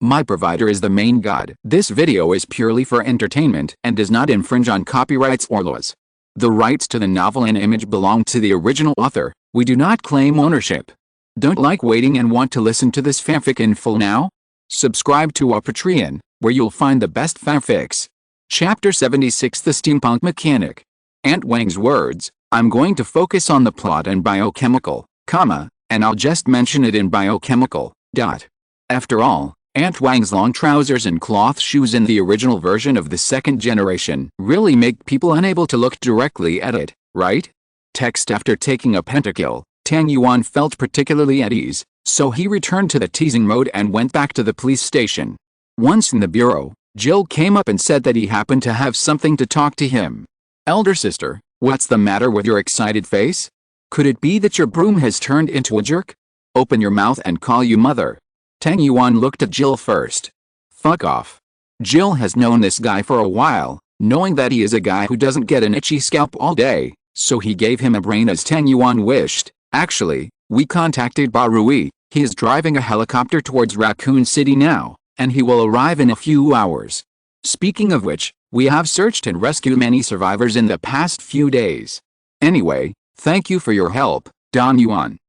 My provider is the main god. This video is purely for entertainment and does not infringe on copyrights or laws. The rights to the novel and image belong to the original author. We do not claim ownership. Don't like waiting and want to listen to this fanfic in full now? Subscribe to our Patreon, where you'll find the best fanfics. Chapter 76, The Steampunk Mechanic. Aunt Wang's words, I'm going to focus on the plot and biochemical, and I'll just mention it in biochemical, . After all, Aunt Wang's long trousers and cloth shoes in the original version of the second generation really make people unable to look directly at it, right? Text. After taking a pentakill, Tang Yuan felt particularly at ease, so he returned to the teasing mode and went back to the police station. Once in the bureau, Jill came up and said that he happened to have something to talk to him. Elder sister, what's the matter with your excited face? Could it be that your broom has turned into a jerk? Open your mouth and call you mother. Tang Yuan looked at Jill first. Fuck off. Jill has known this guy for a while, knowing that he is a guy who doesn't get an itchy scalp all day, so he gave him a brain as Tang Yuan wished. Actually, we contacted Barui. He is driving a helicopter towards Raccoon City now, and he will arrive in a few hours. Speaking of which, we have searched and rescued many survivors in the past few days. Anyway, thank you for your help, Don Yuan.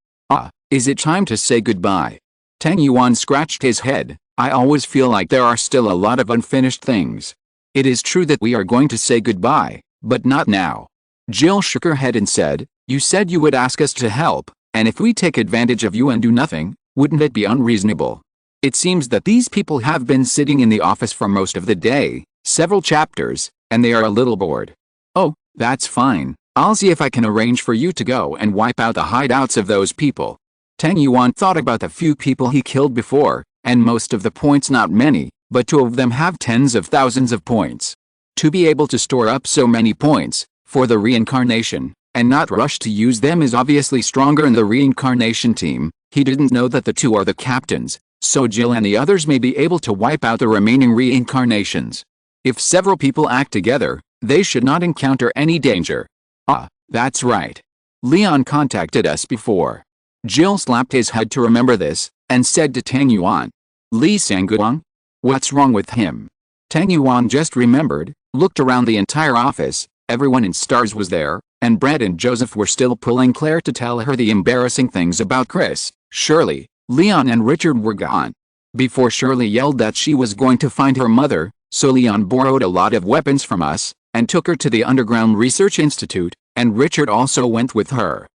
Is it time to say goodbye? Tang Yuan scratched his head. I always feel like there are still a lot of unfinished things. It is true that we are going to say goodbye, but not now. Jill shook her head and said, you said you would ask us to help, and if we take advantage of you and do nothing, wouldn't it be unreasonable? It seems that these people have been sitting in the office for most of the day, several chapters, and they are a little bored. Oh, that's fine. I'll see if I can arrange for you to go and wipe out the hideouts of those people. Tang Yuan thought about the few people he killed before, and most of the points, not many, but 2 of them have tens of thousands of points. To be able to store up so many points, for the reincarnation, and not rush to use them is obviously stronger in the reincarnation team. He didn't know that the 2 are the captains, so Jill and the others may be able to wipe out the remaining reincarnations. If several people act together, they should not encounter any danger. That's right. Leon contacted us before. Jill slapped his head to remember this, and said to Tang Yuan, Li Sanguang? What's wrong with him? Tang Yuan just remembered, looked around the entire office, everyone in Stars was there, and Brad and Joseph were still pulling Claire to tell her the embarrassing things about Chris, Shirley, Leon and Richard were gone. Before Shirley yelled that she was going to find her mother, so Leon borrowed a lot of weapons from us, and took her to the Underground Research Institute, and Richard also went with her.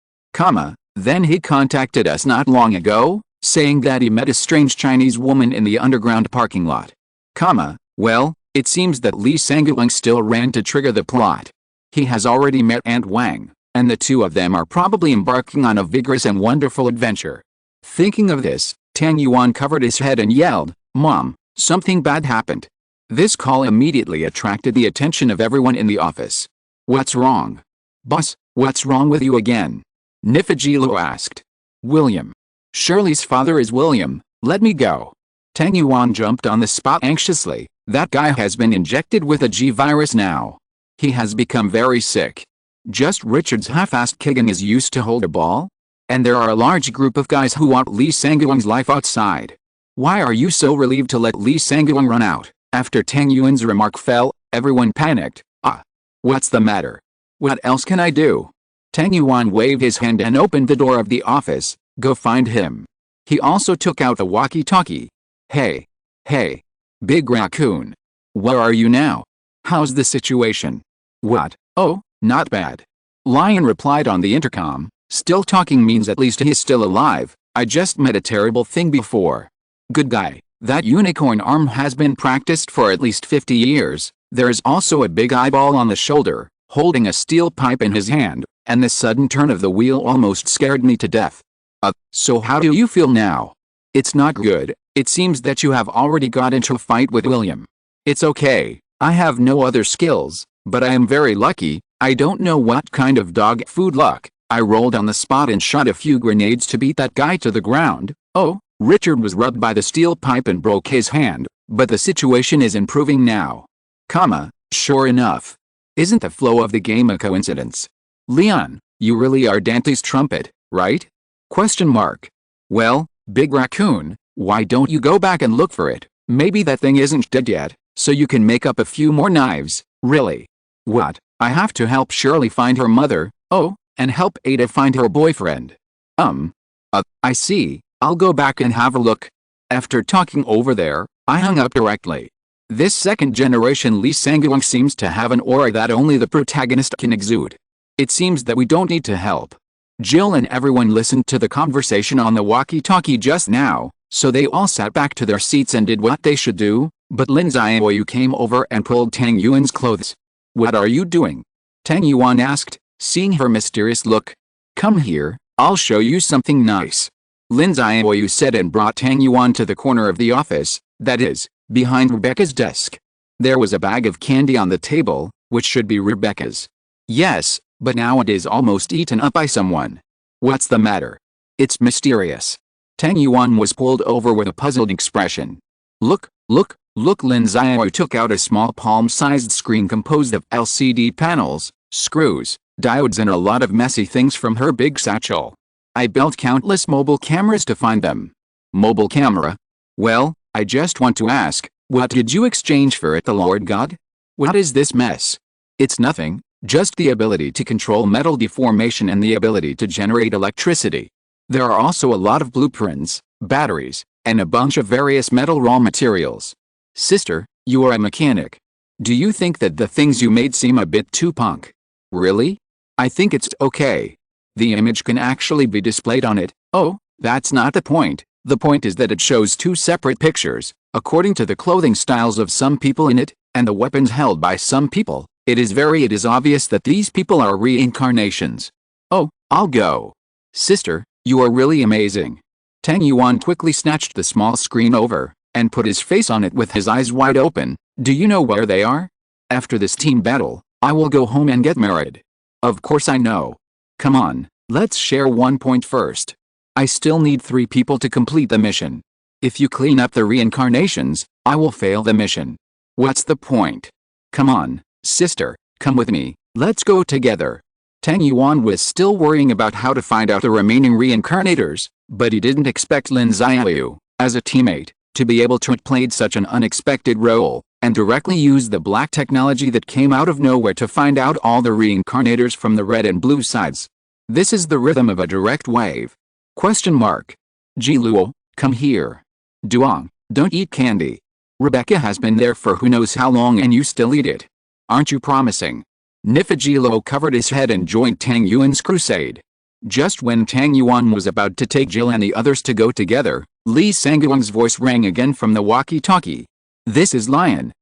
Then he contacted us not long ago, saying that he met a strange Chinese woman in the underground parking lot. Well, it seems that Li Sanguang still ran to trigger the plot. He has already met Aunt Wang, and the 2 of them are probably embarking on a vigorous and wonderful adventure. Thinking of this, Tang Yuan covered his head and yelled, Mom, something bad happened. This call immediately attracted the attention of everyone in the office. What's wrong? Boss, what's wrong with you again? Nifajilo asked. William. Shirley's father is William, let me go. Tang Yuan jumped on the spot anxiously. That guy has been injected with a G virus now. He has become very sick. Just Richard's half-assed Kigan is used to hold a ball? And there are a large group of guys who want Li Sanguang's life outside. Why are you so relieved to let Li Sanguang run out? After Tang Yuan's remark fell, everyone panicked. What's the matter? What else can I do? Tang Yuan waved his hand and opened the door of the office. Go find him. He also took out the walkie-talkie. Hey. Big Raccoon. Where are you now? How's the situation? What? Oh, not bad. Lion replied on the intercom. Still talking means at least he's still alive. I just met a terrible thing before. Good guy. That unicorn arm has been practiced for at least 50 years. There is also a big eyeball on the shoulder, holding a steel pipe in his hand. And the sudden turn of the wheel almost scared me to death. So how do you feel now? It's not good. It seems that you have already got into a fight with William. It's okay. I have no other skills, but I am very lucky. I don't know what kind of dog food luck. I rolled on the spot and shot a few grenades to beat that guy to the ground. Oh, Richard was rubbed by the steel pipe and broke his hand, but the situation is improving now. Sure enough. Isn't the flow of the game a coincidence? Leon, you really are Dante's trumpet, right? Well, Big Raccoon, why don't you go back and look for it? Maybe that thing isn't dead yet, so you can make up a few more knives, really. What? I have to help Shirley find her mother, oh, and help Ada find her boyfriend. I see, I'll go back and have a look. After talking over there, I hung up directly. This second-generation Lee Sang-won seems to have an aura that only the protagonist can exude. It seems that we don't need to help. Jill and everyone listened to the conversation on the walkie-talkie just now, so they all sat back to their seats and did what they should do, but Lin Xiaoyu came over and pulled Tang Yuan's clothes. "What are you doing?" Tang Yuan asked, seeing her mysterious look. "Come here, I'll show you something nice." Lin Xiaoyu said and brought Tang Yuan to the corner of the office, that is, behind Rebecca's desk. There was a bag of candy on the table, which should be Rebecca's. Yes, but now it is almost eaten up by someone. What's the matter? It's mysterious. Tang Yuan was pulled over with a puzzled expression. Look, Lin Xiaoyu took out a small palm-sized screen composed of LCD panels, screws, diodes and a lot of messy things from her big satchel. I built countless mobile cameras to find them. Mobile camera? Well, I just want to ask, what did you exchange for it, the Lord God? What is this mess? It's nothing, just the ability to control metal deformation and the ability to generate electricity. There are also a lot of blueprints, batteries, and a bunch of various metal raw materials. Sister, you are a mechanic. Do you think that the things you made seem a bit too punk? Really? I think it's okay. The image can actually be displayed on it. Oh, that's not the point. The point is that it shows two separate pictures, according to the clothing styles of some people in it, and the weapons held by some people. It is obvious that these people are reincarnations. Oh, I'll go. Sister, you are really amazing. Tang Yuan quickly snatched the small screen over, and put his face on it with his eyes wide open. Do you know where they are? After this team battle, I will go home and get married. Of course I know. Come on, let's share 1 point first. I still need 3 people to complete the mission. If you clean up the reincarnations, I will fail the mission. What's the point? Come on, sister, come with me, let's go together. Tang Yuan was still worrying about how to find out the remaining reincarnators, but he didn't expect Lin Xiaoyu, as a teammate, to be able to play such an unexpected role, and directly use the black technology that came out of nowhere to find out all the reincarnators from the red and blue sides. This is the rhythm of a direct wave. Question mark. Ji Luo, come here. Duong, don't eat candy. Rebecca has been there for who knows how long and you still eat it. Aren't you promising? Nifajilo covered his head and joined Tang Yuan's crusade. Just when Tang Yuan was about to take Jill and the others to go together, Lee Sang-won's voice rang again from the walkie-talkie. This is Lion.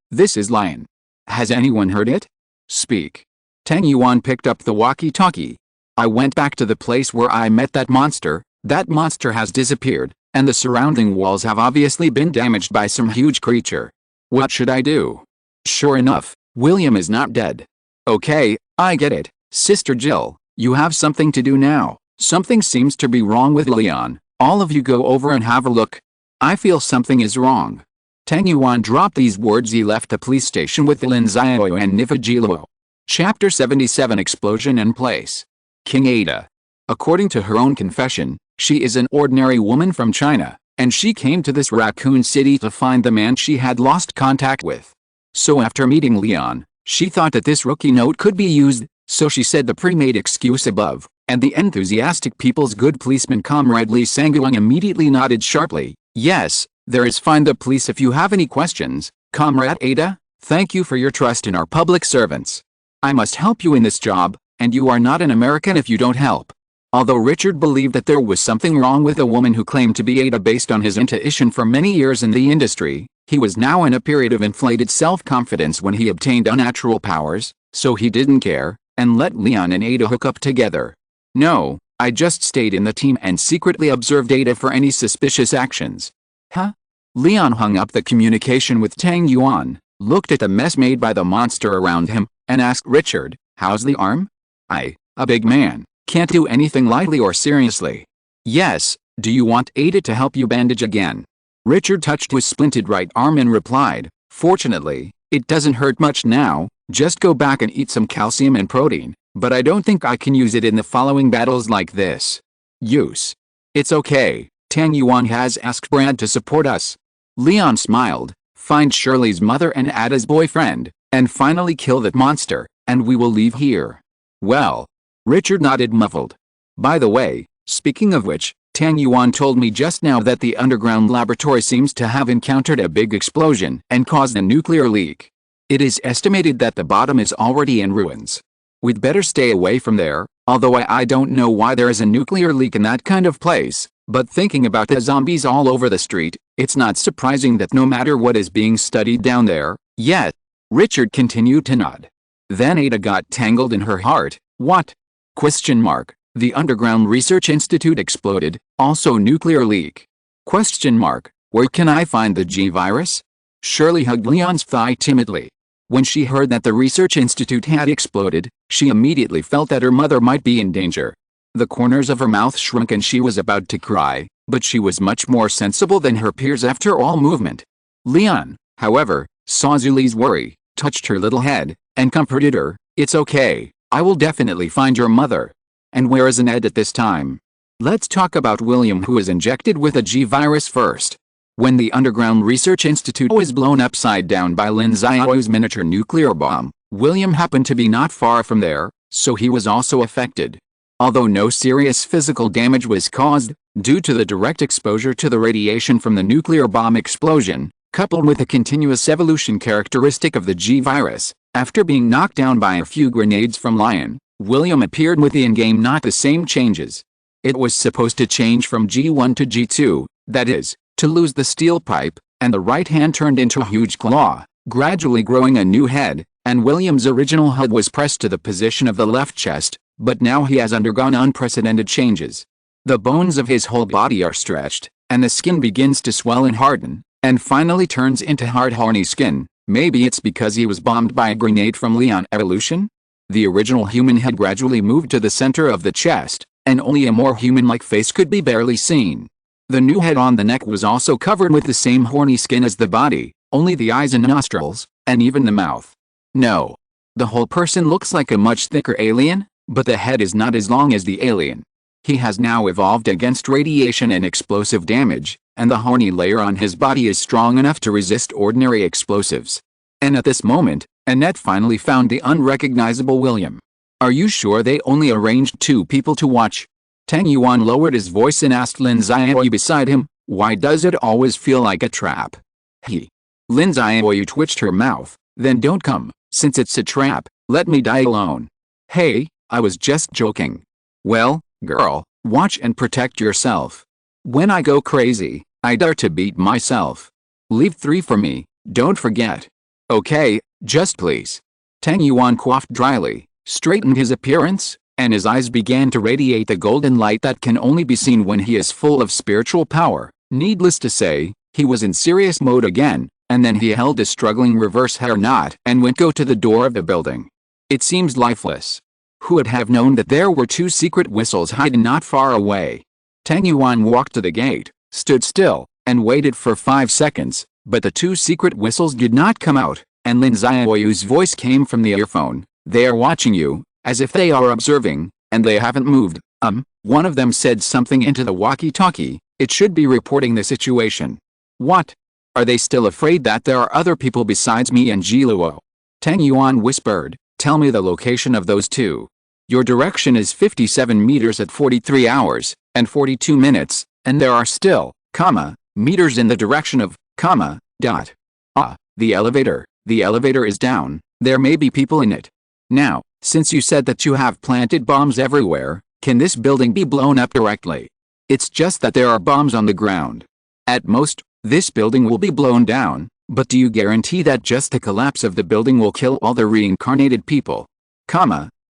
Has anyone heard it? Speak. Tang Yuan picked up the walkie-talkie. I went back to the place where I met that monster. That monster has disappeared, and the surrounding walls have obviously been damaged by some huge creature. What should I do? Sure enough, William is not dead. Okay, I get it. Sister Jill, you have something to do now. Something seems to be wrong with Leon. All of you go over and have a look. I feel something is wrong. Tang Yuan dropped these words. He left the police station with Lin Xiaoyu and Nifajilo. Chapter 77 Explosion in Place. King Ada. According to her own confession, she is an ordinary woman from China, and she came to this raccoon city to find the man she had lost contact with. So after meeting Leon, she thought that this rookie note could be used, so she said the pre-made excuse above, and the enthusiastic people's good policeman comrade Lee Sang-won immediately nodded sharply. Yes, there is. Find the police if you have any questions, Comrade Ada. Thank you for your trust in our public servants. I must help you in this job, and you are not an American if you don't help. Although Richard believed that there was something wrong with a woman who claimed to be Ada based on his intuition for many years in the industry, he was now in a period of inflated self-confidence when he obtained unnatural powers, so he didn't care, and let Leon and Ada hook up together. No, I just stayed in the team and secretly observed Ada for any suspicious actions. Huh? Leon hung up the communication with Tang Yuan, looked at the mess made by the monster around him, and asked Richard, how's the arm? A big man, can't do anything lightly or seriously. Yes, do you want Ada to help you bandage again? Richard touched his splinted right arm and replied, fortunately, it doesn't hurt much now, just go back and eat some calcium and protein, but I don't think I can use it in the following battles like this. Use. It's okay, Tang Yuan has asked Brad to support us. Leon smiled. Find Shirley's mother and Ada's boyfriend, and finally kill that monster, and we will leave here. Well. Richard nodded muffled. By the way, speaking of which, Tang Yuan told me just now that the underground laboratory seems to have encountered a big explosion and caused a nuclear leak. It is estimated that the bottom is already in ruins. We'd better stay away from there, although I don't know why there is a nuclear leak in that kind of place, but thinking about the zombies all over the street, it's not surprising that no matter what is being studied down there, yet. Richard continued to nod. Then Ada got tangled in her heart. What? Question mark. The Underground Research Institute exploded, also nuclear leak. Question mark. Where can I find the G-virus? Shirley hugged Leon's thigh timidly. When she heard that the research institute had exploded, she immediately felt that her mother might be in danger. The corners of her mouth shrunk and she was about to cry, but she was much more sensible than her peers after all movement. Leon, however, saw Zulie's worry, touched her little head, and comforted her. It's okay, I will definitely find your mother. And where is Ed at this time? Let's talk about William, who was injected with a G-virus first. When the Underground Research Institute was blown upside down by Lin Xiao's miniature nuclear bomb, William happened to be not far from there, so he was also affected. Although no serious physical damage was caused, due to the direct exposure to the radiation from the nuclear bomb explosion, coupled with the continuous evolution characteristic of the G-virus, after being knocked down by a few grenades from Lion, William appeared with the in-game not the same changes. It was supposed to change from G1 to G2, that is, to lose the steel pipe, and the right hand turned into a huge claw, gradually growing a new head, and William's original HUD was pressed to the position of the left chest, but now he has undergone unprecedented changes. The bones of his whole body are stretched, and the skin begins to swell and harden, and finally turns into hard horny skin. Maybe it's because he was bombed by a grenade from Leon Evolution? The original human head gradually moved to the center of the chest, and only a more human-like face could be barely seen. The new head on the neck was also covered with the same horny skin as the body, only the eyes and nostrils, and even the mouth. No. The whole person looks like a much thicker alien, but the head is not as long as the alien. He has now evolved against radiation and explosive damage, and the horny layer on his body is strong enough to resist ordinary explosives. And at this moment, Annette finally found the unrecognizable William. Are you sure they only arranged 2 people to watch? Tang Yuan lowered his voice and asked Lin Xiaoyu beside him, why does it always feel like a trap? Lin Xiaoyu twitched her mouth. Then don't come, since it's a trap, let me die alone. Hey, I was just joking. Well, girl, watch and protect yourself. When I go crazy, I dare to beat myself. Leave 3 for me, don't forget. Okay, just please. Tang Yuan coughed dryly, straightened his appearance, and his eyes began to radiate the golden light that can only be seen when he is full of spiritual power. Needless to say, he was in serious mode again, and then he held a struggling reverse hair knot and went go to the door of the building. It seems lifeless. Who would have known that there were 2 secret whistles hidden not far away? Tang Yuan walked to the gate, stood still, and waited for 5 seconds, but the 2 secret whistles did not come out, and Lin Xiaoyu's voice came from the earphone. They are watching you, as if they are observing, and they haven't moved. One of them said something into the walkie-talkie. It should be reporting the situation. What? Are they still afraid that there are other people besides me and Jiluo? Tang Yuan whispered, tell me the location of those 2. Your direction is 57 meters at 43 hours, and 42 minutes, and there are still, meters in the direction of, the elevator. The elevator is down, there may be people in it. Now, since you said that you have planted bombs everywhere, can this building be blown up directly? It's just that there are bombs on the ground. At most, this building will be blown down, but do you guarantee that just the collapse of the building will kill all the reincarnated people?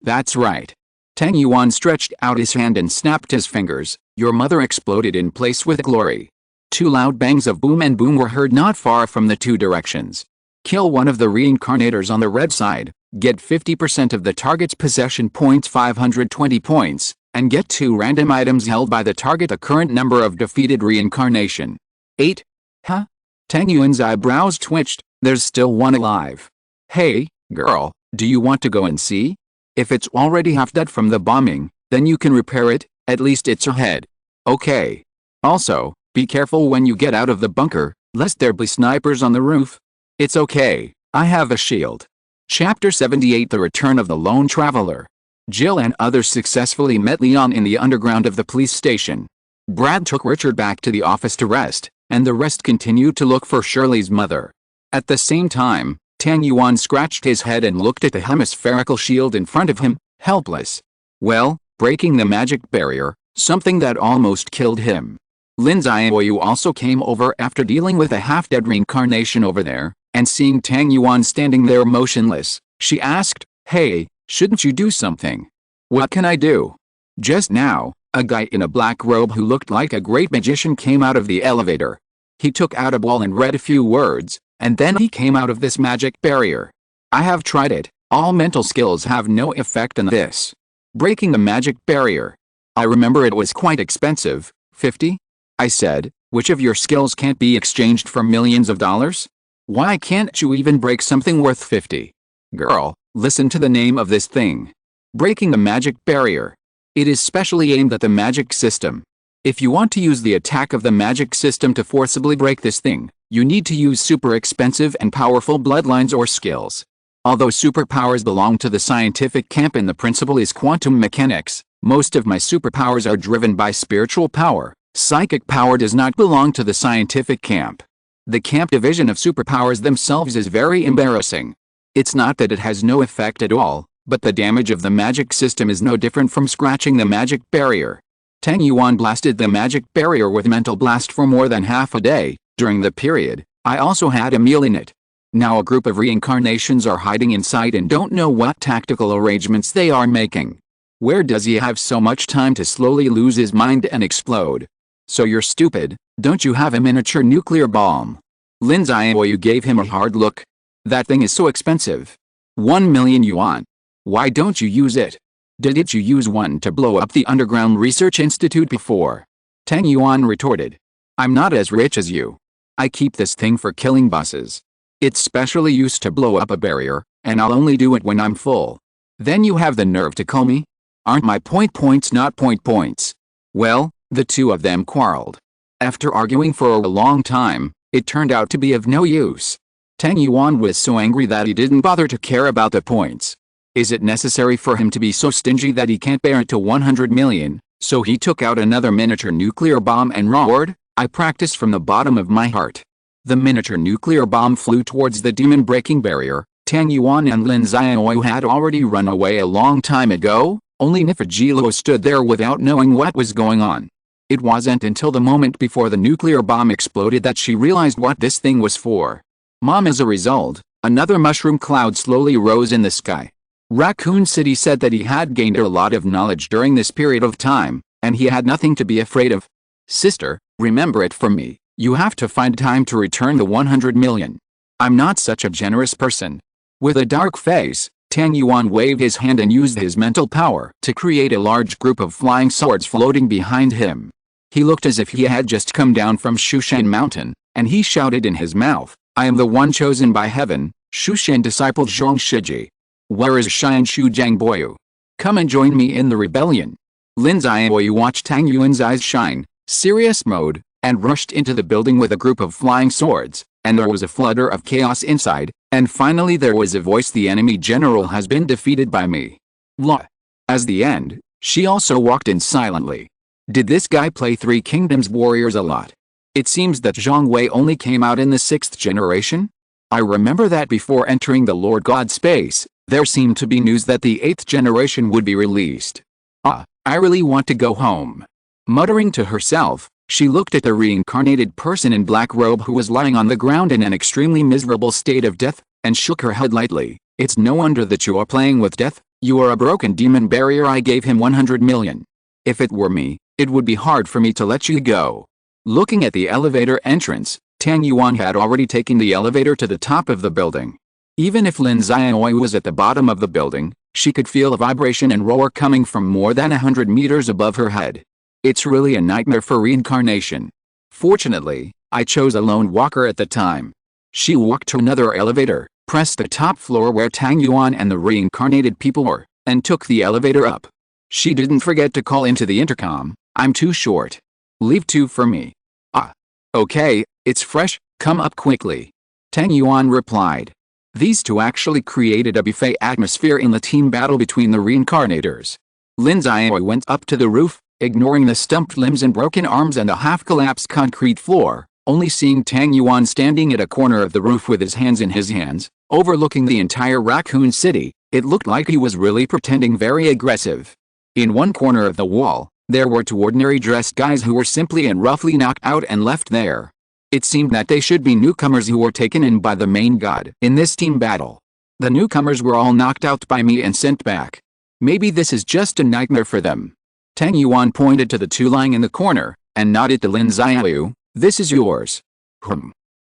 That's right. Tang Yuan stretched out his hand and snapped his fingers. Your mother exploded in place with glory. 2 loud bangs of boom and boom were heard not far from the 2 directions. Kill one of the reincarnators on the red side, get 50% of the target's possession points 520 points, and get 2 random items held by the target the current number of defeated reincarnation. 8. Huh? Tang Yuan's eyebrows twitched, there's still 1 alive. Hey, girl, do you want to go and see? If it's already half dead from the bombing, then you can repair it, at least it's ahead. Okay. Also, be careful when you get out of the bunker, Lest there be snipers on the roof? It's okay, I have a shield. Chapter 78: The Return of the Lone Traveler. Jill and others successfully met Leon in the underground of the police station. Brad took Richard back to the office to rest, and the rest continued to look for Shirley's mother. At the same time, Tang Yuan scratched his head and looked at the hemispherical shield in front of him, helpless. Well, breaking the magic barrier, something that almost killed him. Lin Xiaoyu also came over after dealing with a half-dead reincarnation over there, and seeing Tang Yuan standing there motionless, she asked, "Hey, shouldn't you do something?" "What can I do?" Just now, a guy in a black robe who looked like a great magician came out of the elevator. He took out a ball and read a few words, and then he came out of this magic barrier. "I have tried it, all mental skills have no effect on this. Breaking the magic barrier. I remember it was quite expensive, 50? I said, which of your skills can't be exchanged for millions of dollars? Why can't you even break something worth 50? Girl, listen to the name of this thing. Breaking the magic barrier. It is specially aimed at the magic system. If you want to use the attack of the magic system to forcibly break this thing, you need to use super expensive and powerful bloodlines or skills. Although superpowers belong to the scientific camp and the principle is quantum mechanics, most of my superpowers are driven by spiritual power. Psychic power does not belong to the scientific camp. The camp division of superpowers themselves is very embarrassing. It's not that it has no effect at all, but the damage of the magic system is no different from scratching the magic barrier. Tang Yuan blasted the magic barrier with mental blast for more than half a day. During the period, I also had a meal in it. Now a group of reincarnations are hiding inside and don't know what tactical arrangements they are making. Where does he have so much time to slowly lose his mind and explode? So you're stupid, don't you have a miniature nuclear bomb? Lin Xiaoyu gave him a hard look. That thing is so expensive. 1 million yuan. Why don't you use it? Didn't you use one to blow up the underground research institute before? Tang Yuan retorted. I'm not as rich as you. I keep this thing for killing bosses. It's specially used to blow up a barrier, and I'll only do it when I'm full. Then you have the nerve to call me? Aren't my points not points? Well, the two of them quarreled. After arguing for a long time, it turned out to be of no use. Tang Yuan was so angry that he didn't bother to care about the points. Is it necessary for him to be so stingy that he can't bear it to 100 million? So he took out another miniature nuclear bomb and roared, I practice from the bottom of my heart. The miniature nuclear bomb flew towards the demon-breaking barrier. Tang Yuan and Lin Xiaoyu had already run away a long time ago, only Nifajilo stood there without knowing what was going on. It wasn't until the moment before the nuclear bomb exploded that she realized what this thing was for. Mom, as a result, another mushroom cloud slowly rose in the sky. Raccoon City said that he had gained a lot of knowledge during this period of time, and he had nothing to be afraid of. Sister, remember it from me, you have to find time to return the 100 million. I'm not such a generous person. With a dark face, Tang Yuan waved his hand and used his mental power to create a large group of flying swords floating behind him. He looked as if he had just come down from Shushan Mountain, and he shouted in his mouth, I am the one chosen by heaven, Shushan disciple Zhong Shiji. Where is Shian Shu Boyu? Come and join me in the rebellion. Lin Xiaoyu watched Tang Yuan's eyes shine, serious mode, and rushed into the building with a group of flying swords, and there was a flutter of chaos inside, and finally there was a voice, the enemy general has been defeated by me. Blah. As the end, she also walked in silently. Did this guy play Three Kingdoms Warriors a lot? It seems that Zhang Wei only came out in the 6th generation? I remember that before entering the Lord God space, there seemed to be news that the 8th generation would be released. Ah, I really want to go home. Muttering to herself, she looked at the reincarnated person in black robe who was lying on the ground in an extremely miserable state of death, and shook her head lightly. It's no wonder that you are playing with death, you are a broken demon barrier. I gave him 100 million. If it were me, it would be hard for me to let you go. Looking at the elevator entrance, Tang Yuan had already taken the elevator to the top of the building. Even if Lin Xiaoyu was at the bottom of the building, she could feel a vibration and roar coming from more than 100 meters above her head. It's really a nightmare for reincarnation. Fortunately, I chose a lone walker at the time. She walked to another elevator, pressed the top floor where Tang Yuan and the reincarnated people were, and took the elevator up. She didn't forget to call into the intercom, I'm too short. Leave 2 for me. Ah. Okay, it's fresh, come up quickly. Tang Yuan replied. These two actually created a buffet atmosphere in the team battle between the reincarnators. Lin Xiaoyu went up to the roof, ignoring the stumped limbs and broken arms and a half-collapsed concrete floor, only seeing Tang Yuan standing at a corner of the roof with his hands in his hands, overlooking the entire Raccoon City. It looked like he was really pretending very aggressive. In one corner of the wall, there were two ordinary dressed guys who were simply and roughly knocked out and left there. It seemed that they should be newcomers who were taken in by the main god in this team battle. The newcomers were all knocked out by me and sent back. Maybe this is just a nightmare for them. Tang Yuan pointed to the two lying in the corner, and nodded to Lin Xiaoyu. This is yours.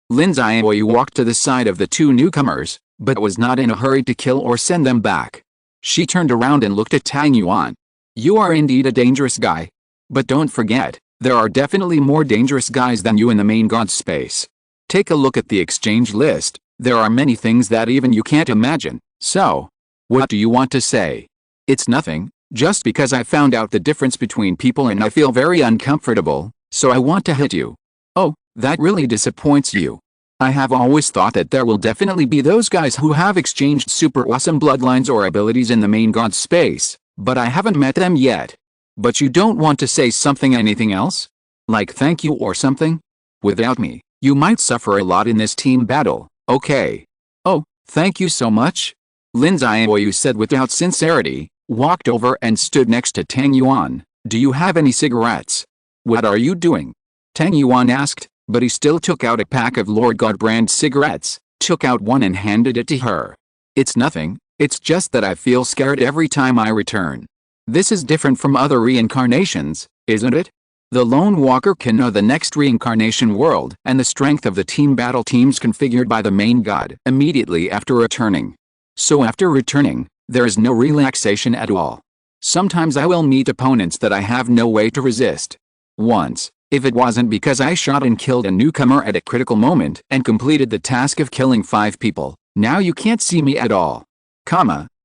Lin Xiaoyu walked to the side of the two newcomers, but was not in a hurry to kill or send them back. She turned around and looked at Tang Yuan. You are indeed a dangerous guy. But don't forget, there are definitely more dangerous guys than you in the main god space. Take a look at the exchange list. There are many things that even you can't imagine. So, what do you want to say? It's nothing, just because I found out the difference between people and I feel very uncomfortable, so I want to hit you. Oh, that really disappoints you. I have always thought that there will definitely be those guys who have exchanged super awesome bloodlines or abilities in the main god space, but I haven't met them yet. But you don't want to say anything else? Like thank you or something? Without me, you might suffer a lot in this team battle, okay? Oh, thank you so much? Lin Xiaoyu said without sincerity, walked over and stood next to Tang Yuan. Do you have any cigarettes? What are you doing? Tang Yuan asked, but he still took out a pack of Lord God brand cigarettes, took out one and handed it to her. It's nothing, it's just that I feel scared every time I return. This is different from other reincarnations, isn't it? The lone walker can know the next reincarnation world and the strength of the team battle teams configured by the main god immediately after returning. So after returning, there is no relaxation at all. Sometimes I will meet opponents that I have no way to resist. Once, if it wasn't because I shot and killed a newcomer at a critical moment and completed the task of killing 5 people, now you can't see me at all.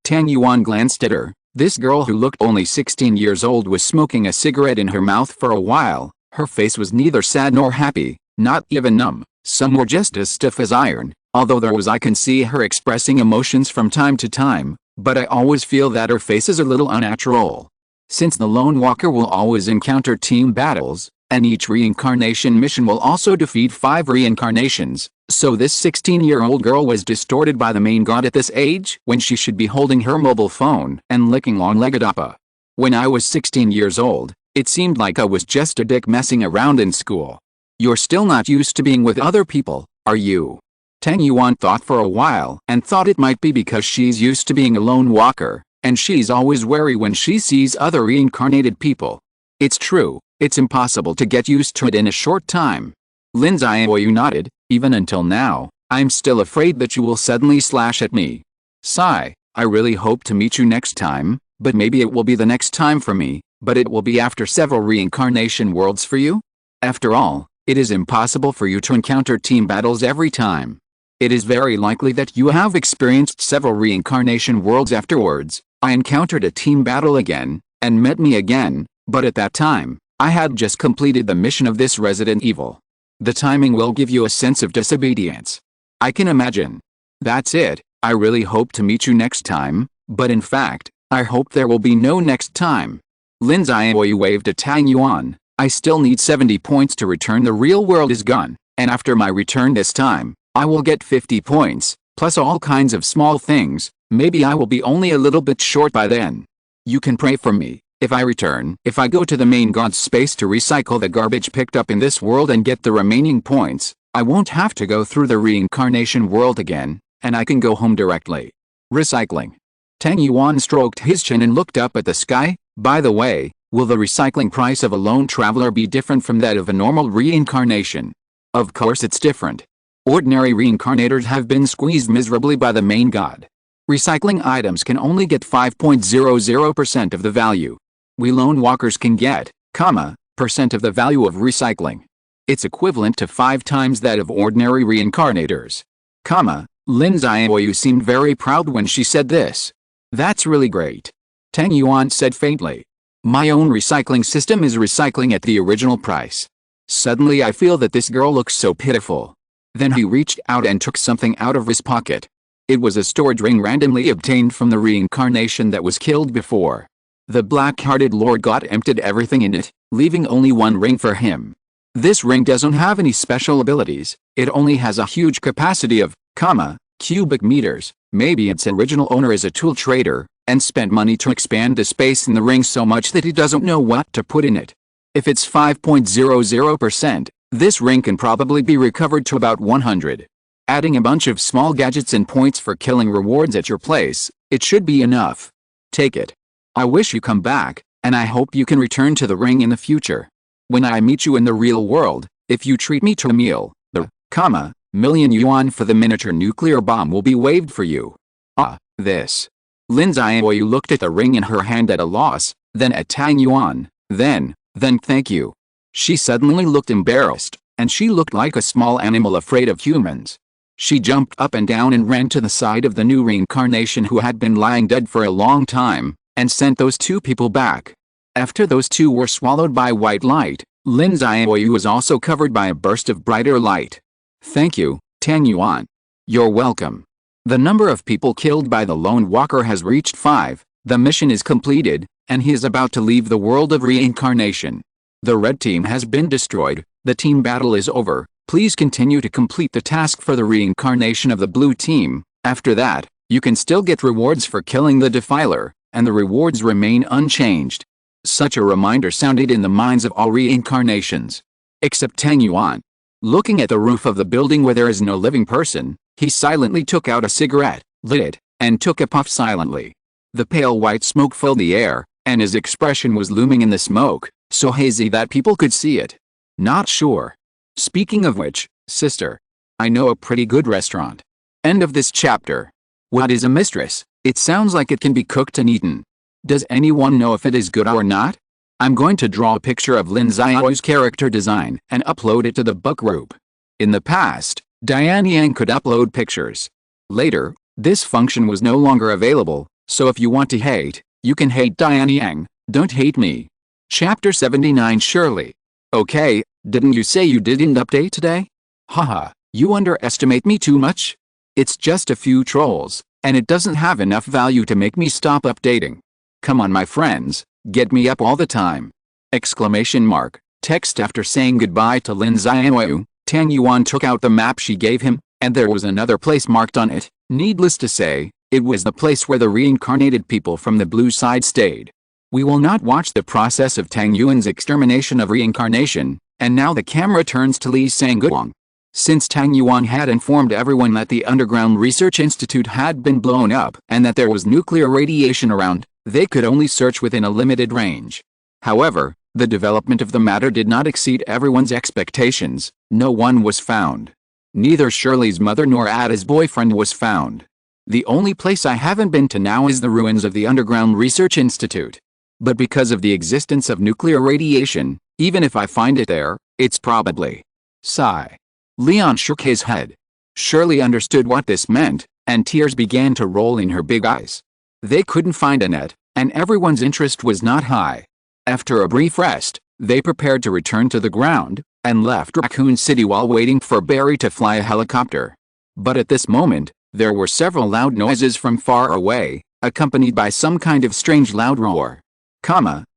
Tang Yuan glanced at her. This girl who looked only 16 years old was smoking a cigarette in her mouth for a while. Her face was neither sad nor happy, not even numb. Some were just as stiff as iron, although I can see her expressing emotions from time to time, but I always feel that her face is a little unnatural. Since the lone walker will always encounter team battles, and each reincarnation mission will also defeat 5 reincarnations, so this 16-year-old girl was distorted by the main god at this age when she should be holding her mobile phone and licking long-legged appa. When I was 16 years old, it seemed like I was just a dick messing around in school. You're still not used to being with other people, are you? Tang Yuan thought for a while and thought it might be because she's used to being a lone walker, and she's always wary when she sees other reincarnated people. It's true, it's impossible to get used to it in a short time. Lin Xiaoyu nodded. Even until now, I'm still afraid that you will suddenly slash at me. Sigh, I really hope to meet you next time, but maybe it will be the next time for me, but it will be after several reincarnation worlds for you? After all, it is impossible for you to encounter team battles every time. It is very likely that you have experienced several reincarnation worlds afterwards. I encountered a team battle again, and met me again, but at that time, I had just completed the mission of this Resident Evil. The timing will give you a sense of disobedience. I can imagine. That's it, I really hope to meet you next time, but in fact, I hope there will be no next time. Lin Xiaoyu waved at Tang Yuan. I still need 70 points to return. The real world is gone, and after my return this time, I will get 50 points, plus all kinds of small things. Maybe I will be only a little bit short by then. You can pray for me. If I return, if I go to the main god's space to recycle the garbage picked up in this world and get the remaining points, I won't have to go through the reincarnation world again, and I can go home directly. Recycling. Tang Yuan stroked his chin and looked up at the sky. By the way, will the recycling price of a lone traveler be different from that of a normal reincarnation? Of course it's different. Ordinary reincarnators have been squeezed miserably by the main god. Recycling items can only get 5.00% of the value. We lone walkers can get, percent of the value of recycling. It's equivalent to 5 times that of ordinary reincarnators. Lin Xiaoyu seemed very proud when she said this. That's really great. Tang Yuan said faintly. My own recycling system is recycling at the original price. Suddenly I feel that this girl looks so pitiful. Then he reached out and took something out of his pocket. It was a storage ring randomly obtained from the reincarnation that was killed before. The black-hearted Lord God emptied everything in it, leaving only one ring for him. This ring doesn't have any special abilities, it only has a huge capacity of, cubic meters. Maybe its original owner is a tool trader, and spent money to expand the space in the ring so much that he doesn't know what to put in it. If it's 5.00%, this ring can probably be recovered to about 100. Adding a bunch of small gadgets and points for killing rewards at your place, it should be enough. Take it. I wish you come back, and I hope you can return to the ring in the future. When I meet you in the real world, if you treat me to a meal, the, million yuan for the miniature nuclear bomb will be waived for you. This. Lin Xiaoyu looked at the ring in her hand at a loss, then at Tang Yuan, then thank you. She suddenly looked embarrassed, and she looked like a small animal afraid of humans. She jumped up and down and ran to the side of the new reincarnation who had been lying dead for a long time, and sent those two people back. After those two were swallowed by white light, Lin Xiaoyu was also covered by a burst of brighter light. Thank you, Tang Yuan. You're welcome. The number of people killed by the lone walker has reached 5, the mission is completed, and he is about to leave the world of reincarnation. The red team has been destroyed, the team battle is over. Please continue to complete the task for the reincarnation of the blue team. After that, you can still get rewards for killing the defiler, and the rewards remain unchanged. Such a reminder sounded in the minds of all reincarnations. Except Tang Yuan. Looking at the roof of the building where there is no living person, he silently took out a cigarette, lit it, and took a puff silently. The pale white smoke filled the air, and his expression was looming in the smoke, so hazy that people could see it. Not sure. Speaking of which, sister, I know a pretty good restaurant. End of this chapter. What is a mistress? It sounds like it can be cooked and eaten. Does anyone know if it is good or not? I'm going to draw a picture of Lin Xiaoyu's character design and upload it to the book group. In the past, Diane Yang could upload pictures. Later, this function was no longer available, so if you want to hate, you can hate Diane Yang, don't hate me. Chapter 79 Shirley. Okay, didn't you say you didn't update today? Haha, you underestimate me too much? It's just a few trolls, and it doesn't have enough value to make me stop updating. Come on my friends, get me up all the time. Exclamation mark. Text after saying goodbye to Lin Xiaoyu, Tang Yuan took out the map she gave him, and there was another place marked on it. Needless to say, it was the place where the reincarnated people from the blue side stayed. We will not watch the process of Tang Yuan's extermination of reincarnation, and now the camera turns to Li Sangguang. Since Tang Yuan had informed everyone that the underground research institute had been blown up and that there was nuclear radiation around, they could only search within a limited range. However, the development of the matter did not exceed everyone's expectations. No one was found. Neither Shirley's mother nor Ada's boyfriend was found. The only place I haven't been to now is the ruins of the underground research institute. But because of the existence of nuclear radiation, even if I find it there, it's probably. Sigh. Leon shook his head. Shirley understood what this meant, and tears began to roll in her big eyes. They couldn't find Annette, and everyone's interest was not high. After a brief rest, they prepared to return to the ground, and left Raccoon City while waiting for Barry to fly a helicopter. But at this moment, there were several loud noises from far away, accompanied by some kind of strange loud roar.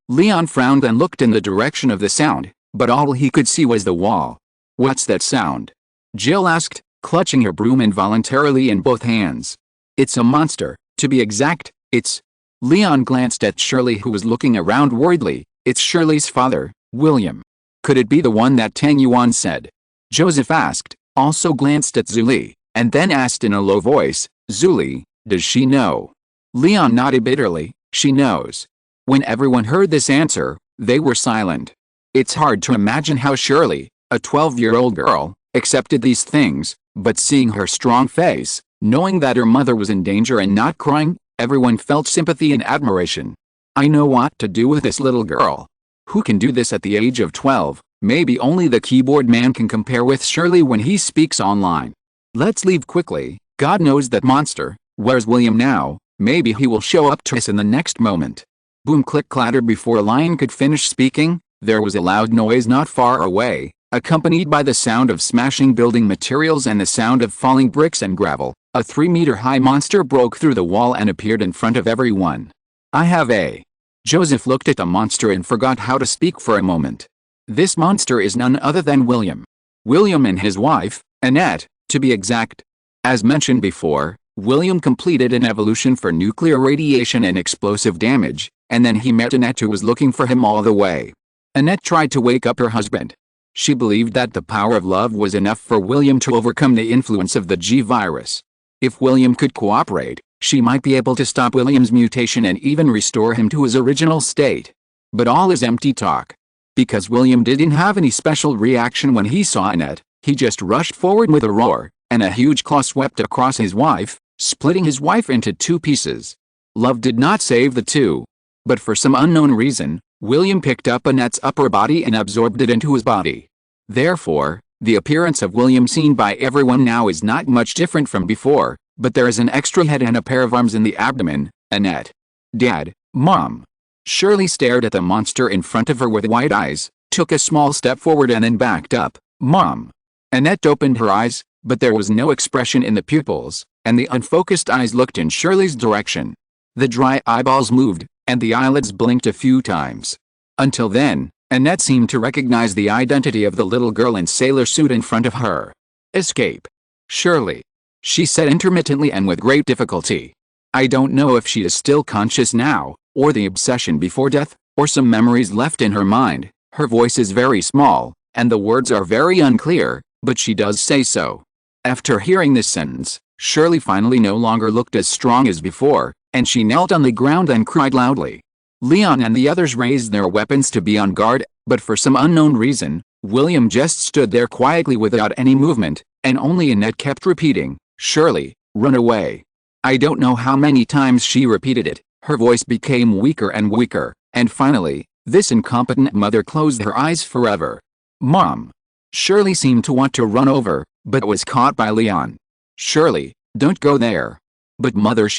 Leon frowned and looked in the direction of the sound, but all he could see was the wall. What's that sound? Jill asked, clutching her broom involuntarily in both hands. It's a monster, to be exact, it's... Leon glanced at Shirley who was looking around worriedly. It's Shirley's father, William. Could it be the one that Tang Yuan said? Joseph asked, also glanced at Zuli, and then asked in a low voice, Zuli, does she know? Leon nodded bitterly, she knows. When everyone heard this answer, they were silent. It's hard to imagine how Shirley, a 12-year-old girl, accepted these things, but seeing her strong face, knowing that her mother was in danger and not crying, everyone felt sympathy and admiration. I know what to do with this little girl. Who can do this at the age of 12? Maybe only the keyboard man can compare with Shirley when he speaks online. Let's leave quickly. God knows that monster. Where's William now? Maybe he will show up to us in the next moment. Boom click clatter. Before Lion could finish speaking, there was a loud noise not far away, Accompanied by the sound of smashing building materials and the sound of falling bricks and gravel, a 3-meter-high monster broke through the wall and appeared in front of everyone. I have a. Joseph looked at the monster and forgot how to speak for a moment. This monster is none other than William. William and his wife, Annette, to be exact. As mentioned before, William completed an evolution for nuclear radiation and explosive damage, and then he met Annette, who was looking for him all the way. Annette tried to wake up her husband. She believed that the power of love was enough for William to overcome the influence of the G virus. If William could cooperate, she might be able to stop William's mutation and even restore him to his original state. But all is empty talk. Because William didn't have any special reaction when he saw Annette, he just rushed forward with a roar, and a huge claw swept across his wife, splitting his wife into 2 pieces. Love did not save the two. But for some unknown reason, William picked up Annette's upper body and absorbed it into his body. Therefore, the appearance of William seen by everyone now is not much different from before, but there is an extra head and a pair of arms in the abdomen. Annette. Dad, Mom. Shirley stared at the monster in front of her with wide eyes, took a small step forward and then backed up. Mom. Annette opened her eyes, but there was no expression in the pupils, and the unfocused eyes looked in Shirley's direction. The dry eyeballs moved, and the eyelids blinked a few times. Until then, Annette seemed to recognize the identity of the little girl in sailor suit in front of her. Escape. Shirley. She said intermittently and with great difficulty. I don't know if she is still conscious now, or the obsession before death, or some memories left in her mind. Her voice is very small, and the words are very unclear, but she does say so. After hearing this sentence, Shirley finally no longer looked as strong as before, and she knelt on the ground and cried loudly. Leon and the others raised their weapons to be on guard, but for some unknown reason, William just stood there quietly without any movement, and only Annette kept repeating, Shirley, run away. I don't know how many times she repeated it. Her voice became weaker and weaker, and finally, this incompetent mother closed her eyes forever. Mom. Shirley seemed to want to run over, but was caught by Leon. Shirley, don't go there. But mother,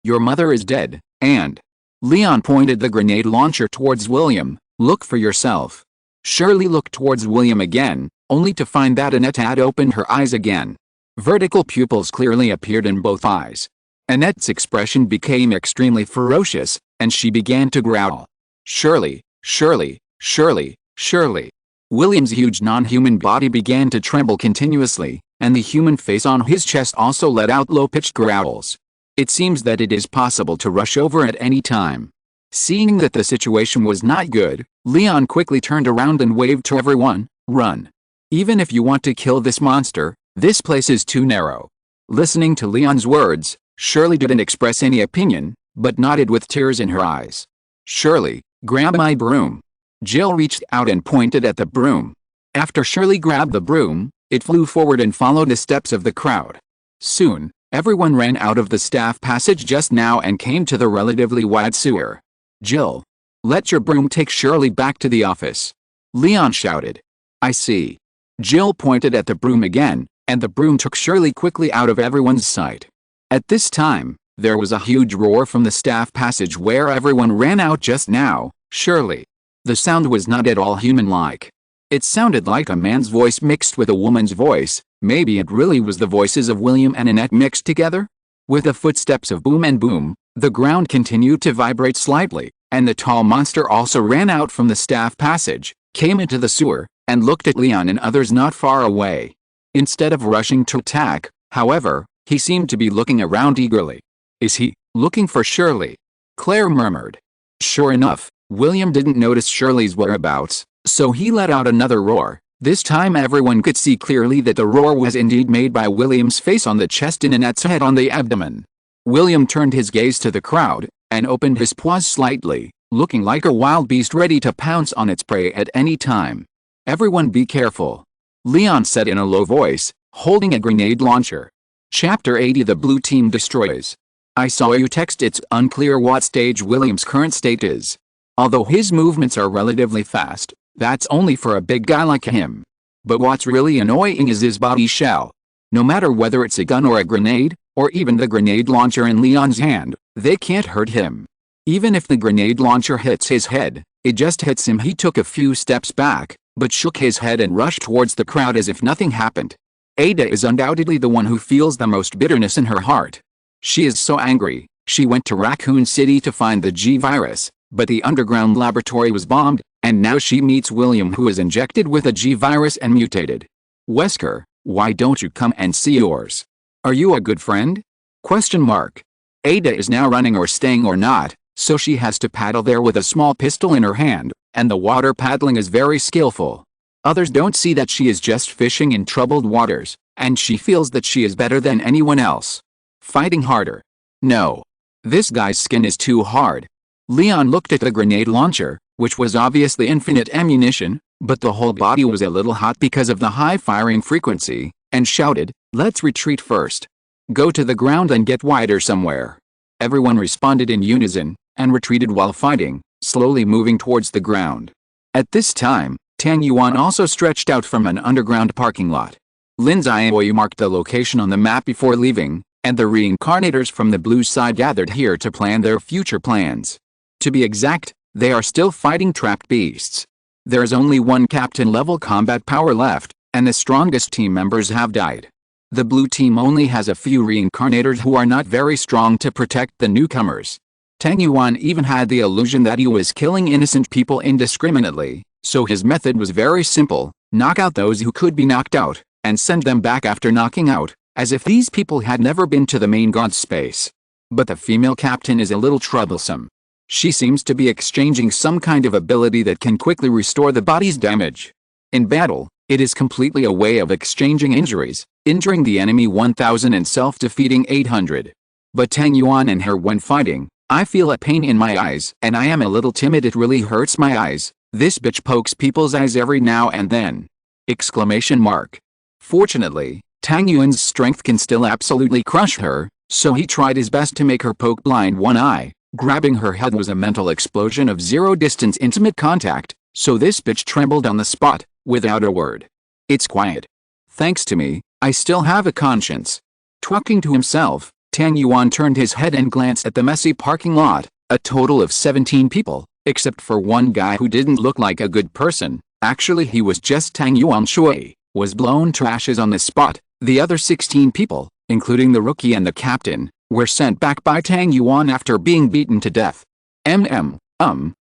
your mother is dead, and... Leon pointed the grenade launcher towards William. Look for yourself. Shirley looked towards William again, only to find that Annette had opened her eyes again. Vertical pupils clearly appeared in both eyes. Annette's expression became extremely ferocious, and she began to growl. Shirley, Shirley, Shirley, Shirley. William's huge non-human body began to tremble continuously, and the human face on his chest also let out low-pitched growls. It seems that it is possible to rush over at any time. Seeing that the situation was not good, Leon quickly turned around and waved to everyone, run. Even if you want to kill this monster, this place is too narrow. Listening to Leon's words, Shirley didn't express any opinion, but nodded with tears in her eyes. Shirley, grab my broom. Jill reached out and pointed at the broom. After Shirley grabbed the broom, it flew forward and followed the steps of the crowd. Soon, everyone ran out of the staff passage just now and came to the relatively wide sewer. Jill. Let your broom take Shirley back to the office. Leon shouted. I see. Jill pointed at the broom again, and the broom took Shirley quickly out of everyone's sight. At this time, there was a huge roar from the staff passage where everyone ran out just now. Shirley. The sound was not at all human-like. It sounded like a man's voice mixed with a woman's voice. Maybe it really was the voices of William and Annette mixed together? With the footsteps of Boom and Boom, the ground continued to vibrate slightly, and the tall monster also ran out from the staff passage, came into the sewer, and looked at Leon and others not far away. Instead of rushing to attack, however, he seemed to be looking around eagerly. Is he looking for Shirley? Claire murmured. Sure enough, William didn't notice Shirley's whereabouts, so he let out another roar. This time everyone could see clearly that the roar was indeed made by William's face on the chest and Annette's head on the abdomen. William turned his gaze to the crowd, and opened his paws slightly, looking like a wild beast ready to pounce on its prey at any time. Everyone be careful. Leon said in a low voice, holding a grenade launcher. Chapter 80. The Blue Team Destroys. I saw you text. It's unclear what stage William's current state is. Although his movements are relatively fast, that's only for a big guy like him. But what's really annoying is his body shell. No matter whether it's a gun or a grenade, or even the grenade launcher in Leon's hand, they can't hurt him. Even if the grenade launcher hits his head, it just hits him. He took a few steps back, but shook his head and rushed towards the crowd as if nothing happened. Ada is undoubtedly the one who feels the most bitterness in her heart. She is so angry. She went to Raccoon City to find the G-Virus, but the underground laboratory was bombed, and now she meets William, who is injected with a G-Virus and mutated. Wesker, why don't you come and see yours? Are you a good friend? Question mark. Ada is now running or staying or not, so she has to paddle there with a small pistol in her hand, and the water paddling is very skillful. Others don't see that she is just fishing in troubled waters, and she feels that she is better than anyone else. Fighting harder. No. This guy's skin is too hard. Leon looked at the grenade launcher, which was obviously infinite ammunition, but the whole body was a little hot because of the high firing frequency, and shouted, "Let's retreat first. Go to the ground and get wider somewhere." Everyone responded in unison, and retreated while fighting, slowly moving towards the ground. At this time, Tang Yuan also stretched out from an underground parking lot. Lin Xiaoyu marked the location on the map before leaving, and the reincarnators from the blue side gathered here to plan their future plans. To be exact, they are still fighting trapped beasts. There is only one captain-level combat power left, and the strongest team members have died. The blue team only has a few reincarnators who are not very strong to protect the newcomers. Tang Yuan even had the illusion that he was killing innocent people indiscriminately, so his method was very simple: knock out those who could be knocked out, and send them back after knocking out, as if these people had never been to the main god's space. But the female captain is a little troublesome. She seems to be exchanging some kind of ability that can quickly restore the body's damage. In battle, it is completely a way of exchanging injuries, injuring the enemy 1000 and self-defeating 800. But Tang Yuan and her when fighting, I feel a pain in my eyes, and I am a little timid. It really hurts my eyes. This bitch pokes people's eyes every now and then. Exclamation mark. Fortunately, Tang Yuan's strength can still absolutely crush her, so he tried his best to make her poke blind one eye. Grabbing her head was a mental explosion of zero-distance intimate contact, so this bitch trembled on the spot, without a word. It's quiet. Thanks to me, I still have a conscience. Talking to himself, Tang Yuan turned his head and glanced at the messy parking lot. A total of 17 people, except for one guy who didn't look like a good person. Actually, he was just Tang Yuan Shui, was blown to ashes on the spot. The other 16 people, including the rookie and the captain, were sent back by Tang Yuan after being beaten to death. I'm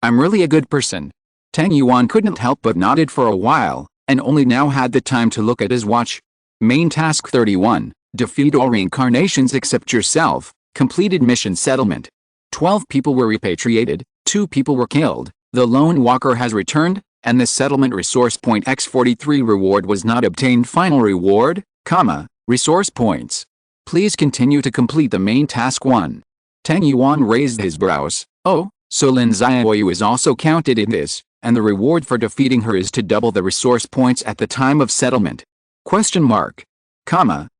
really a good person. Tang Yuan couldn't help but nodded for a while, and only now had the time to look at his watch. Main task 31, defeat all reincarnations except yourself, completed mission settlement. 12 people were repatriated, 2 people were killed, the lone walker has returned, and the settlement resource point X43 reward was not obtained. Final reward, resource points. Please continue to complete the main task 1. Tang Yuan raised his brows. Oh, so Lin Xiaoyu is also counted in this, and the reward for defeating her is to double the resource points at the time of settlement. Question mark.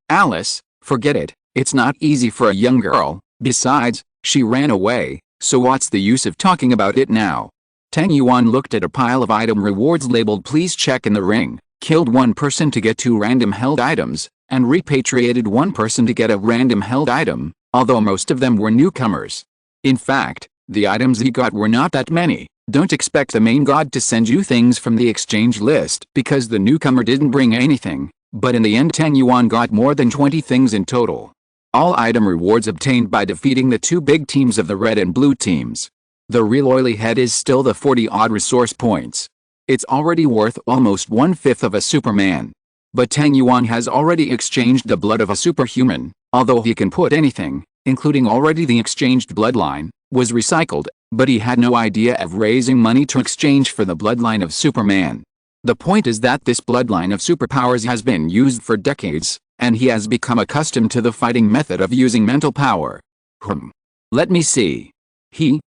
Alice, forget it, it's not easy for a young girl, besides, she ran away, so what's the use of talking about it now? Tang Yuan looked at a pile of item rewards labeled please check in the ring, killed one person to get 2 random held items, and repatriated one person to get a random held item, although most of them were newcomers. In fact, the items he got were not that many. Don't expect the main god to send you things from the exchange list because the newcomer didn't bring anything, but in the end Tang Yuan got more than 20 things in total. All item rewards obtained by defeating the 2 big teams of the red and blue teams. The real oily head is still the 40-odd resource points. It's already worth almost 1/5 of a Superman. But Tang Yuan has already exchanged the blood of a superhuman, although he can put anything, including already the exchanged bloodline, was recycled, but he had no idea of raising money to exchange for the bloodline of Superman. The point is that this bloodline of superpowers has been used for decades, and he has become accustomed to the fighting method of using mental power. Let me see.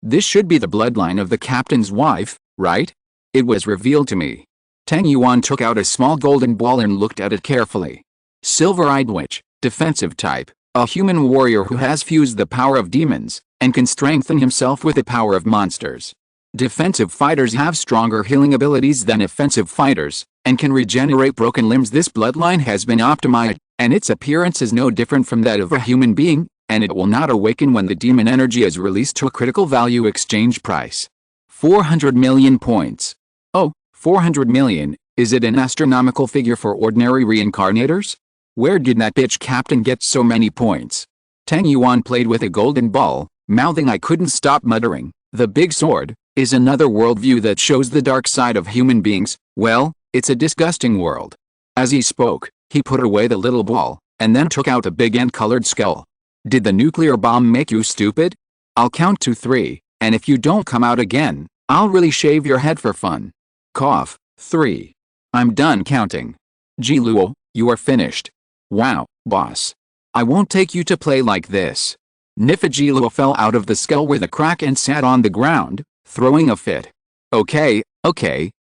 This should be the bloodline of the captain's wife, right? It was revealed to me. Tang Yuan took out a small golden ball and looked at it carefully. Silver-eyed witch, defensive type, a human warrior who has fused the power of demons, and can strengthen himself with the power of monsters. Defensive fighters have stronger healing abilities than offensive fighters, and can regenerate broken limbs. This bloodline has been optimized, and its appearance is no different from that of a human being, and it will not awaken when the demon energy is released to a critical value exchange price. 400 million points. Oh, 400 million, is it an astronomical figure for ordinary reincarnators? Where did that bitch captain get so many points? Tang Yuan played with a golden ball, mouthing I couldn't stop muttering. The big sword is another worldview that shows the dark side of human beings. Well, it's a disgusting world. As he spoke, he put away the little ball, and then took out the big ant-colored skull. Did the nuclear bomb make you stupid? I'll count to 3, and if you don't come out again, I'll really shave your head for fun. Cough. 3. I'm done counting. Ji Luo, you are finished. Wow, boss. I won't take you to play like this. Nifa Ji Luo fell out of the skull with a crack and sat on the ground, throwing a fit. Okay,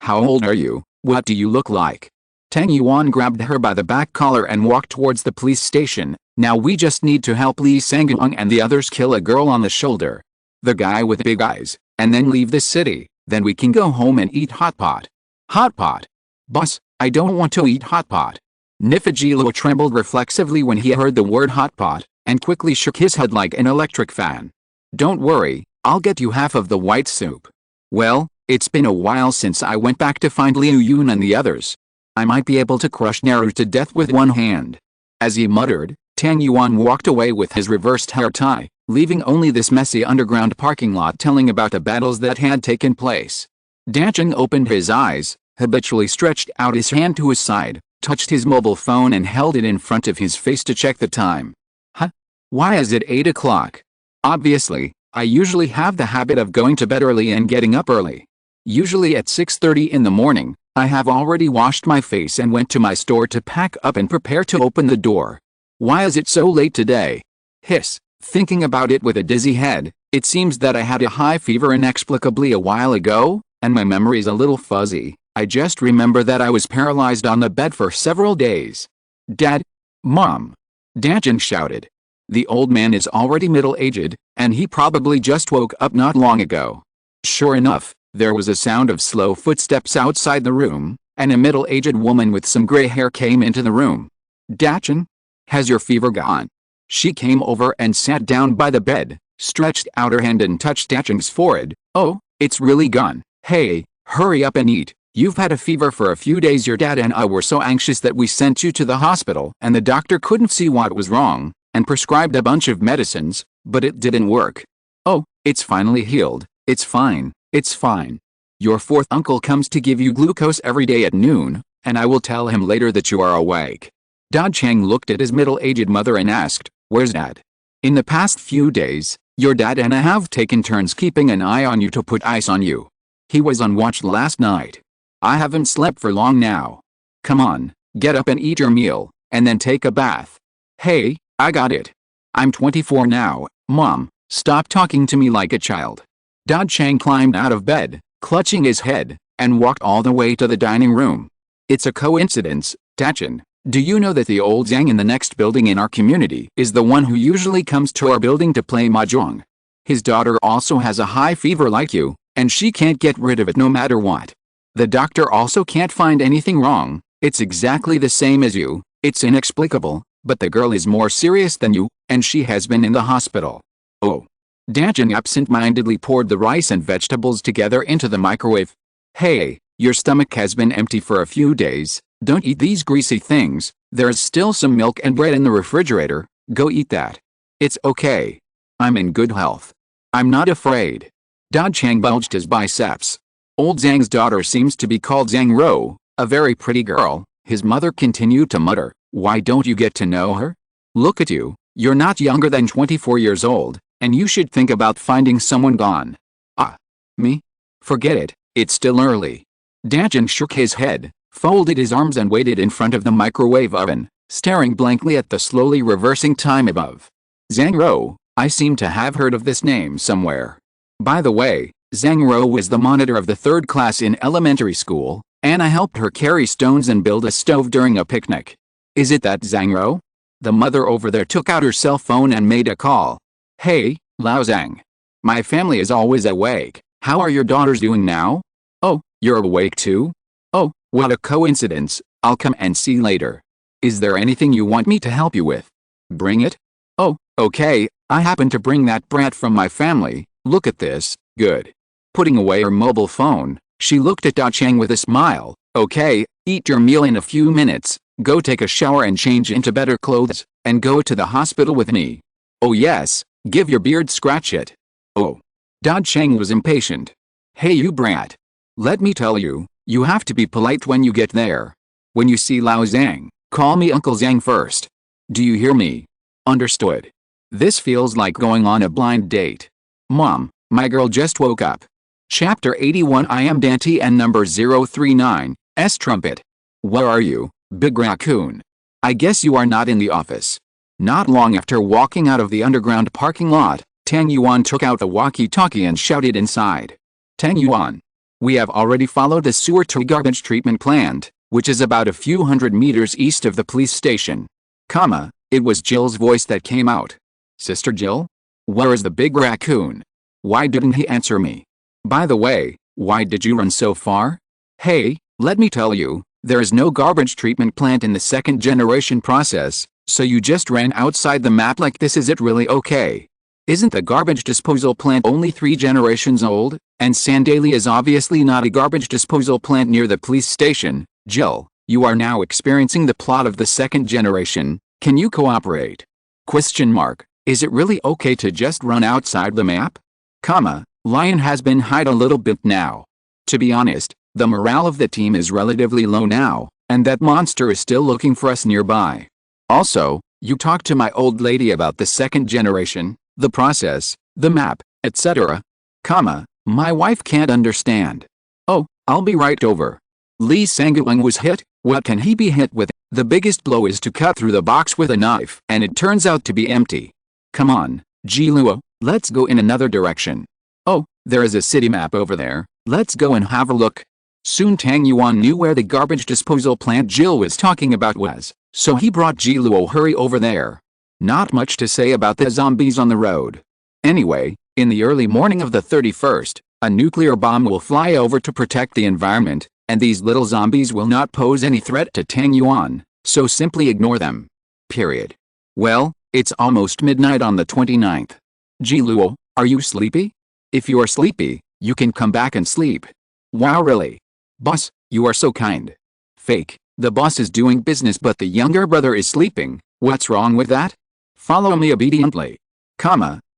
how old are you? What do you look like? Tang Yuan grabbed her by the back collar and walked towards the police station. Now we just need to help Li Sangyong and the others kill a girl on the shoulder. The guy with big eyes, and then leave the city. Then we can go home and eat hot pot. Hot pot? Boss, I don't want to eat hot pot. Nifa Ji Luo trembled reflexively when he heard the word hot pot, and quickly shook his head like an electric fan. Don't worry, I'll get you half of the white soup. Well, it's been a while since I went back to find Liu Yun and the others. I might be able to crush Naru to death with one hand. As he muttered, Tang Yuan walked away with his reversed hair tie, leaving only this messy underground parking lot telling about the battles that had taken place. Dacheng opened his eyes, habitually stretched out his hand to his side, touched his mobile phone and held it in front of his face to check the time. Huh? Why is it 8 o'clock? Obviously, I usually have the habit of going to bed early and getting up early. Usually at 6:30 in the morning, I have already washed my face and went to my store to pack up and prepare to open the door. Why is it so late today? Hiss. Thinking about it with a dizzy head, it seems that I had a high fever inexplicably a while ago, and my memory's a little fuzzy. I just remember that I was paralyzed on the bed for several days. Dad? Mom? Dacheng shouted. The old man is already middle-aged, and he probably just woke up not long ago. Sure enough, there was a sound of slow footsteps outside the room, and a middle-aged woman with some gray hair came into the room. Dacheng? Has your fever gone? She came over and sat down by the bed, stretched out her hand and touched Dacheng's forehead. Oh, it's really gone. Hey, hurry up and eat. You've had a fever for a few days. Your dad and I were so anxious that we sent you to the hospital and the doctor couldn't see what was wrong, and prescribed a bunch of medicines, but it didn't work. Oh, it's finally healed. It's fine. It's fine. Your fourth uncle comes to give you glucose every day at noon, and I will tell him later that you are awake. Dacheng looked at his middle-aged mother and asked, Where's Dad? In the past few days, your dad and I have taken turns keeping an eye on you to put ice on you. He was on watch last night. I haven't slept for long now. Come on, get up and eat your meal, and then take a bath. Hey, I got it. I'm 24 now, Mom, stop talking to me like a child. Dacheng climbed out of bed, clutching his head, and walked all the way to the dining room. It's a coincidence, Dacheng. Do you know that the old Zhang in the next building in our community is the one who usually comes to our building to play mahjong? His daughter also has a high fever like you, and she can't get rid of it no matter what. The doctor also can't find anything wrong. It's exactly the same as you. It's inexplicable, but the girl is more serious than you, and she has been in the hospital. Oh. Dacheng absent-mindedly poured the rice and vegetables together into the microwave. Hey, your stomach has been empty for a few days. Don't eat these greasy things. There's still some milk and bread in the refrigerator. Go eat that. It's okay. I'm in good health. I'm not afraid. Dacheng bulged his biceps. Old Zhang's daughter seems to be called Zhang Ro, a very pretty girl. His mother continued to mutter, Why don't you get to know her? Look at you. You're not younger than 24 years old, and you should think about finding someone gone. Ah. Me? Forget it. It's still early. Dacheng shook his head, folded his arms and waited in front of the microwave oven, staring blankly at the slowly reversing time above. Zhang Ro, I seem to have heard of this name somewhere. By the way, Zhang Ro was the monitor of the 3rd class in elementary school, and I helped her carry stones and build a stove during a picnic. Is it that Zhang Ro? The mother over there took out her cell phone and made a call. Hey, Lao Zhang. My family is always awake. How are your daughters doing now? Oh, you're awake too? Oh, what a coincidence. I'll come and see later. Is there anything you want me to help you with? Bring it? Oh, okay, I happen to bring that brat from my family. Look at this. Good. Putting away her mobile phone, She looked at Da Cheng with a smile. Okay, eat your meal in a few minutes, go take a shower and change into better clothes, and go to the hospital with me. Oh yes, give your beard scratch it. Oh. Da Cheng was impatient. Hey you brat. Let me tell you, you have to be polite when you get there. When you see Lao Zhang, call me Uncle Zhang first. Do you hear me? Understood. This feels like going on a blind date. Mom, my girl just woke up. Chapter 81. I am Dante and number 039, S trumpet. Where are you, big raccoon? I guess you are not in the office. Not long after walking out of the underground parking lot, Tang Yuan took out the walkie-talkie and shouted inside. Tang Yuan. We have already followed the sewer to garbage treatment plant, which is about a few hundred meters east of the police station. It was Jill's voice that came out. Sister Jill? Where is the big raccoon? Why didn't he answer me? By the way, why did you run so far? Hey, let me tell you, there is no garbage treatment plant in the second generation process, so you just ran outside the map like this. Is it really okay? Isn't the garbage disposal plant only 3 generations old, and Sandali is obviously not a garbage disposal plant near the police station? Jill, you are now experiencing the plot of the second generation, can you cooperate? Is it really okay to just run outside the map? Lion has been hide a little bit now. To be honest, the morale of the team is relatively low now, and that monster is still looking for us nearby. Also, you talked to my old lady about the second generation, the process, the map, etc. My wife can't understand. Oh, I'll be right over. Li Sanguang was hit. What can he be hit with? The biggest blow is to cut through the box with a knife, and it turns out to be empty. Come on, Jiluo, let's go in another direction. Oh, there is a city map over there, let's go and have a look. Soon Tang Yuan knew where the garbage disposal plant Jill was talking about was, so he brought Jiluo hurry over there. Not much to say about the zombies on the road. Anyway, in the early morning of the 31st, a nuclear bomb will fly over to protect the environment, and these little zombies will not pose any threat to Tang Yuan, so simply ignore them. Period. Well, it's almost midnight on the 29th. Jiluo, are you sleepy? If you are sleepy, you can come back and sleep. Wow really? Boss, you are so kind. Fake, the boss is doing business but the younger brother is sleeping, what's wrong with that? Follow me obediently.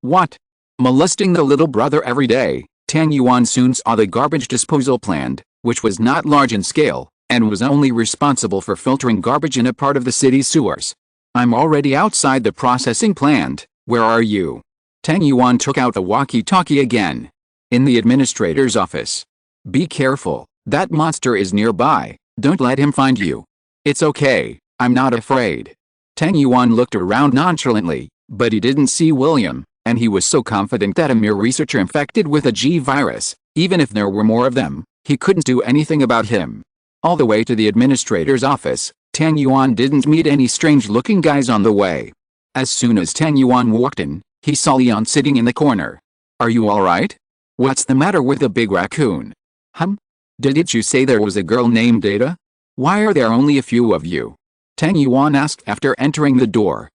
What? Molesting the little brother every day. Tang Yuan soon saw the garbage disposal plant, which was not large in scale, and was only responsible for filtering garbage in a part of the city's sewers. I'm already outside the processing plant, where are you? Tang Yuan took out the walkie-talkie again. In the administrator's office. Be careful, that monster is nearby, don't let him find you. It's okay, I'm not afraid. Tang Yuan looked around nonchalantly, but he didn't see William, and he was so confident that a mere researcher infected with a G virus, even if there were more of them, he couldn't do anything about him. All the way to the administrator's office, Tang Yuan didn't meet any strange-looking guys on the way. As soon as Tang Yuan walked in, he saw Leon sitting in the corner. Are you alright? What's the matter with the big raccoon? Didn't you say there was a girl named Ada? Why are there only a few of you? Tang Yuan asked after entering the door.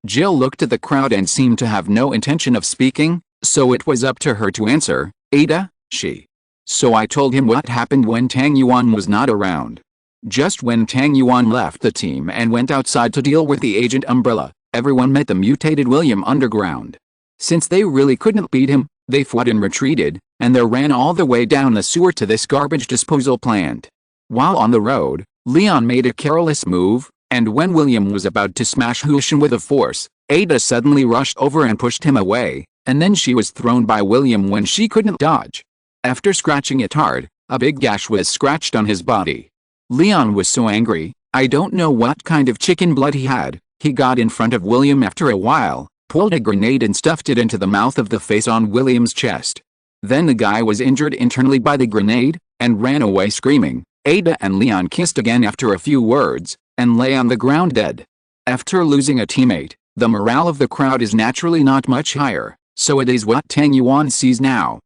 Jill looked at the crowd and seemed to have no intention of speaking, so it was up to her to answer. Ada, she. So I told him what happened when Tang Yuan was not around. Just when Tang Yuan left the team and went outside to deal with the Agent Umbrella, everyone met the mutated William underground. Since they really couldn't beat him, they fled and retreated, and they ran all the way down the sewer to this garbage disposal plant. While on the road, Leon made a careless move, and when William was about to smash Hushan with a force, Ada suddenly rushed over and pushed him away, and then she was thrown by William when she couldn't dodge. After scratching it hard, a big gash was scratched on his body. Leon was so angry, I don't know what kind of chicken blood he had. He got in front of William after a while, pulled a grenade and stuffed it into the mouth of the face on William's chest. Then the guy was injured internally by the grenade, and ran away screaming. Ada and Leon kissed again after a few words, and lay on the ground dead. After losing a teammate, the morale of the crowd is naturally not much higher, so it is what Tang Yuan sees now.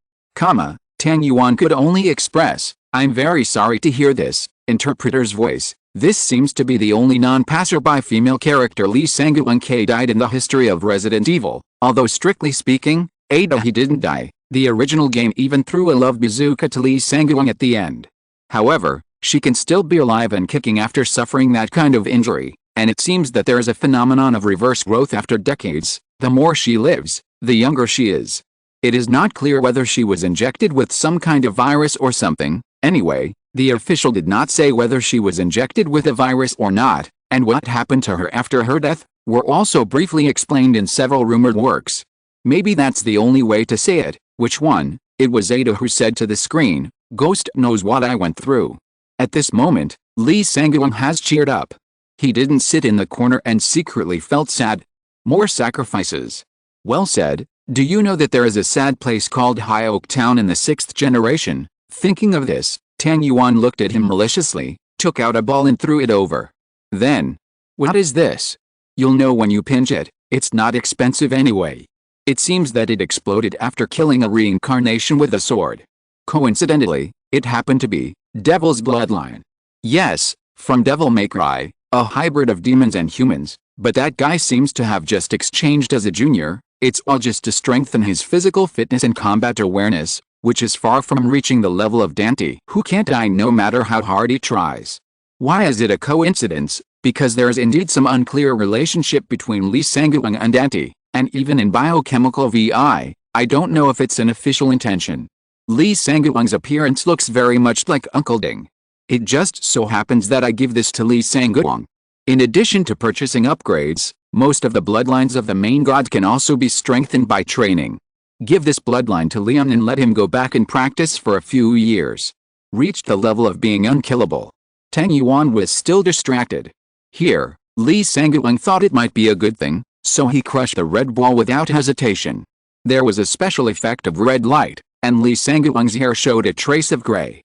Tang Yuan could only express, I'm very sorry to hear this, interpreter's voice. This seems to be the only non-passerby female character Lee Sang-eun died in the history of Resident Evil, although strictly speaking, Ada he didn't die. The original game even threw a love bazooka to Lee Sang-yuan at the end. However, she can still be alive and kicking after suffering that kind of injury, and it seems that there is a phenomenon of reverse growth after decades. The more she lives, the younger she is. It is not clear whether she was injected with some kind of virus or something. Anyway, the official did not say whether she was injected with a virus or not, and what happened to her after her death were also briefly explained in several rumored works. Maybe that's the only way to say it. Which one? It was Ada who said to the screen, "Ghost knows what I went through." At this moment, Lee Sang-yuan has cheered up. He didn't sit in the corner and secretly felt sad. More sacrifices. Well said. Do you know that there is a sad place called High Oak Town in the 6th generation? Thinking of this, Tang Yuan looked at him maliciously, took out a ball and threw it over. Then, "What is this?" "You'll know when you pinch it. It's not expensive anyway." It seems that it exploded after killing a reincarnation with a sword. Coincidentally, it happened to be Devil's Bloodline. Yes, from Devil May Cry, a hybrid of demons and humans, but that guy seems to have just exchanged as a junior. It's all just to strengthen his physical fitness and combat awareness, which is far from reaching the level of Dante, who can't die no matter how hard he tries. Why is it a coincidence? Because there is indeed some unclear relationship between Lee Sang-yuan and Dante, and even in biochemical VI, I don't know if it's an official intention. Lee Sang-yuan's appearance looks very much like Uncle Ding. It just so happens that I give this to Lee Sang-yuan. In addition to purchasing upgrades, most of the bloodlines of the main god can also be strengthened by training. Give this bloodline to Leon and let him go back and practice for a few years. Reach the level of being unkillable. Tang Yuan was still distracted. Here, Lee Sang-yuan thought it might be a good thing, so he crushed the red ball without hesitation. There was a special effect of red light, and Lee Sang-yuan's hair showed a trace of gray.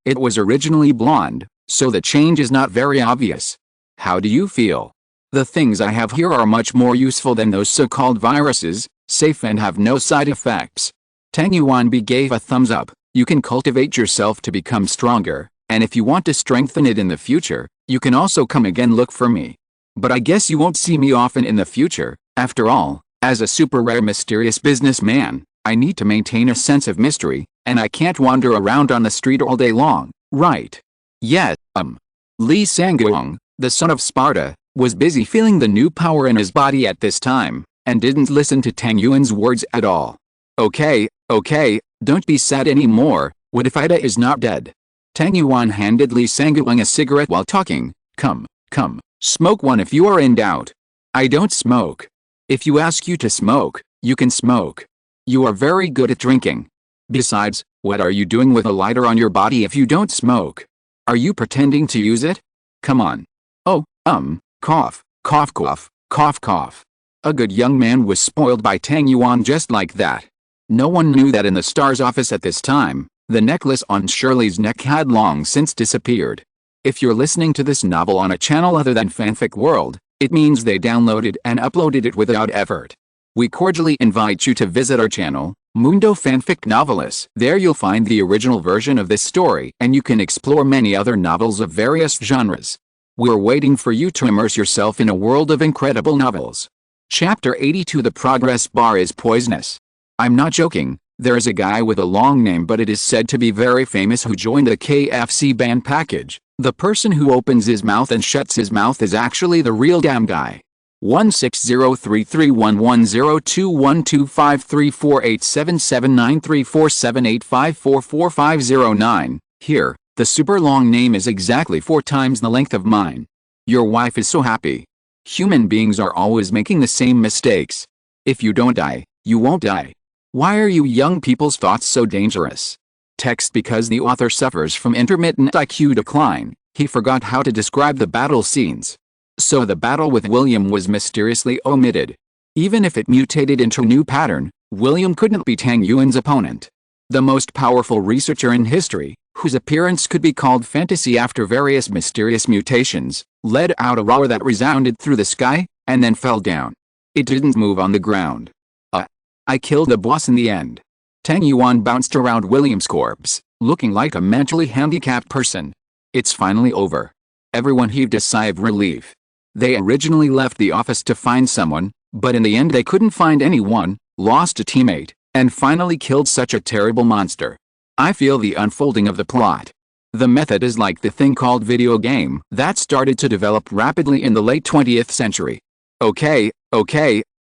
It was originally blonde, so the change is not very obvious. How do you feel? The things I have here are much more useful than those so-called viruses, safe and have no side effects. Tang Yuan gave a thumbs up. You can cultivate yourself to become stronger, and if you want to strengthen it in the future, you can also come again look for me. But I guess you won't see me often in the future. After all, as a super rare mysterious businessman, I need to maintain a sense of mystery, and I can't wander around on the street all day long, right? Yes, Lee Sang-yuan, the son of Sparta, was busy feeling the new power in his body at this time, and didn't listen to Tang Yuan's words at all. Okay, don't be sad anymore. What if Ida is not dead? Tang Yuan handed Lee Sang-yuan a cigarette while talking. Come, smoke one if you are in doubt. I don't smoke. If you ask you to smoke, you can smoke. You are very good at drinking. Besides, what are you doing with a lighter on your body if you don't smoke? Are you pretending to use it? Come on. Oh, cough. A good young man was spoiled by Tang Yuan just like that. No one knew that in the star's office at this time, the necklace on Shirley's neck had long since disappeared. If you're listening to this novel on a channel other than Fanfic World, it means they downloaded and uploaded it without effort. We cordially invite you to visit our channel, Mundo Fanfic Novelis. There you'll find the original version of this story, and you can explore many other novels of various genres. We're waiting for you to immerse yourself in a world of incredible novels. Chapter 82. The progress bar is poisonous. I'm not joking, there is a guy with a long name but it is said to be very famous who joined the KFC band package. The person who opens his mouth and shuts his mouth is actually the real damn guy. 160331102153487793478544509. Here, the super long name is exactly 4 times the length of mine. Your wife is so happy. Human beings are always making the same mistakes. If you don't die, you won't die. Why are you young people's thoughts so dangerous? Text. Because the author suffers from intermittent IQ decline, he forgot how to describe the battle scenes. So the battle with William was mysteriously omitted. Even if it mutated into a new pattern, William couldn't be Tang Yuan's opponent. The most powerful researcher in history, whose appearance could be called fantasy after various mysterious mutations, let out a roar that resounded through the sky, and then fell down. It didn't move on the ground. I killed the boss in the end. Tang Yuan bounced around William's corpse, looking like a mentally handicapped person. It's finally over. Everyone heaved a sigh of relief. They originally left the office to find someone, but in the end they couldn't find anyone, lost a teammate, and finally killed such a terrible monster. I feel the unfolding of the plot. The method is like the thing called video game that started to develop rapidly in the late 20th century. Okay,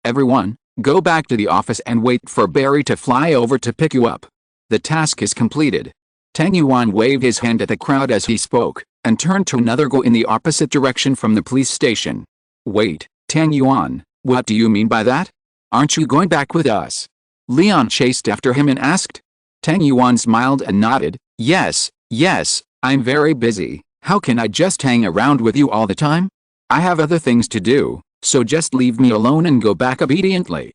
everyone, go back to the office and wait for Barry to fly over to pick you up. The task is completed. Tang Yuan waved his hand at the crowd as he spoke, and turned to another go in the opposite direction from the police station. Wait, Tang Yuan, what do you mean by that? Aren't you going back with us? Leon chased after him and asked. Tang Yuan smiled and nodded. Yes, I'm very busy. How can I just hang around with you all the time? I have other things to do, so just leave me alone and go back obediently.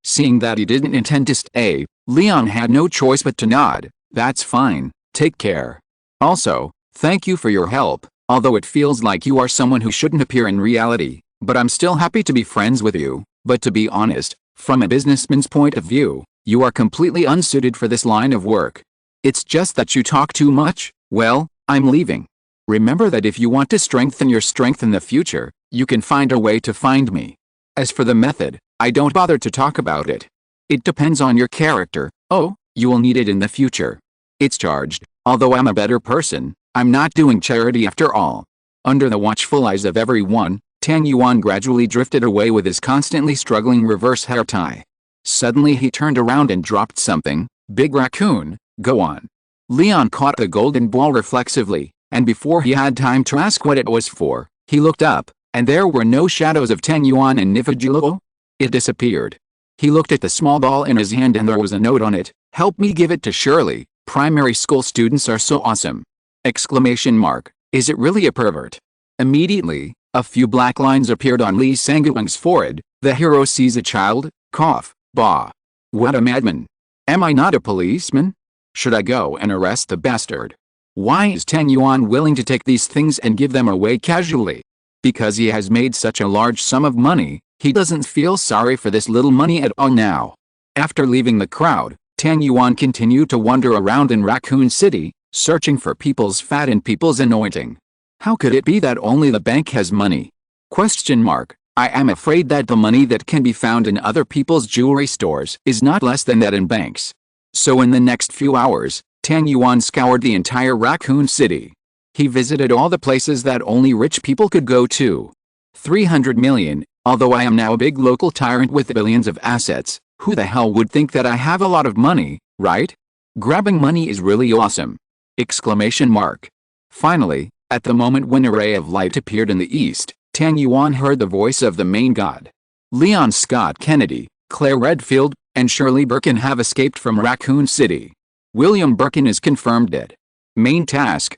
Seeing that he didn't intend to stay, Leon had no choice but to nod. That's fine, take care. Also, thank you for your help, although it feels like you are someone who shouldn't appear in reality, but I'm still happy to be friends with you. But to be honest, from a businessman's point of view, you are completely unsuited for this line of work. It's just that you talk too much. Well, I'm leaving. Remember that if you want to strengthen your strength in the future, you can find a way to find me. As for the method, I don't bother to talk about it. It depends on your character. Oh, you will need it in the future. It's charged. Although I'm a better person, I'm not doing charity after all. Under the watchful eyes of everyone, Tang Yuan gradually drifted away with his constantly struggling reverse hair tie. Suddenly he turned around and dropped something. Big raccoon, go on. Leon caught the golden ball reflexively, and before he had time to ask what it was for, he looked up, and there were no shadows of Tang Yuan and Nifajilo. It disappeared. He looked at the small ball in his hand and there was a note on it. Help me give it to Shirley. Primary school students are so awesome! Exclamation mark. Is it really a pervert? Immediately, a few black lines appeared on Lee Sanguang's forehead. The hero sees a child. Cough. Bah. What a madman. Am I not a policeman? Should I go and arrest the bastard? Why is Tang Yuan willing to take these things and give them away casually? Because he has made such a large sum of money, he doesn't feel sorry for this little money at all now. After leaving the crowd, Tang Yuan continued to wander around in Raccoon City, searching for people's fat and people's anointing. How could it be that only the bank has money? Question mark. I am afraid that the money that can be found in other people's jewelry stores is not less than that in banks. So in the next few hours, Tang Yuan scoured the entire Raccoon City. He visited all the places that only rich people could go to. 300 million, although I am now a big local tyrant with billions of assets, who the hell would think that I have a lot of money, right? Grabbing money is really awesome! Exclamation mark. Finally, at the moment when a ray of light appeared in the east, Tang Yuan heard the voice of the main god. Leon Scott Kennedy, Claire Redfield, and Shirley Birkin have escaped from Raccoon City. William Birkin is confirmed dead. Main task,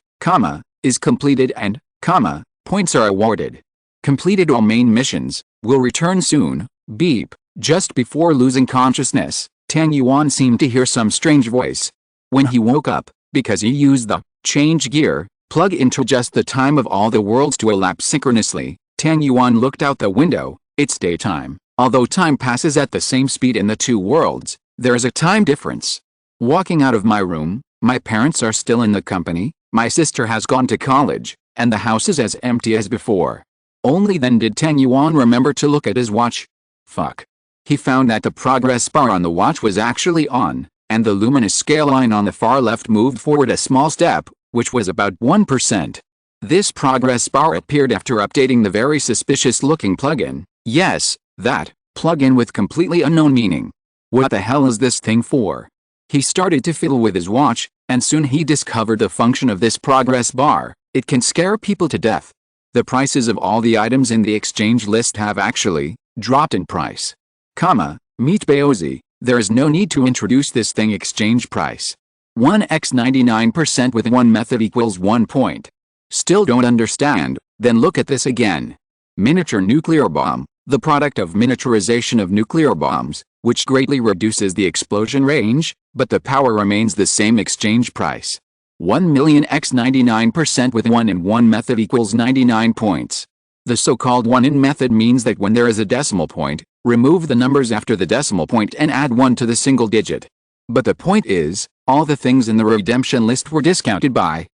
is completed and, points are awarded. Completed all main missions, will return soon, beep. Just before losing consciousness, Tang Yuan seemed to hear some strange voice. When he woke up, because he used the change gear plug into just the time of all the worlds to elapse synchronously, Tang Yuan looked out the window. It's daytime. Although time passes at the same speed in the two worlds, there is a time difference. Walking out of my room, my parents are still in the company, my sister has gone to college, and the house is as empty as before. Only then did Tang Yuan remember to look at his watch. Fuck. He found that the progress bar on the watch was actually on, and the luminous scale line on the far left moved forward a small step, which was about 1%. This progress bar appeared after updating the very suspicious-looking plugin. Yes, that plugin with completely unknown meaning. What the hell is this thing for? He started to fiddle with his watch, and soon he discovered the function of this progress bar. It can scare people to death. The prices of all the items in the exchange list have actually dropped in price. Meet Baozi, there is no need to introduce this thing exchange price. 1x 99% with one method equals 1 point. Still don't understand? Then look at this again. Miniature nuclear bomb, the product of miniaturization of nuclear bombs, which greatly reduces the explosion range, but the power remains the same exchange price. 1 million x 99% with 1 in 1 method equals 99 points. The so-called 1 in method means that when there is a decimal point, remove the numbers after the decimal point and add 1 to the single digit. But the point is, all the things in the redemption list were discounted by,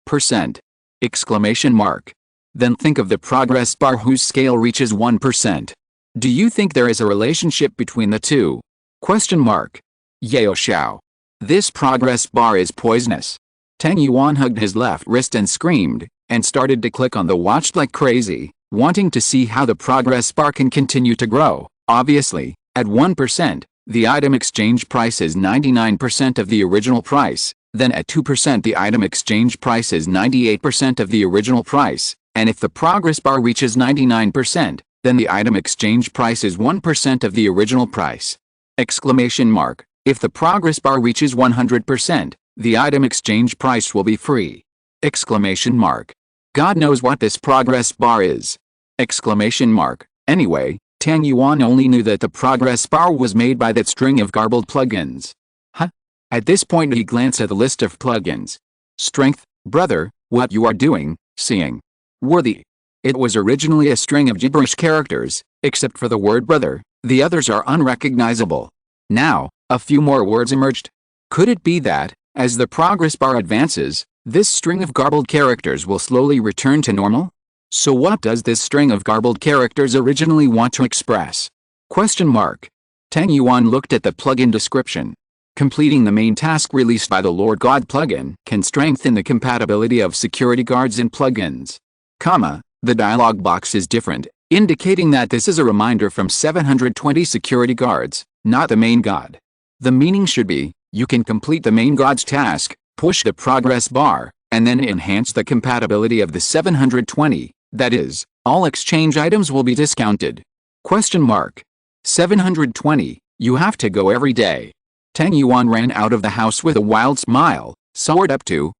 percent. Exclamation mark. Then think of the progress bar whose scale reaches 1%. Do you think there is a relationship between the two? Question mark. Yao Xiao. This progress bar is poisonous. Tang Yuan hugged his left wrist and screamed, and started to click on the watch like crazy, wanting to see how the progress bar can continue to grow. Obviously, at 1%, the item exchange price is 99% of the original price, then at 2% the item exchange price is 98% of the original price, and if the progress bar reaches 99%, then the item exchange price is 1% of the original price. Exclamation mark. If the progress bar reaches 100%, the item exchange price will be free. Exclamation mark. God knows what this progress bar is. Exclamation mark. Anyway, Tang Yuan only knew that the progress bar was made by that string of garbled plugins. Huh? At this point he glanced at the list of plugins. Strength, brother, what you are doing, seeing. Worthy. It was originally a string of gibberish characters, except for the word brother, the others are unrecognizable. Now, a few more words emerged. Could it be that, as the progress bar advances, this string of garbled characters will slowly return to normal? So what does this string of garbled characters originally want to express? Question mark. Tang Yuan looked at the plugin description. Completing the main task released by the Lord God plugin can strengthen the compatibility of security guards and plugins. Comma, the dialog box is different, indicating that this is a reminder from 720 security guards, not the main god. The meaning should be, you can complete the main god's task, push the progress bar, and then enhance the compatibility of the 720, that is, all exchange items will be discounted. Question mark. 720, you have to go every day. Tang Yuan ran out of the house with a wild smile, soared up to,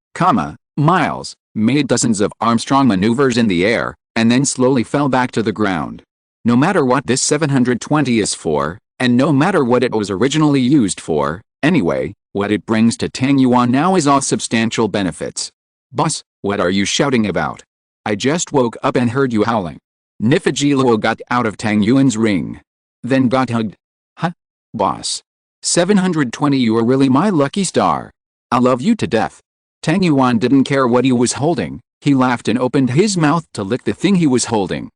miles, made dozens of Armstrong maneuvers in the air, and then slowly fell back to the ground. No matter what this 720 is for, and no matter what it was originally used for, anyway, what it brings to Tang Yuan now is all substantial benefits. Boss, what are you shouting about? I just woke up and heard you howling. Nifajilo got out of Tang Yuan's ring. Then got hugged. Huh? Boss. 720, you are really my lucky star. I love you to death. Tang Yuan didn't care what he was holding, he laughed and opened his mouth to lick the thing he was holding.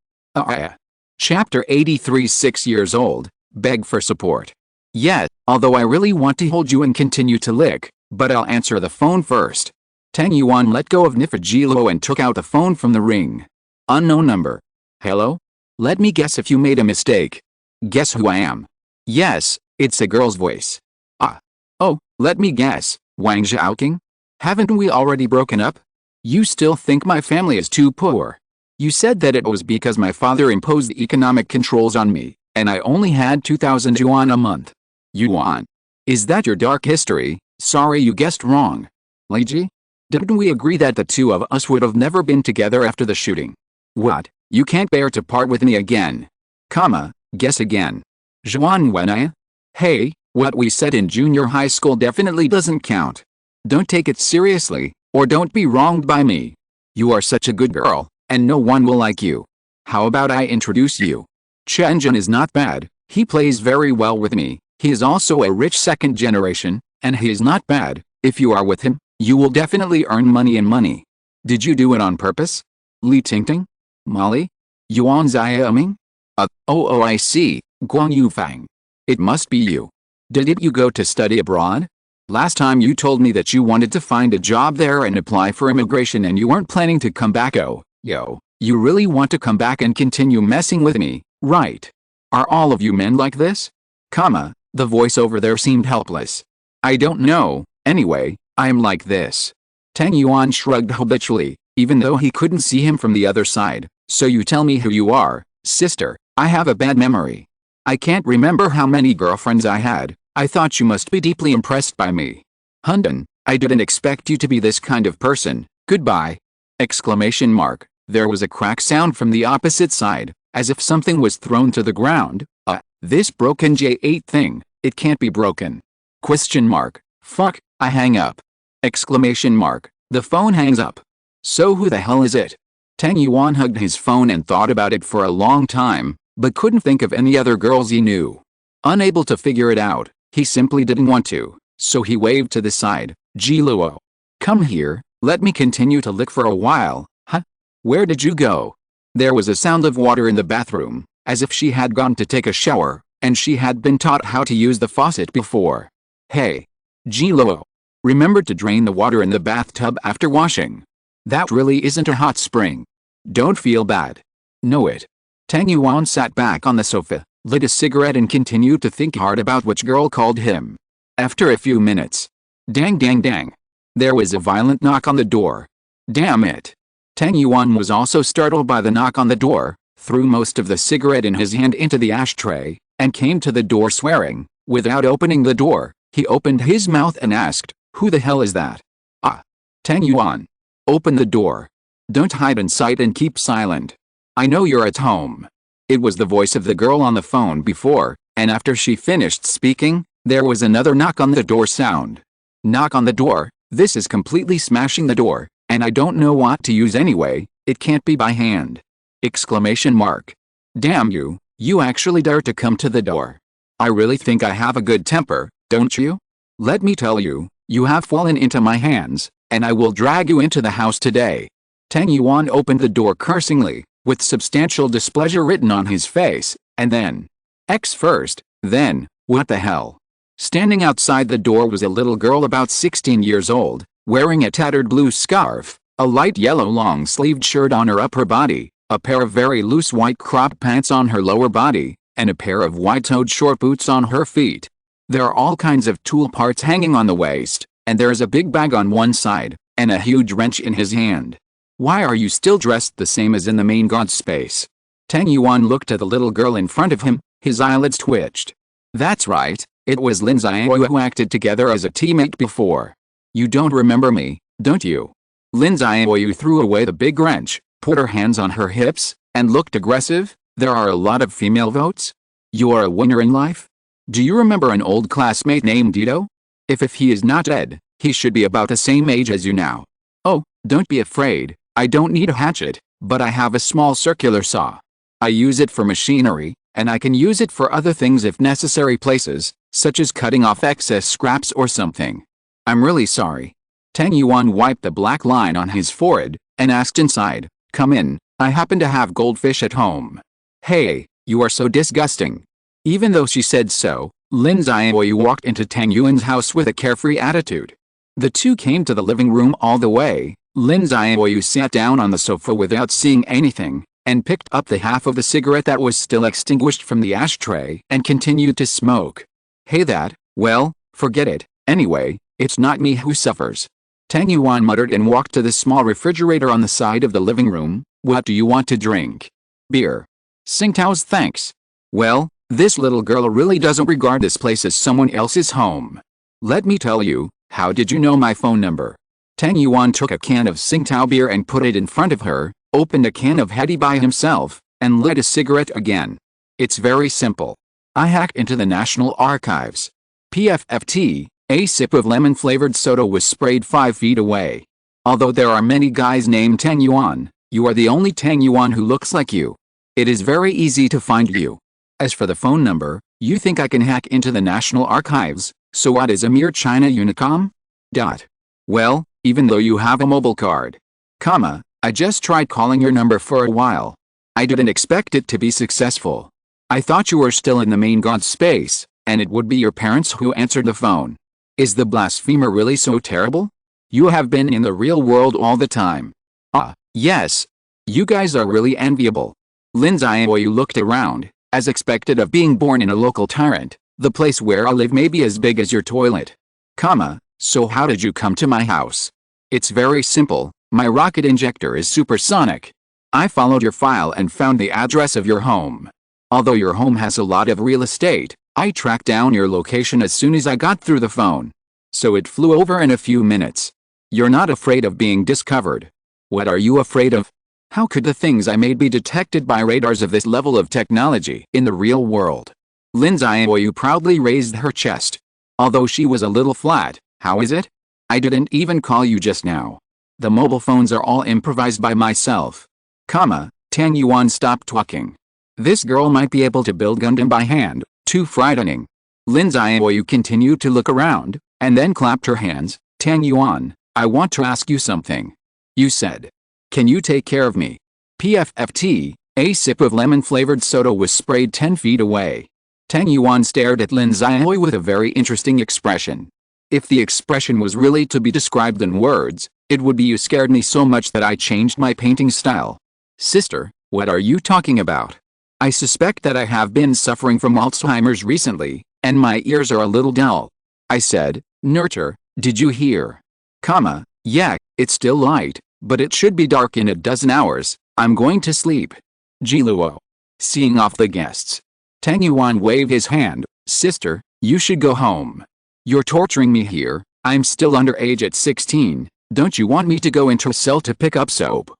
Chapter 83. 6 years old, beg for support. Yes, although I really want to hold you and continue to lick, but I'll answer the phone first. Tang Yuan let go of Nifajilo and took out the phone from the ring. Unknown number. Hello? Let me guess if you made a mistake. Guess who I am? Yes, it's a girl's voice. Oh, let me guess, Wang Xiaoqing? Haven't we already broken up? You still think my family is too poor? You said that it was because my father imposed economic controls on me, and I only had 2,000 yuan a month. Yuan? Is that your dark history? Sorry you guessed wrong. Li Ji? Didn't we agree that the two of us would have never been together after the shooting? What? You can't bear to part with me again. Guess again. Zhuan Wenai? Hey, what we said in junior high school definitely doesn't count. Don't take it seriously, or don't be wronged by me. You are such a good girl, and no one will like you. How about I introduce you? Chenjun is not bad, he plays very well with me, he is also a rich second generation, and he is not bad. If you are with him, you will definitely earn money and money. Did you do it on purpose? Li Tingting? Molly? Yuan Xiaoming? I see, Guang Yufang. It must be you. Did you go to study abroad? Last time you told me that you wanted to find a job there and apply for immigration and you weren't planning to come back. Oh, yo, you really want to come back and continue messing with me, right? Are all of you men like this? The voice over there seemed helpless. I don't know, anyway, I am like this. Tang Yuan shrugged habitually, even though he couldn't see him from the other side. So you tell me who you are, sister. I have a bad memory. I can't remember how many girlfriends I had. I thought you must be deeply impressed by me. Hundan, I didn't expect you to be this kind of person. Goodbye. Exclamation mark. There was a crack sound from the opposite side, as if something was thrown to the ground. This broken J8 thing, it can't be broken. Question mark. Fuck, I hang up. Exclamation mark. The phone hangs up. So who the hell is it? Tang Yuan hugged his phone and thought about it for a long time, but couldn't think of any other girls he knew. Unable to figure it out, he simply didn't want to, so he waved to the side. Jiluo. Come here, let me continue to lick for a while. Huh? Where did you go? There was a sound of water in the bathroom, as if she had gone to take a shower, and she had been taught how to use the faucet before. Hey, Jilo. Remember to drain the water in the bathtub after washing. That really isn't a hot spring. Don't feel bad. Know it. Tang Yuan sat back on the sofa, lit a cigarette and continued to think hard about which girl called him. After a few minutes. Dang dang dang. There was a violent knock on the door. Damn it. Tang Yuan was also startled by the knock on the door, threw most of the cigarette in his hand into the ashtray, and came to the door swearing. Without opening the door, he opened his mouth and asked, "Who the hell is that?" "Ah. Tang Yuan. Open the door. Don't hide in sight and keep silent. I know you're at home." It was the voice of the girl on the phone before, and after she finished speaking, there was another knock on the door sound. Knock on the door, this is completely smashing the door, and I don't know what to use anyway, it can't be by hand. Exclamation mark. Damn you, you actually dare to come to the door. I really think I have a good temper, don't you? Let me tell you, you have fallen into my hands, and I will drag you into the house today. Tang Yuan opened the door cursingly, with substantial displeasure written on his face, and then, X first, then, what the hell? Standing outside the door was a little girl about 16 years old, wearing a tattered blue scarf, a light yellow long-sleeved shirt on her upper body, a pair of very loose white crop pants on her lower body, and a pair of wide-toed short boots on her feet. There are all kinds of tool parts hanging on the waist, and there is a big bag on one side, and a huge wrench in his hand. Why are you still dressed the same as in the main god space? Tang Yuan looked at the little girl in front of him, his eyelids twitched. That's right, it was Lin Xiaoyu who acted together as a teammate before. You don't remember me, don't you? Lin Xiaoyu threw away the big wrench, put her hands on her hips, and looked aggressive. There are a lot of female votes? You are a winner in life? Do you remember an old classmate named Dito? If he is not dead, he should be about the same age as you now. Oh, don't be afraid, I don't need a hatchet, but I have a small circular saw. I use it for machinery, and I can use it for other things if necessary places, such as cutting off excess scraps or something. I'm really sorry. Tang Yuan wiped the black line on his forehead, and asked inside, come in, I happen to have goldfish at home. Hey, you are so disgusting. Even though she said so, Lin Xiaoyu walked into Tang Yuan's house with a carefree attitude. The two came to the living room all the way. Lin Xiaoyu sat down on the sofa without seeing anything, and picked up the half of the cigarette that was still extinguished from the ashtray and continued to smoke. Hey well, forget it, anyway, it's not me who suffers. Tang Yuan muttered and walked to the small refrigerator on the side of the living room. What do you want to drink? Beer. Tsingtao's thanks. Well, this little girl really doesn't regard this place as someone else's home. Let me tell you, how did you know my phone number? Tang Yuan took a can of Tsingtao beer and put it in front of her, opened a can of Hedi by himself, and lit a cigarette again. It's very simple. I hacked into the National Archives. PFFT, a sip of lemon-flavored soda was sprayed 5 feet away. Although there are many guys named Tang Yuan, you are the only Tang Yuan who looks like you. It is very easy to find you. As for the phone number, you think I can hack into the National Archives, so what is a mere China Unicom? Well, even though you have a mobile card. I just tried calling your number for a while. I didn't expect it to be successful. I thought you were still in the main god space, and it would be your parents who answered the phone. Is the blasphemer really so terrible? You have been in the real world all the time. Yes. You guys are really enviable. Lin Xiaoyu looked around. As expected of being born in a local tyrant, the place where I live may be as big as your toilet. So how did you come to my house? It's very simple, my rocket injector is supersonic. I followed your file and found the address of your home. Although your home has a lot of real estate, I tracked down your location as soon as I got through the phone. So it flew over in a few minutes. You're not afraid of being discovered. What are you afraid of? How could the things I made be detected by radars of this level of technology in the real world? Lin Xiaoyu proudly raised her chest. Although she was a little flat, how is it? I didn't even call you just now. The mobile phones are all improvised by myself. Tang Yuan stopped talking. This girl might be able to build Gundam by hand, too frightening. Lin Xiaoyu continued to look around, and then clapped her hands. Tang Yuan, I want to ask you something. You said. Can you take care of me? PFFT, a sip of lemon-flavored soda was sprayed 10 feet away. Tang Yuan stared at Lin Xiaoyu with a very interesting expression. If the expression was really to be described in words, it would be "you scared me so much that I changed my painting style." Sister, what are you talking about? I suspect that I have been suffering from Alzheimer's recently, and my ears are a little dull. I said, "Nurture, did you hear?" Yeah, it's still light, but it should be dark in a dozen hours. I'm going to sleep. Jiluo. Seeing off the guests, Tang Yuan waved his hand. Sister, you should go home. You're torturing me here. I'm still underage at 16. Don't you want me to go into a cell to pick up soap?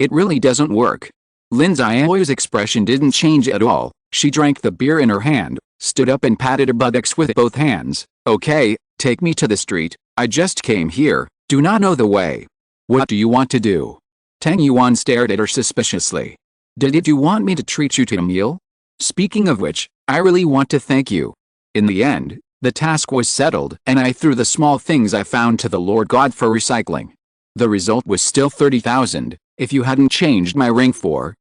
It really doesn't work. Lin Xiaoyu's expression didn't change at all. She drank the beer in her hand, stood up and patted her buttocks with both hands. Okay, take me to the street. I just came here, do not know the way. What do you want to do? Tang Yuan stared at her suspiciously. Did you want me to treat you to a meal? Speaking of which, I really want to thank you. In the end, the task was settled and I threw the small things I found to the Lord God for recycling. The result was still 30,000. If you hadn't changed my ring for,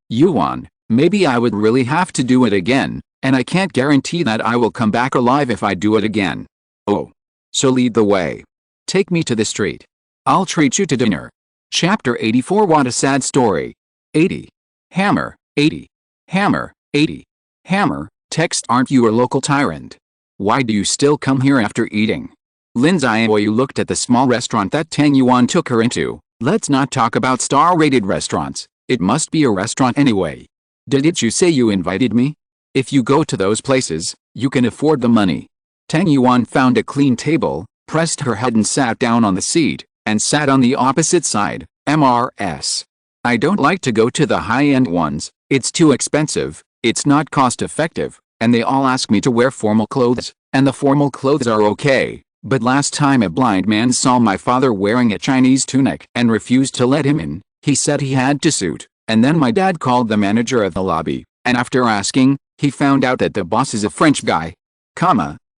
Yuan, maybe I would really have to do it again, and I can't guarantee that I will come back alive if I do it again. Oh. So lead the way. Take me to the street. I'll treat you to dinner. Chapter 84. What a sad story. 80. Hammer, 80. Hammer, 80. Hammer, text, aren't you a local tyrant? Why do you still come here after eating? Lin Xiaoyu looked at the small restaurant that Tang Yuan took her into. Let's not talk about star-rated restaurants. It must be a restaurant anyway. Did you say you invited me? If you go to those places, you can afford the money. Tang Yuan found a clean table, pressed her head and sat down on the seat, and sat on the opposite side. MRS. I don't like to go to the high-end ones. It's too expensive, it's not cost-effective, and they all ask me to wear formal clothes, and the formal clothes are okay. But last time a blind man saw my father wearing a Chinese tunic and refused to let him in. He said he had to suit, and then my dad called the manager of the lobby, and after asking, he found out that the boss is a French guy.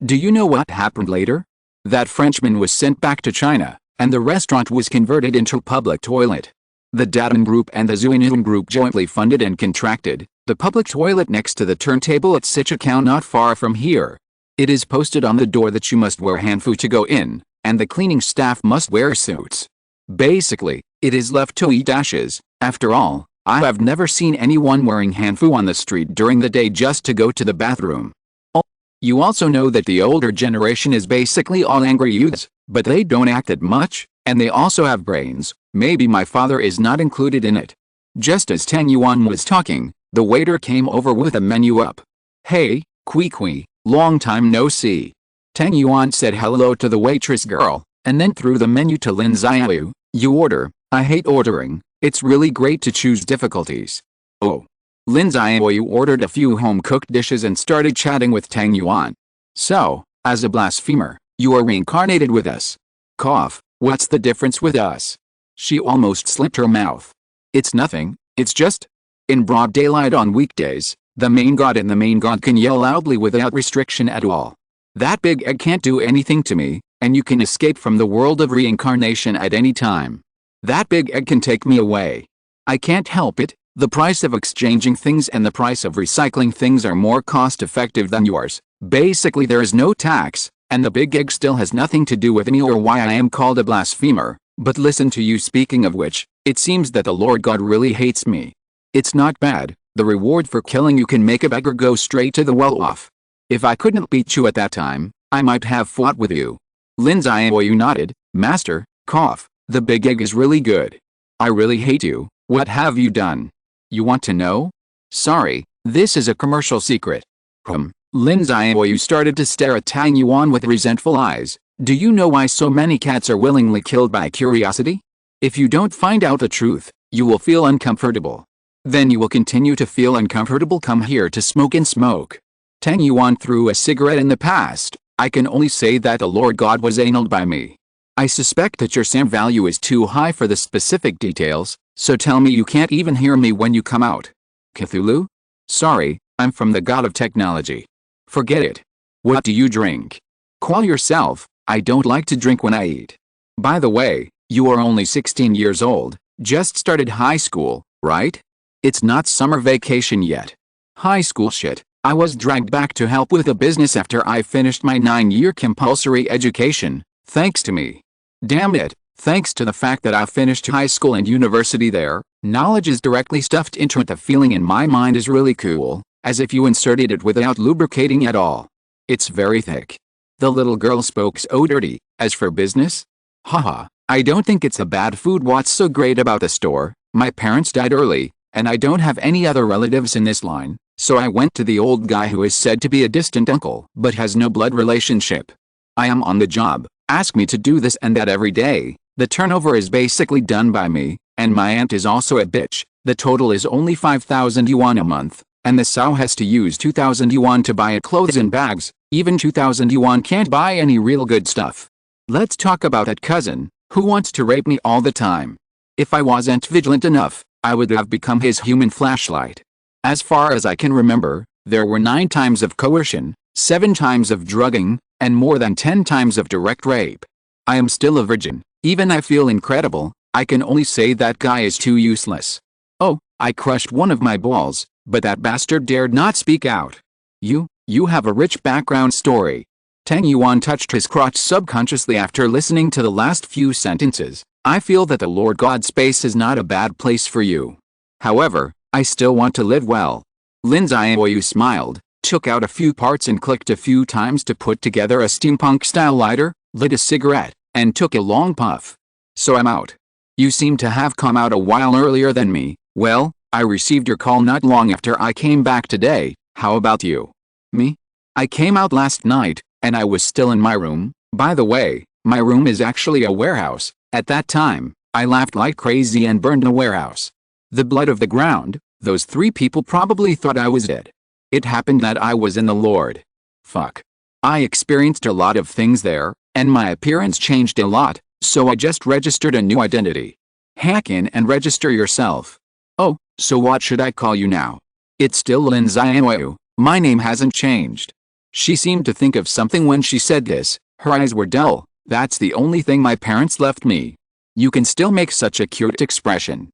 Do you know what happened later? That Frenchman was sent back to China, and the restaurant was converted into a public toilet. The Dadan Group and the Zuinun Group jointly funded and contracted the public toilet next to the turntable at Sichuan not far from here. It is posted on the door that you must wear hanfu to go in, and the cleaning staff must wear suits. Basically, it is left to eat ashes. After all, I have never seen anyone wearing hanfu on the street during the day just to go to the bathroom. You also know that the older generation is basically all angry youths, but they don't act that much, and they also have brains. Maybe my father is not included in it. Just as Tang Yuan was talking, the waiter came over with a menu up. Hey, Kui, long time no see. Tang Yuan said hello to the waitress girl, and then threw the menu to Lin Xiaoyu. You order. I hate ordering. It's really great to choose difficulties. Oh. Lin Xiaoyu ordered a few home-cooked dishes and started chatting with Tang Yuan. So, as a blasphemer, you are reincarnated with us. Cough, what's the difference with us? She almost slipped her mouth. It's nothing, it's just. In broad daylight on weekdays, the main god and the main god can yell loudly without restriction at all. That big egg can't do anything to me, and you can escape from the world of reincarnation at any time. That big egg can take me away. I can't help it. The price of exchanging things and the price of recycling things are more cost-effective than yours. Basically there is no tax, and the big egg still has nothing to do with me or why I am called a blasphemer. But listen to you, speaking of which, it seems that the Lord God really hates me. It's not bad. The reward for killing you can make a beggar go straight to the well-off. If I couldn't beat you at that time, I might have fought with you. Lin Xiaoyu nodded. Master, cough, the big egg is really good. I really hate you. What have you done? You want to know? Sorry, this is a commercial secret. Lin Xiaoyu started to stare at Tang Yuan with resentful eyes. Do you know why so many cats are willingly killed by curiosity? If you don't find out the truth, you will feel uncomfortable. Then you will continue to feel uncomfortable. Come here to smoke and smoke. Tang Yuan threw a cigarette in the past. I can only say that the Lord God was annulled by me. I suspect that your SAM value is too high for the specific details, so tell me you can't even hear me when you come out. Cthulhu? Sorry, I'm from the god of technology. Forget it. What do you drink? Call yourself. I don't like to drink when I eat. By the way, you are only 16 years old, just started high school, right? It's not summer vacation yet. High school shit, I was dragged back to help with a business after I finished my 9-year compulsory education, thanks to me. Damn it, thanks to the fact that I finished high school and university there, knowledge is directly stuffed into it. The feeling in my mind is really cool, as if you inserted it without lubricating at all. It's very thick. The little girl spoke so dirty. As for business? Haha, I don't think it's a bad food. What's so great about the store? My parents died early, and I don't have any other relatives in this line, so I went to the old guy who is said to be a distant uncle but has no blood relationship. I am on the job, ask me to do this and that every day. The turnover is basically done by me, and my aunt is also a bitch. The total is only 5,000 yuan a month, and the sow has to use 2,000 yuan to buy clothes and bags. Even 2,000 yuan can't buy any real good stuff. Let's talk about that cousin, who wants to rape me all the time. If I wasn't vigilant enough, I would have become his human flashlight. As far as I can remember, there were 9 times of coercion, 7 times of drugging, and more than 10 times of direct rape. I am still a virgin, even I feel incredible. I can only say that guy is too useless. Oh, I crushed one of my balls, but that bastard dared not speak out. You have a rich background story. Tang Yuan touched his crotch subconsciously after listening to the last few sentences. I feel that the Lord God's space is not a bad place for you. However, I still want to live well. Lin Xiaoyu smiled, took out a few parts and clicked a few times to put together a steampunk-style lighter, lit a cigarette, and took a long puff. So I'm out. You seem to have come out a while earlier than me. Well, I received your call not long after I came back today. How about you? Me? I came out last night, and I was still in my room. By the way, my room is actually a warehouse. At that time, I laughed like crazy and burned the warehouse. The blood of the ground, those 3 people probably thought I was dead. It happened that I was in the Lord. Fuck. I experienced a lot of things there, and my appearance changed a lot, so I just registered a new identity. Hack in and register yourself. Oh, so what should I call you now? It's still Lin Xiaoyu. My name hasn't changed. She seemed to think of something when she said this. Her eyes were dull. That's the only thing my parents left me. You can still make such a cute expression.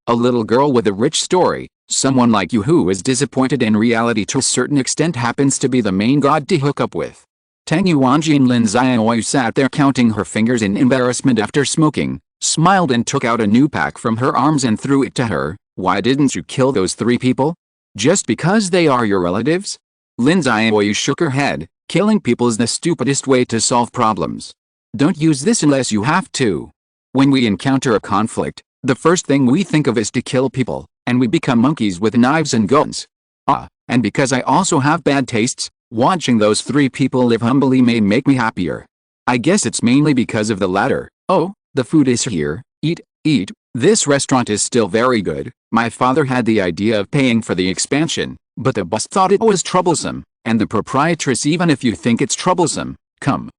A little girl with a rich story, someone like you who is disappointed in reality to a certain extent happens to be the main god to hook up with. Tang Yuanjin Lin Xiaoyu sat there counting her fingers in embarrassment after smoking, smiled and took out a new pack from her arms and threw it to her. Why didn't you kill those 3 people? Just because they are your relatives? Lin Xiaoyu shook her head. Killing people is the stupidest way to solve problems. Don't use this unless you have to. When we encounter a conflict, the first thing we think of is to kill people, and we become monkeys with knives and guns. And because I also have bad tastes, watching those 3 people live humbly may make me happier. I guess it's mainly because of the latter. Oh, the food is here. Eat. This restaurant is still very good. My father had the idea of paying for the expansion, but the boss thought it was troublesome, and the proprietress, even if you think it's troublesome, come,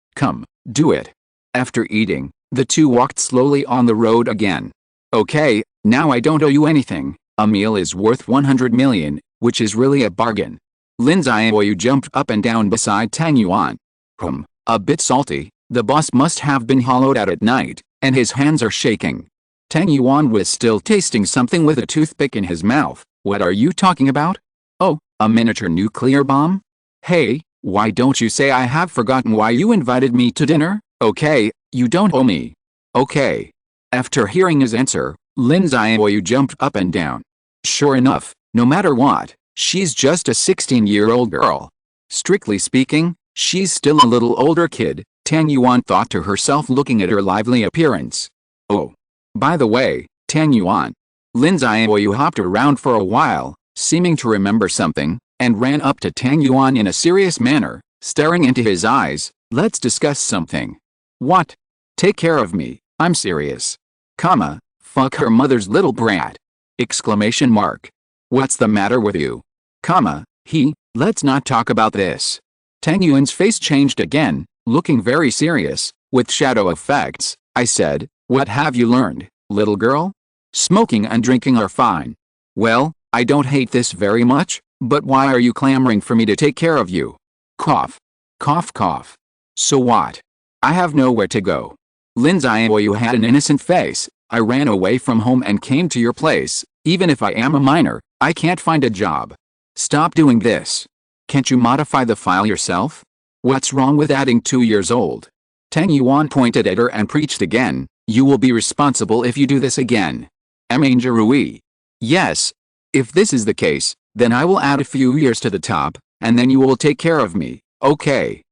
do it. After eating, the 2 walked slowly on the road again. Okay, now I don't owe you anything. A meal is worth 100 million, which is really a bargain. Lin Xiaoyu jumped up and down beside Tang Yuan. A bit salty. The boss must have been hollowed out at night, and his hands are shaking. Tang Yuan was still tasting something with a toothpick in his mouth. What are you talking about? Oh, a miniature nuclear bomb? Hey, why don't you say I have forgotten why you invited me to dinner? Okay, you don't owe me. Okay. After hearing his answer, Lin Xiaoyu jumped up and down. Sure enough, no matter what, she's just a 16-year-old girl. Strictly speaking, she's still a little older kid, Tang Yuan thought to herself looking at her lively appearance. Oh. By the way, Tang Yuan. Lin Xiaoyu hopped around for a while, seeming to remember something, and ran up to Tang Yuan in a serious manner, staring into his eyes. Let's discuss something. What? Take care of me, I'm serious. Fuck her mother's little brat. Exclamation mark. What's the matter with you? Let's not talk about this. Tang Yuan's face changed again, looking very serious, with shadow effects. I said, what have you learned, little girl? Smoking and drinking are fine. Well, I don't hate this very much, but why are you clamoring for me to take care of you? Cough. Cough cough. So what? I have nowhere to go. Lin Xiaoyu had an innocent face. I ran away from home and came to your place. Even if I am a minor, I can't find a job. Stop doing this. Can't you modify the file yourself? What's wrong with adding 2 years old? Tang Yuan pointed at her and preached again, you will be responsible if you do this again. Rui. Yes. If this is the case, then I will add a few years to the top, and then you will take care of me, okay?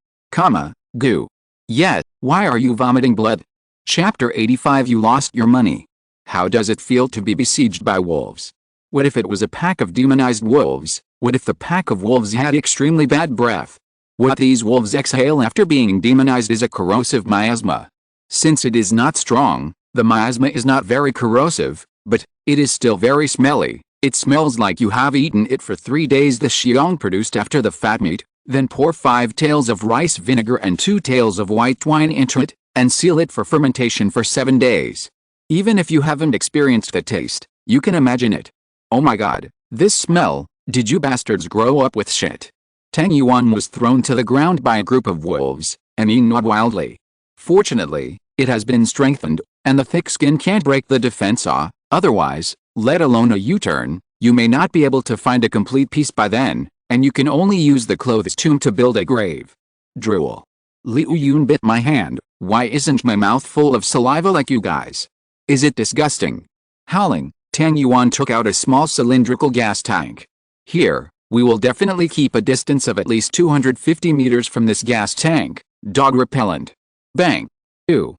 Goo. Yes, why are you vomiting blood? Chapter 85. You lost your money. How does it feel to be besieged by wolves? What if it was a pack of demonized wolves? What if the pack of wolves had extremely bad breath? What these wolves exhale after being demonized is a corrosive miasma. Since it is not strong, the miasma is not very corrosive, but it is still very smelly. It smells like you have eaten it for 3 days. The xiong produced after the fat meat, then pour 5 taels of rice vinegar and 2 taels of white wine into it, and seal it for fermentation for 7 days. Even if you haven't experienced the taste, you can imagine it. Oh my god, this smell, did you bastards grow up with shit? Tang Yuan was thrown to the ground by a group of wolves, and he gnawed wildly. Fortunately, it has been strengthened, and the thick skin can't break the defense otherwise, let alone a U-turn, you may not be able to find a complete piece by then, and you can only use the clothes tomb to build a grave. Drool. Liu Yun bit my hand, why isn't my mouth full of saliva like you guys? Is it disgusting? Howling, Tang Yuan took out a small cylindrical gas tank. Here, we will definitely keep a distance of at least 250 meters from this gas tank, dog repellent. Bang. 2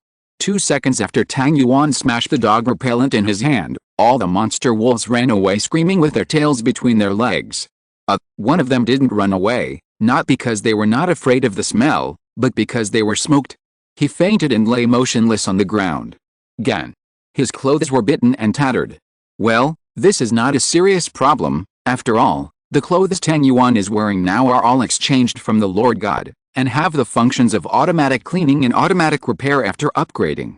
seconds after Tang Yuan smashed the dog repellent in his hand, all the monster wolves ran away screaming with their tails between their legs. One of them didn't run away, not because they were not afraid of the smell, but because they were smoked. He fainted and lay motionless on the ground. Gan. His clothes were bitten and tattered. Well, this is not a serious problem, after all, the clothes Tang Yuan is wearing now are all exchanged from the Lord God, and have the functions of automatic cleaning and automatic repair after upgrading.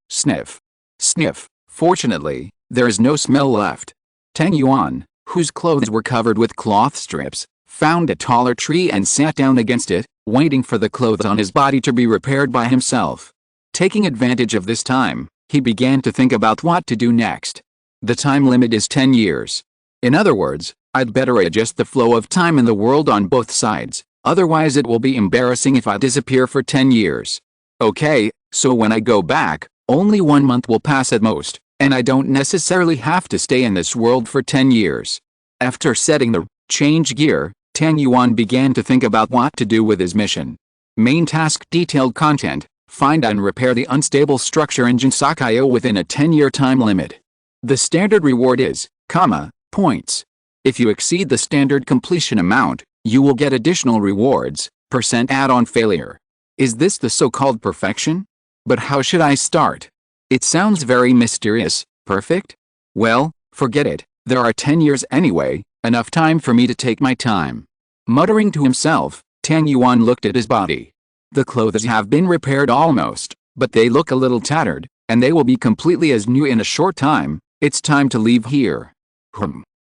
Sniff. Sniff. Fortunately, there is no smell left. Tang Yuan, whose clothes were covered with cloth strips, found a taller tree and sat down against it, waiting for the clothes on his body to be repaired by himself. Taking advantage of this time, he began to think about what to do next. The time limit is 10 years. In other words, I'd better adjust the flow of time in the world on both sides, otherwise it will be embarrassing if I disappear for 10 years. Okay, so when I go back, only 1 month will pass at most, and I don't necessarily have to stay in this world for 10 years. After setting the change gear, Tang Yuan began to think about what to do with his mission. Main task: detailed content, find and repair the unstable structure in Jinsakayo within a 10-year time limit. The standard reward is, points. If you exceed the standard completion amount, you will get additional rewards, % add-on failure. Is this the so-called perfection? But how should I start? It sounds very mysterious. Perfect? Well, forget it, there are 10 years anyway, enough time for me to take my time. Muttering to himself, Tang Yuan looked at his body. The clothes have been repaired almost, but they look a little tattered, and they will be completely as new in a short time. It's time to leave here.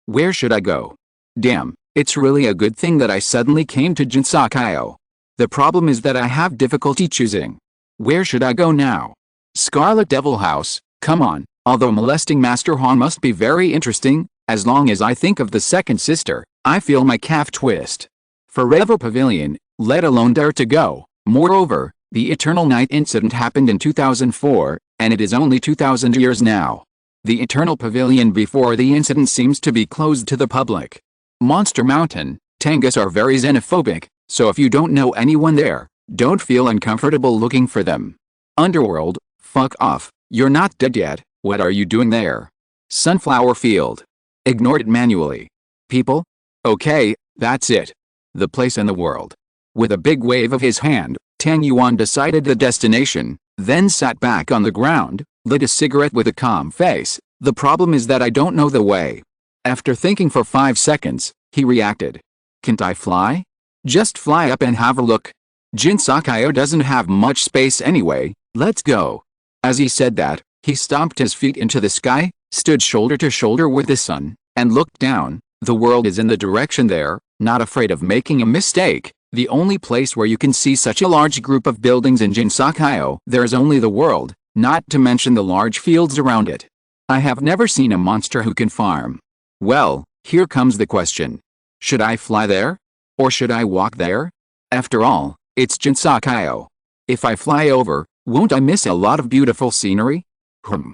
Where should I go? Damn, it's really a good thing that I suddenly came to Jinsakayo. The problem is that I have difficulty choosing. Where should I go now? Scarlet Devil House, come on, although molesting Master Hong must be very interesting, as long as I think of the second sister, I feel my calf twist. Forever Pavilion, let alone Dare to Go. Moreover, the Eternal Night incident happened in 2004, and it is only 2000 years now. The Eternal Pavilion before the incident seems to be closed to the public. Monster Mountain, Tangas are very xenophobic, so if you don't know anyone there, don't feel uncomfortable looking for them. Underworld, fuck off, you're not dead yet, what are you doing there? Sunflower Field. Ignored it manually. People? Okay, that's it. The place in the world. With a big wave of his hand, Tang Yuan decided the destination, then sat back on the ground, lit a cigarette with a calm face. The problem is that I don't know the way. After thinking for 5 seconds, he reacted. Can't I fly? Just fly up and have a look. Jinsakayo doesn't have much space anyway, let's go. As he said that, he stomped his feet into the sky, stood shoulder to shoulder with the sun, and looked down. The world is in the direction there, not afraid of making a mistake. The only place where you can see such a large group of buildings in Jinsakayo, there's only the world, not to mention the large fields around it. I have never seen a monster who can farm. Well, here comes the question. Should I fly there? Or should I walk there? After all, it's Jinsakayo. If I fly over, won't I miss a lot of beautiful scenery? Hmm.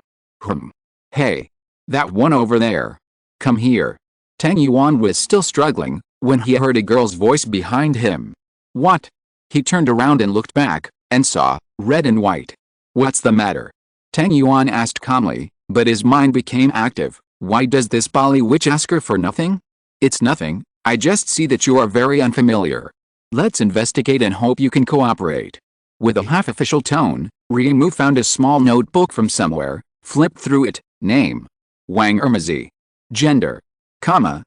Hey. That one over there. Come here. Tang Yuan was still struggling when he heard a girl's voice behind him. What? He turned around and looked back, and saw red and white. What's the matter? Tang Yuan asked calmly, but his mind became active. Why does this Bali witch ask her for nothing? It's nothing, I just see that you are very unfamiliar. Let's investigate and hope you can cooperate. With a half-official tone, Reimu found a small notebook from somewhere, flipped through it. Name: Wang Ermazi. Gender: comma,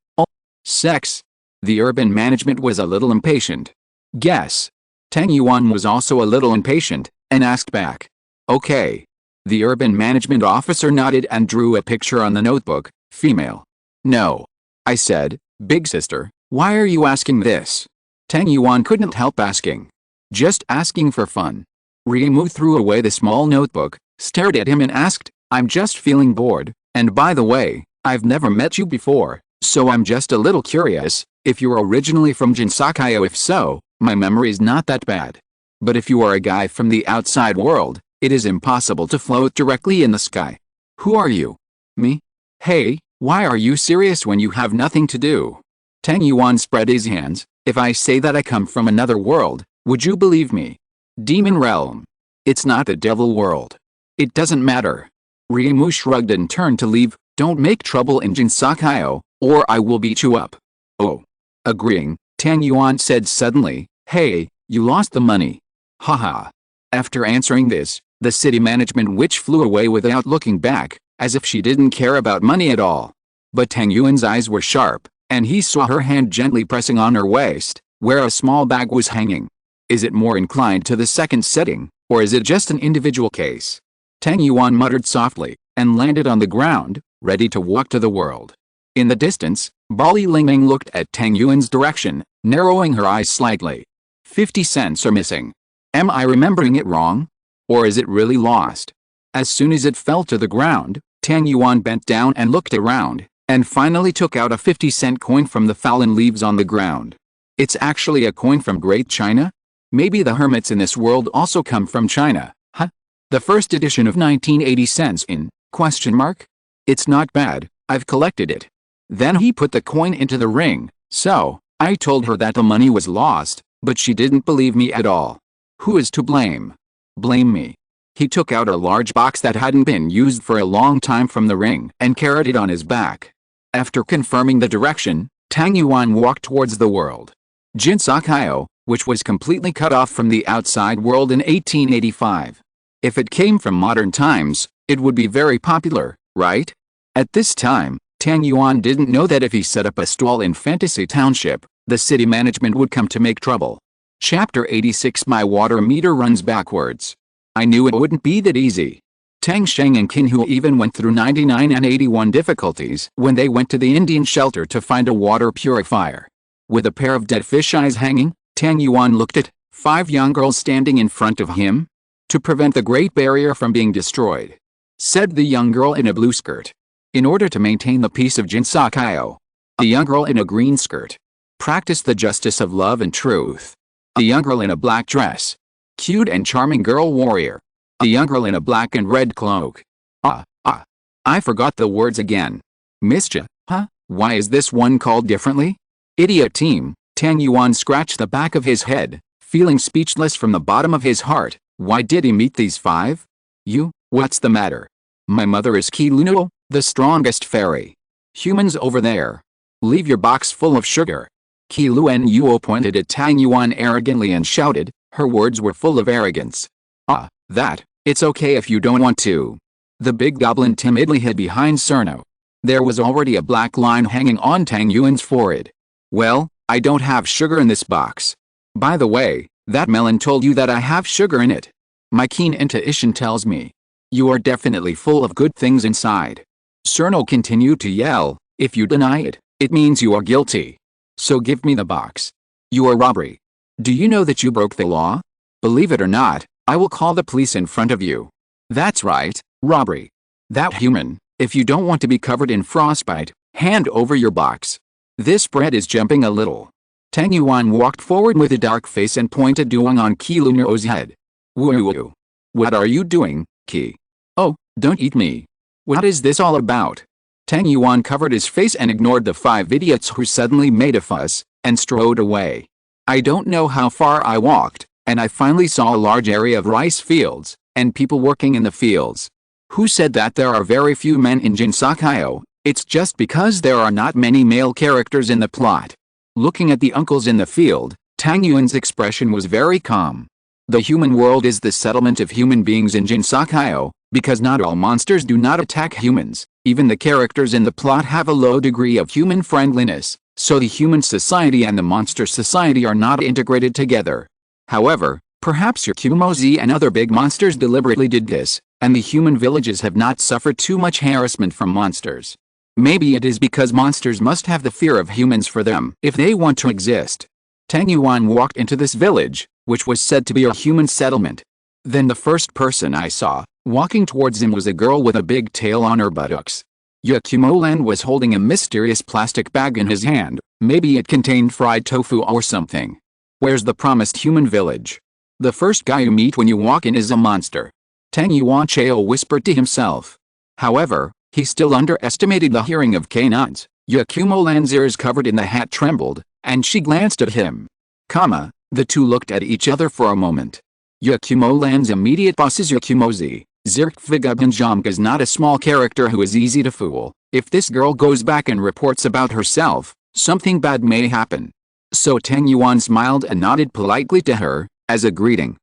sex. The urban management was a little impatient. Guess. Tang Yuan was also a little impatient, and asked back. Okay. The urban management officer nodded and drew a picture on the notebook. Female. No. I said, big sister, why are you asking this? Tang Yuan couldn't help asking. Just asking for fun. Reimu threw away the small notebook, stared at him and asked, I'm just feeling bored, and by the way, I've never met you before, so I'm just a little curious, if you're originally from Jinsakayo. If so, my memory's not that bad. But if you are a guy from the outside world, it is impossible to float directly in the sky. Who are you? Me? Hey, why are you serious when you have nothing to do? Tang Yuan spread his hands. If I say that I come from another world, would you believe me? Demon realm. It's not the devil world. It doesn't matter. Reimu shrugged and turned to leave. Don't make trouble in Jinsakayo, or I will beat you up. Oh. Agreeing, Tang Yuan said suddenly, hey, you lost the money. Haha. After answering this, the city management witch flew away without looking back, as if she didn't care about money at all. But Tang Yuan's eyes were sharp, and he saw her hand gently pressing on her waist, where a small bag was hanging. Is it more inclined to the second setting, or is it just an individual case? Tang Yuan muttered softly, and landed on the ground, ready to walk to the world. In the distance, Bali Lingming looked at Tang Yuan's direction, narrowing her eyes slightly. 50 cents are missing. Am I remembering it wrong? Or is it really lost? As soon as it fell to the ground, Tang Yuan bent down and looked around, and finally took out a 50-cent coin from the fallen leaves on the ground. It's actually a coin from Great China? Maybe the hermits in this world also come from China, huh? The first edition of 1980 cents in, ? It's not bad, I've collected it. Then he put the coin into the ring, so, I told her that the money was lost, but she didn't believe me at all. Who is to blame? Blame me. He took out a large box that hadn't been used for a long time from the ring and carried it on his back. After confirming the direction, Tang Yuan walked towards the world. Jinsakayo, which was completely cut off from the outside world in 1885. If it came from modern times, it would be very popular, right? At this time, Tang Yuan didn't know that if he set up a stall in Fantasy Township, the city management would come to make trouble. Chapter 86. My water meter runs backwards. I knew it wouldn't be that easy. Tang Sheng and Qin Hu even went through 99 and 81 difficulties when they went to the Indian shelter to find a water purifier. With a pair of dead fish eyes hanging, Tang Yuan looked at 5 young girls standing in front of him. To prevent the Great Barrier from being destroyed, said the young girl in a blue skirt. In order to maintain the peace of Jinsakayo, the young girl in a green skirt. Practice the justice of love and truth. The young girl in a black dress. Cute and charming girl warrior. The young girl in a black and red cloak. I forgot the words again. Mischief, huh? Why is this one called differently? Idiot team. Tang Yuan scratched the back of his head, feeling speechless from the bottom of his heart. Why did he meet these 5? You, what's the matter? My mother is Kiluno, the strongest fairy. Humans over there. Leave your box full of sugar. Qiluen Yuo pointed at Tang Yuan arrogantly and shouted, her words were full of arrogance. It's okay if you don't want to. The big goblin timidly hid behind Cerno. There was already a black line hanging on Tang Yuan's forehead. Well, I don't have sugar in this box. By the way, that melon told you that I have sugar in it. My keen intuition tells me. You are definitely full of good things inside. Cerno continued to yell, if you deny it, it means you are guilty. So give me the box. You are robbery. Do you know that you broke the law? Believe it or not, I will call the police in front of you. That's right, robbery. That human, if you don't want to be covered in frostbite, hand over your box. This bread is jumping a little. Tang Yuan walked forward with a dark face and pointed Duong on Qi Lunar's head. Woo. What are you doing, Qi? Oh, don't eat me. What is this all about? Tang Yuan covered his face and ignored the 5 idiots who suddenly made a fuss, and strode away. I don't know how far I walked, and I finally saw a large area of rice fields, and people working in the fields. Who said that there are very few men in Jinsakayo? It's just because there are not many male characters in the plot. Looking at the uncles in the field, Tang Yuan's expression was very calm. The human world is the settlement of human beings in Jinsakayo, because not all monsters do not attack humans. Even the characters in the plot have a low degree of human friendliness, so the human society and the monster society are not integrated together. However, perhaps Yakumozi and other big monsters deliberately did this, and the human villages have not suffered too much harassment from monsters. Maybe it is because monsters must have the fear of humans for them if they want to exist. Tang Yuan walked into this village, which was said to be a human settlement. Then the first person I saw, walking towards him was a girl with a big tail on her buttocks. Yakumo-lan was holding a mysterious plastic bag in his hand, maybe it contained fried tofu or something. Where's the promised human village? The first guy you meet when you walk in is a monster. Tang Yuan Chao whispered to himself. However, he still underestimated the hearing of canines. Yakumo-lan's ears covered in the hat trembled, and she glanced at him. The two looked at each other for a moment. Yakumo-lan's immediate boss is Yakumozi. Zirkvigubinjamk is not a small character who is easy to fool. If this girl goes back and reports about herself, something bad may happen. So Tang Yuan smiled and nodded politely to her, as a greeting.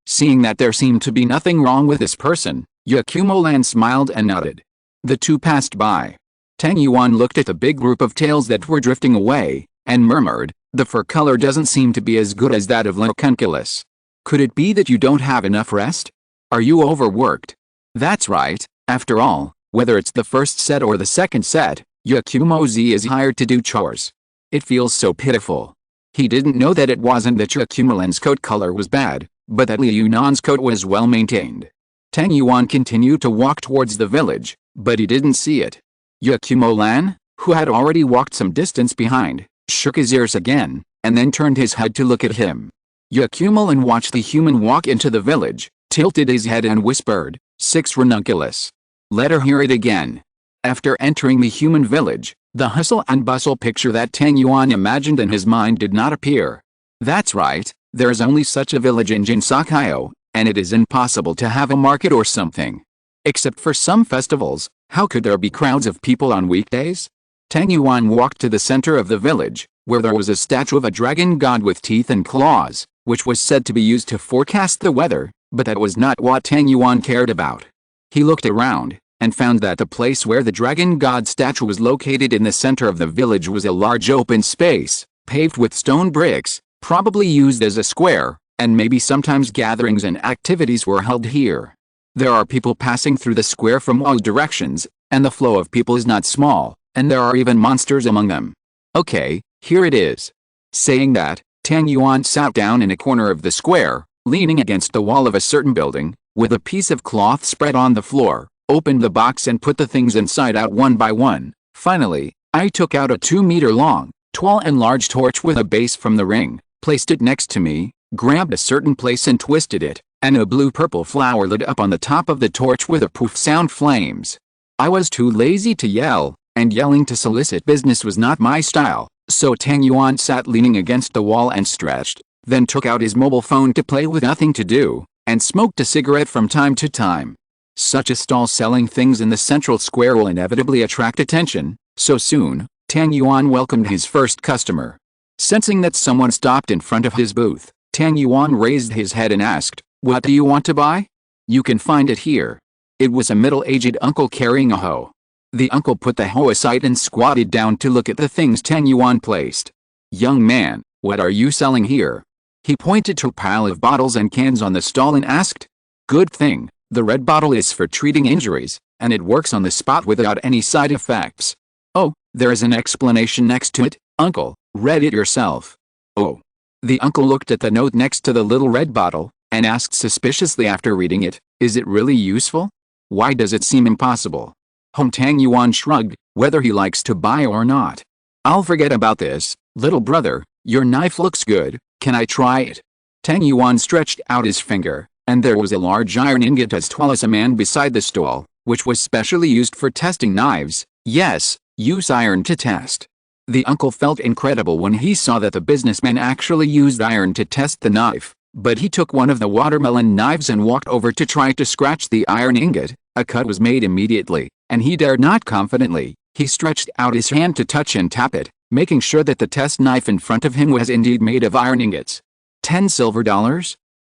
Seeing that there seemed to be nothing wrong with this person, Yakumo-lan smiled and nodded. The two passed by. Tang Yuan looked at the big group of tails that were drifting away, and murmured, the fur color doesn't seem to be as good as that of Locunculus. Could it be that you don't have enough rest? Are you overworked? That's right, after all, whether it's the first set or the second set, Yakumozi is hired to do chores. It feels so pitiful. He didn't know that it wasn't that Yakumo-lan's coat color was bad, but that Liu Nan's coat was well maintained. Tang Yuan continued to walk towards the village, but he didn't see it. Yakumo-lan, who had already walked some distance behind, shook his ears again, and then turned his head to look at him. Yakumo-lan watched the human walk into the village, tilted his head and whispered, 6 ranunculus. Let her hear it again. After entering the human village, the hustle and bustle picture that Tang Yuan imagined in his mind did not appear. That's right, there is only such a village in Jinsakayo, and it is impossible to have a market or something. Except for some festivals, how could there be crowds of people on weekdays? Tang Yuan walked to the center of the village, where there was a statue of a dragon god with teeth and claws, which was said to be used to forecast the weather, but that was not what Tang Yuan cared about. He looked around, and found that the place where the dragon god statue was located in the center of the village was a large open space, paved with stone bricks, probably used as a square, and maybe sometimes gatherings and activities were held here. There are people passing through the square from all directions, and the flow of people is not small, and there are even monsters among them. Okay, here it is. Saying that, Tang Yuan sat down in a corner of the square, leaning against the wall of a certain building, with a piece of cloth spread on the floor, opened the box and put the things inside out one by one. Finally, I took out a 2-meter-long, tall and large torch with a base from the ring, placed it next to me, grabbed a certain place and twisted it, and a blue-purple flower lit up on the top of the torch with a poof sound flames. I was too lazy to yell, and yelling to solicit business was not my style, so Tang Yuan sat leaning against the wall and stretched, then took out his mobile phone to play with nothing to do, and smoked a cigarette from time to time. Such a stall selling things in the central square will inevitably attract attention, so soon, Tang Yuan welcomed his first customer. Sensing that someone stopped in front of his booth, Tang Yuan raised his head and asked, "What do you want to buy?" "You can find it here." It was a middle-aged uncle carrying a hoe. The uncle put the hoe aside and squatted down to look at the things Tang Yuan placed. "Young man, what are you selling here?" He pointed to a pile of bottles and cans on the stall and asked. "Good thing, the red bottle is for treating injuries, and it works on the spot without any side effects." "Oh, there is an explanation next to it, uncle, read it yourself." "Oh." The uncle looked at the note next to the little red bottle, and asked suspiciously after reading it, "Is it really useful? Why does it seem impossible?" Tang Yuan shrugged, whether he likes to buy or not. I'll forget about this, little brother. Your knife looks good, can I try it? Tang Yuan stretched out his finger, and there was a large iron ingot as tall as a man beside the stall, which was specially used for testing knives. Yes, use iron to test. The uncle felt incredible when he saw that the businessman actually used iron to test the knife, but he took one of the watermelon knives and walked over to try to scratch the iron ingot. A cut was made immediately, and he dared not confidently. He stretched out his hand to touch and tap it, making sure that the test knife in front of him was indeed made of iron ingots. $10 silver.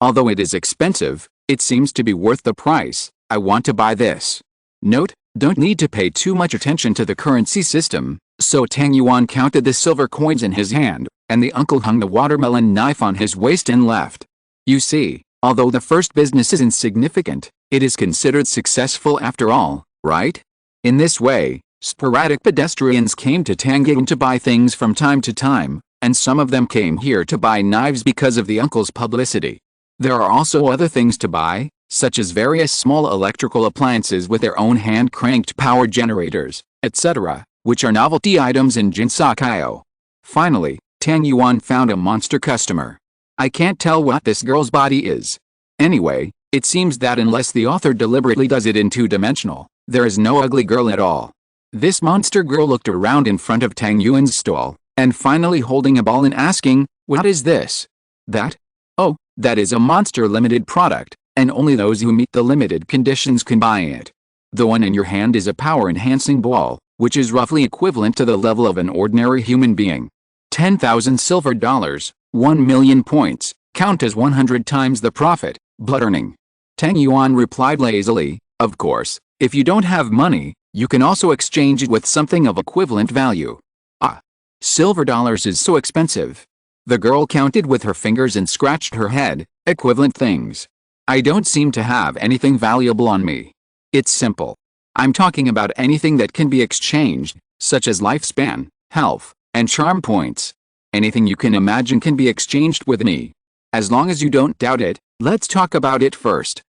Although it is expensive, it seems to be worth the price. I want to buy this. Note, don't need to pay too much attention to the currency system. So Tang Yuan counted the silver coins in his hand, and the uncle hung the watermelon knife on his waist and left. You see, although the first business is insignificant, it is considered successful after all, right? In this way, sporadic pedestrians came to Tang Yuan to buy things from time to time, and some of them came here to buy knives because of the uncle's publicity. There are also other things to buy, such as various small electrical appliances with their own hand-cranked power generators, etc., which are novelty items in Jinsakayo. Finally, Tang Yuan found a monster customer. I can't tell what this girl's body is. Anyway, it seems that unless the author deliberately does it in two-dimensional, there is no ugly girl at all. This monster girl looked around in front of Tang Yuan's stall, and finally holding a ball and asking, "What is this?" "That? Oh, that is a monster limited product, and only those who meet the limited conditions can buy it. The one in your hand is a power-enhancing ball, which is roughly equivalent to the level of an ordinary human being. 10,000 silver dollars, 1 million points, count as 100 times the profit, but earning." Tang Yuan replied lazily, "Of course, if you don't have money, you can also exchange it with something of equivalent value." "Ah, silver dollars is so expensive." The girl counted with her fingers and scratched her head. "Equivalent things. I don't seem to have anything valuable on me. It's simple. I'm talking about anything that can be exchanged, such as lifespan, health, and charm points. Anything you can imagine can be exchanged with me. As long as you don't doubt it, let's talk about it first.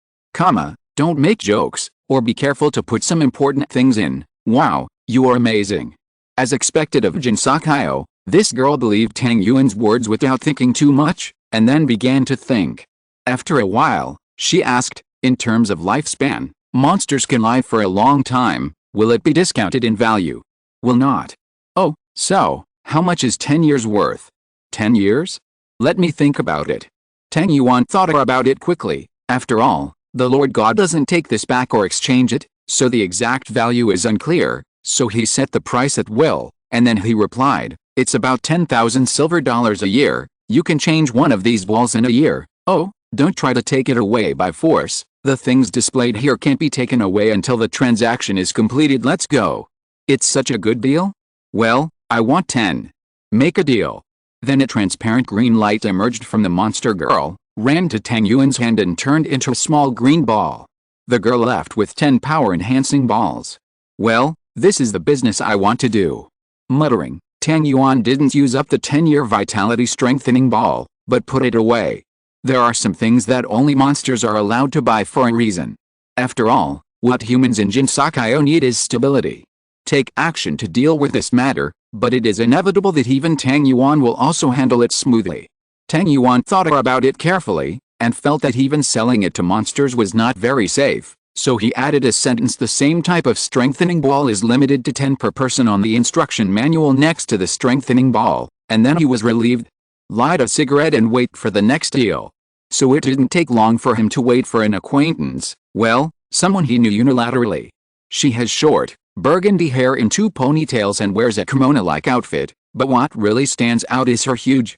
Don't make jokes, or be careful to put some important things in. Wow, you are amazing." As expected of Jinsakayo, this girl believed Tang Yuan's words without thinking too much, and then began to think. After a while, she asked, "In terms of lifespan, monsters can live for a long time. Will it be discounted in value?" "Will not." "Oh, so, how much is 10 years worth?" 10 years? Let me think about it. Tang Yuan thought about it quickly. After all, the Lord God doesn't take this back or exchange it, so the exact value is unclear, so he set the price at will, and then he replied, "It's about 10,000 silver dollars a year. You can change one of these balls in a year. Oh, don't try to take it away by force. The things displayed here can't be taken away until the transaction is completed. Let's go." "It's such a good deal?" "Well, I want 10. Make a deal." Then a transparent green light emerged from the monster girl, ran to Tang Yuan's hand and turned into a small green ball. The girl left with 10 power-enhancing balls. "Well, this is the business I want to do." Muttering, Tang Yuan didn't use up the 10-year vitality strengthening ball, but put it away. There are some things that only monsters are allowed to buy for a reason. After all, what humans in Jinsakayo need is stability. Take action to deal with this matter, but it is inevitable that even Tang Yuan will also handle it smoothly. Tang Yuan thought about it carefully, and felt that even selling it to monsters was not very safe, so he added a sentence: "The same type of strengthening ball is limited to 10 per person" on the instruction manual next to the strengthening ball, and then he was relieved. Light a cigarette and wait for the next deal. So it didn't take long for him to wait for an acquaintance, well, someone he knew unilaterally. She has short, burgundy hair in 2 ponytails and wears a kimono-like outfit, but what really stands out is her huge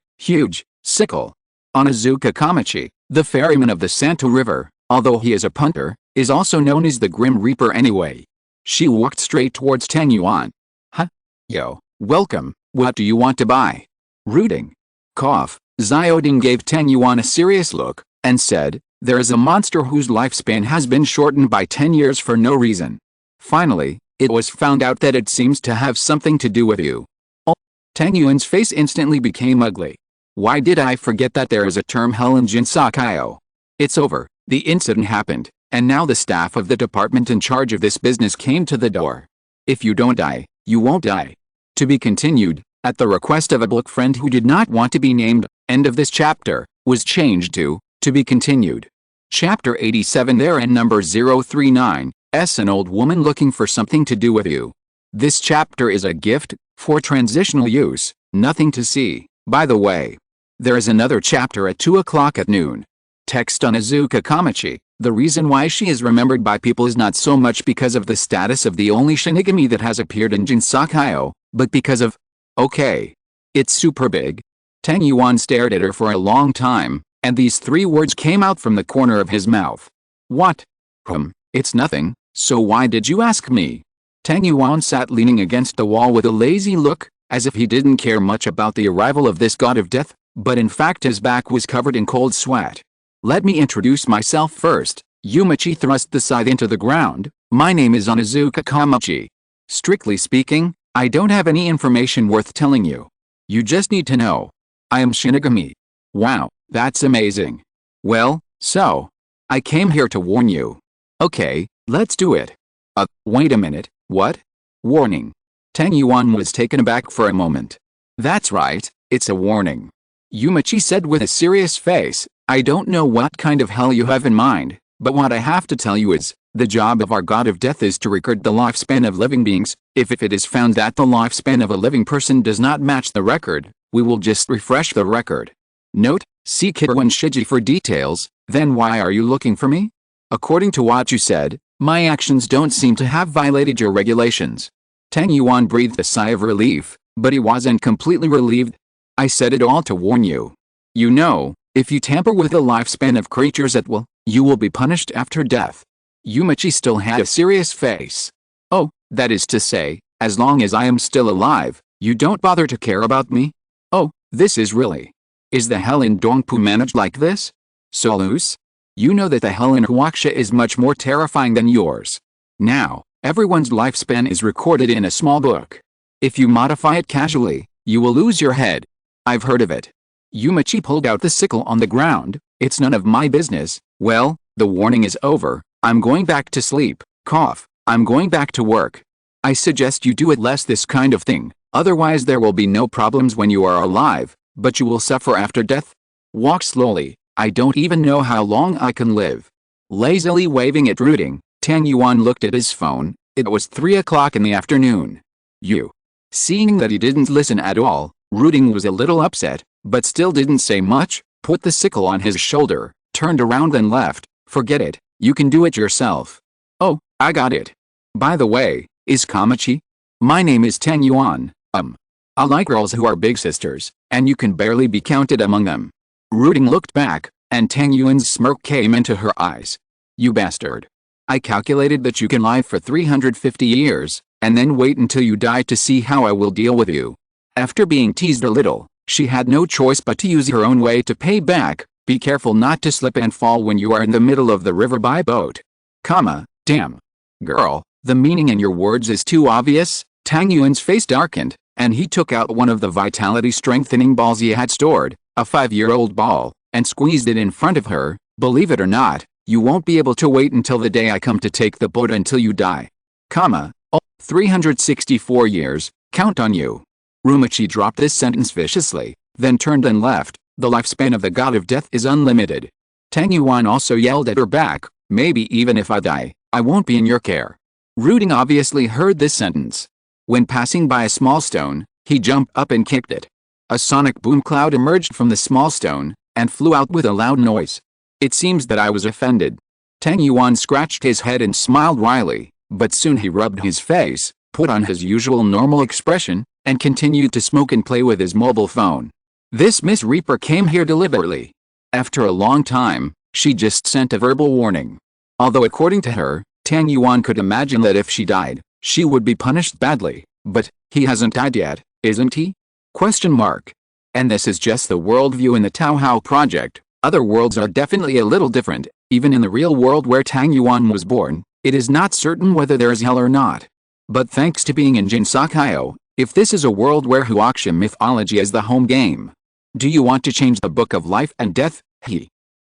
sickle. Onizuka Kamachi, the ferryman of the Santo River, although he is a punter, is also known as the Grim Reaper anyway. She walked straight towards Tang Yuan. "Huh? Yo, welcome, what do you want to buy?" Rooting. Cough. Xiaoding gave Tang Yuan a serious look, and said, "There is a monster whose lifespan has been shortened by 10 years for no reason. Finally, it was found out that it seems to have something to do with you." Oh. Tang Yuan's face instantly became ugly. Why did I forget that there is a term hell in Jinsakayo? It's over, the incident happened, and now the staff of the department in charge of this business came to the door. "If you don't die, you won't die." To be continued. At the request of a book friend who did not want to be named, end of this chapter, was changed to be continued. Chapter 87 there and number 039, an old woman looking for something to do with you. This chapter is a gift, for transitional use, nothing to see, by the way. There is another chapter at 2 o'clock at noon. Text on Izuka Kamachi. The reason why she is remembered by people is not so much because of the status of the only Shinigami that has appeared in Jinsakayo, but because of, okay, it's super big. Tang Yuan stared at her for a long time, and these 3 words came out from the corner of his mouth. What? It's nothing, so why did you ask me? Tang Yuan sat leaning against the wall with a lazy look, as if he didn't care much about the arrival of this god of death, but in fact his back was covered in cold sweat. Let me introduce myself first. Yumachi thrust the scythe into the ground. My name is Onizuka Kamachi. Strictly speaking, I don't have any information worth telling you. You just need to know. I am Shinigami. Wow, that's amazing. Well, so, I came here to warn you. Okay, let's do it. Wait a minute, what? Warning. Tang Yuan was taken aback for a moment. That's right, it's a warning. Yumachi said with a serious face. I don't know what kind of hell you have in mind, but what I have to tell you is, the job of our god of death is to record the lifespan of living beings. If it is found that the lifespan of a living person does not match the record, we will just refresh the record. Note, see Kitaran Shiji for details. Then why are you looking for me? According to what you said, my actions don't seem to have violated your regulations. Tang Yuan breathed a sigh of relief, but he wasn't completely relieved. I said it all to warn you. You know, if you tamper with the lifespan of creatures at will, you will be punished after death. Yumachi still had a serious face. Oh, that is to say, as long as I am still alive, you don't bother to care about me? Oh, this is really. Is the hell in Dongpu managed like this? So loose? You know that the hell in Huaxia is much more terrifying than yours. Now, everyone's lifespan is recorded in a small book. If you modify it casually, you will lose your head. I've heard of it. Yumachi pulled out the sickle on the ground. It's none of my business. Well, the warning is over. I'm going back to sleep. Cough. I'm going back to work. I suggest you do it less this kind of thing. Otherwise there will be no problems when you are alive, but you will suffer after death. Walk slowly. I don't even know how long I can live. Lazily waving at Rooting, Tang Yuan looked at his phone. It was 3 o'clock in the afternoon. Seeing that he didn't listen at all, Rooting was a little upset, but still didn't say much, put the sickle on his shoulder, turned around and left. Forget it, you can do it yourself. Oh, I got it. By the way, is Kamachi? My name is Tang Yuan. I like girls who are big sisters, and you can barely be counted among them. Rooting looked back, and Tang Yuan's smirk came into her eyes. You bastard. I calculated that you can live for 350 years, and then wait until you die to see how I will deal with you. After being teased a little, she had no choice but to use her own way to pay back. Be careful not to slip and fall when you are in the middle of the river by boat. Damn. Girl, the meaning in your words is too obvious. Tang Yuan's face darkened, and he took out one of the vitality strengthening balls he had stored, a 5-year-old ball, and squeezed it in front of her. Believe it or not, you won't be able to wait until the day I come to take the boat until you die. 364 years, count on you. Rumachi dropped this sentence viciously, then turned and left. The lifespan of the god of death is unlimited. Tang Yuan also yelled at her back, maybe even if I die, I won't be in your care. Rooting obviously heard this sentence. When passing by a small stone, he jumped up and kicked it. A sonic boom cloud emerged from the small stone, and flew out with a loud noise. It seems that I was offended. Tang Yuan scratched his head and smiled wryly, but soon he rubbed his face, put on his usual normal expression, and continued to smoke and play with his mobile phone. This Miss Reaper came here deliberately. After a long time, she just sent a verbal warning. Although according to her, Tang Yuan could imagine that if she died, she would be punished badly, but he hasn't died yet, isn't he? ? And this is just the worldview in the Taohao project. Other worlds are definitely a little different. Even in the real world where Tang Yuan was born, it is not certain whether there is hell or not. But thanks to being in Jinsakayo, if this is a world where Huaxia mythology is the home game. Do you want to change the book of life and death?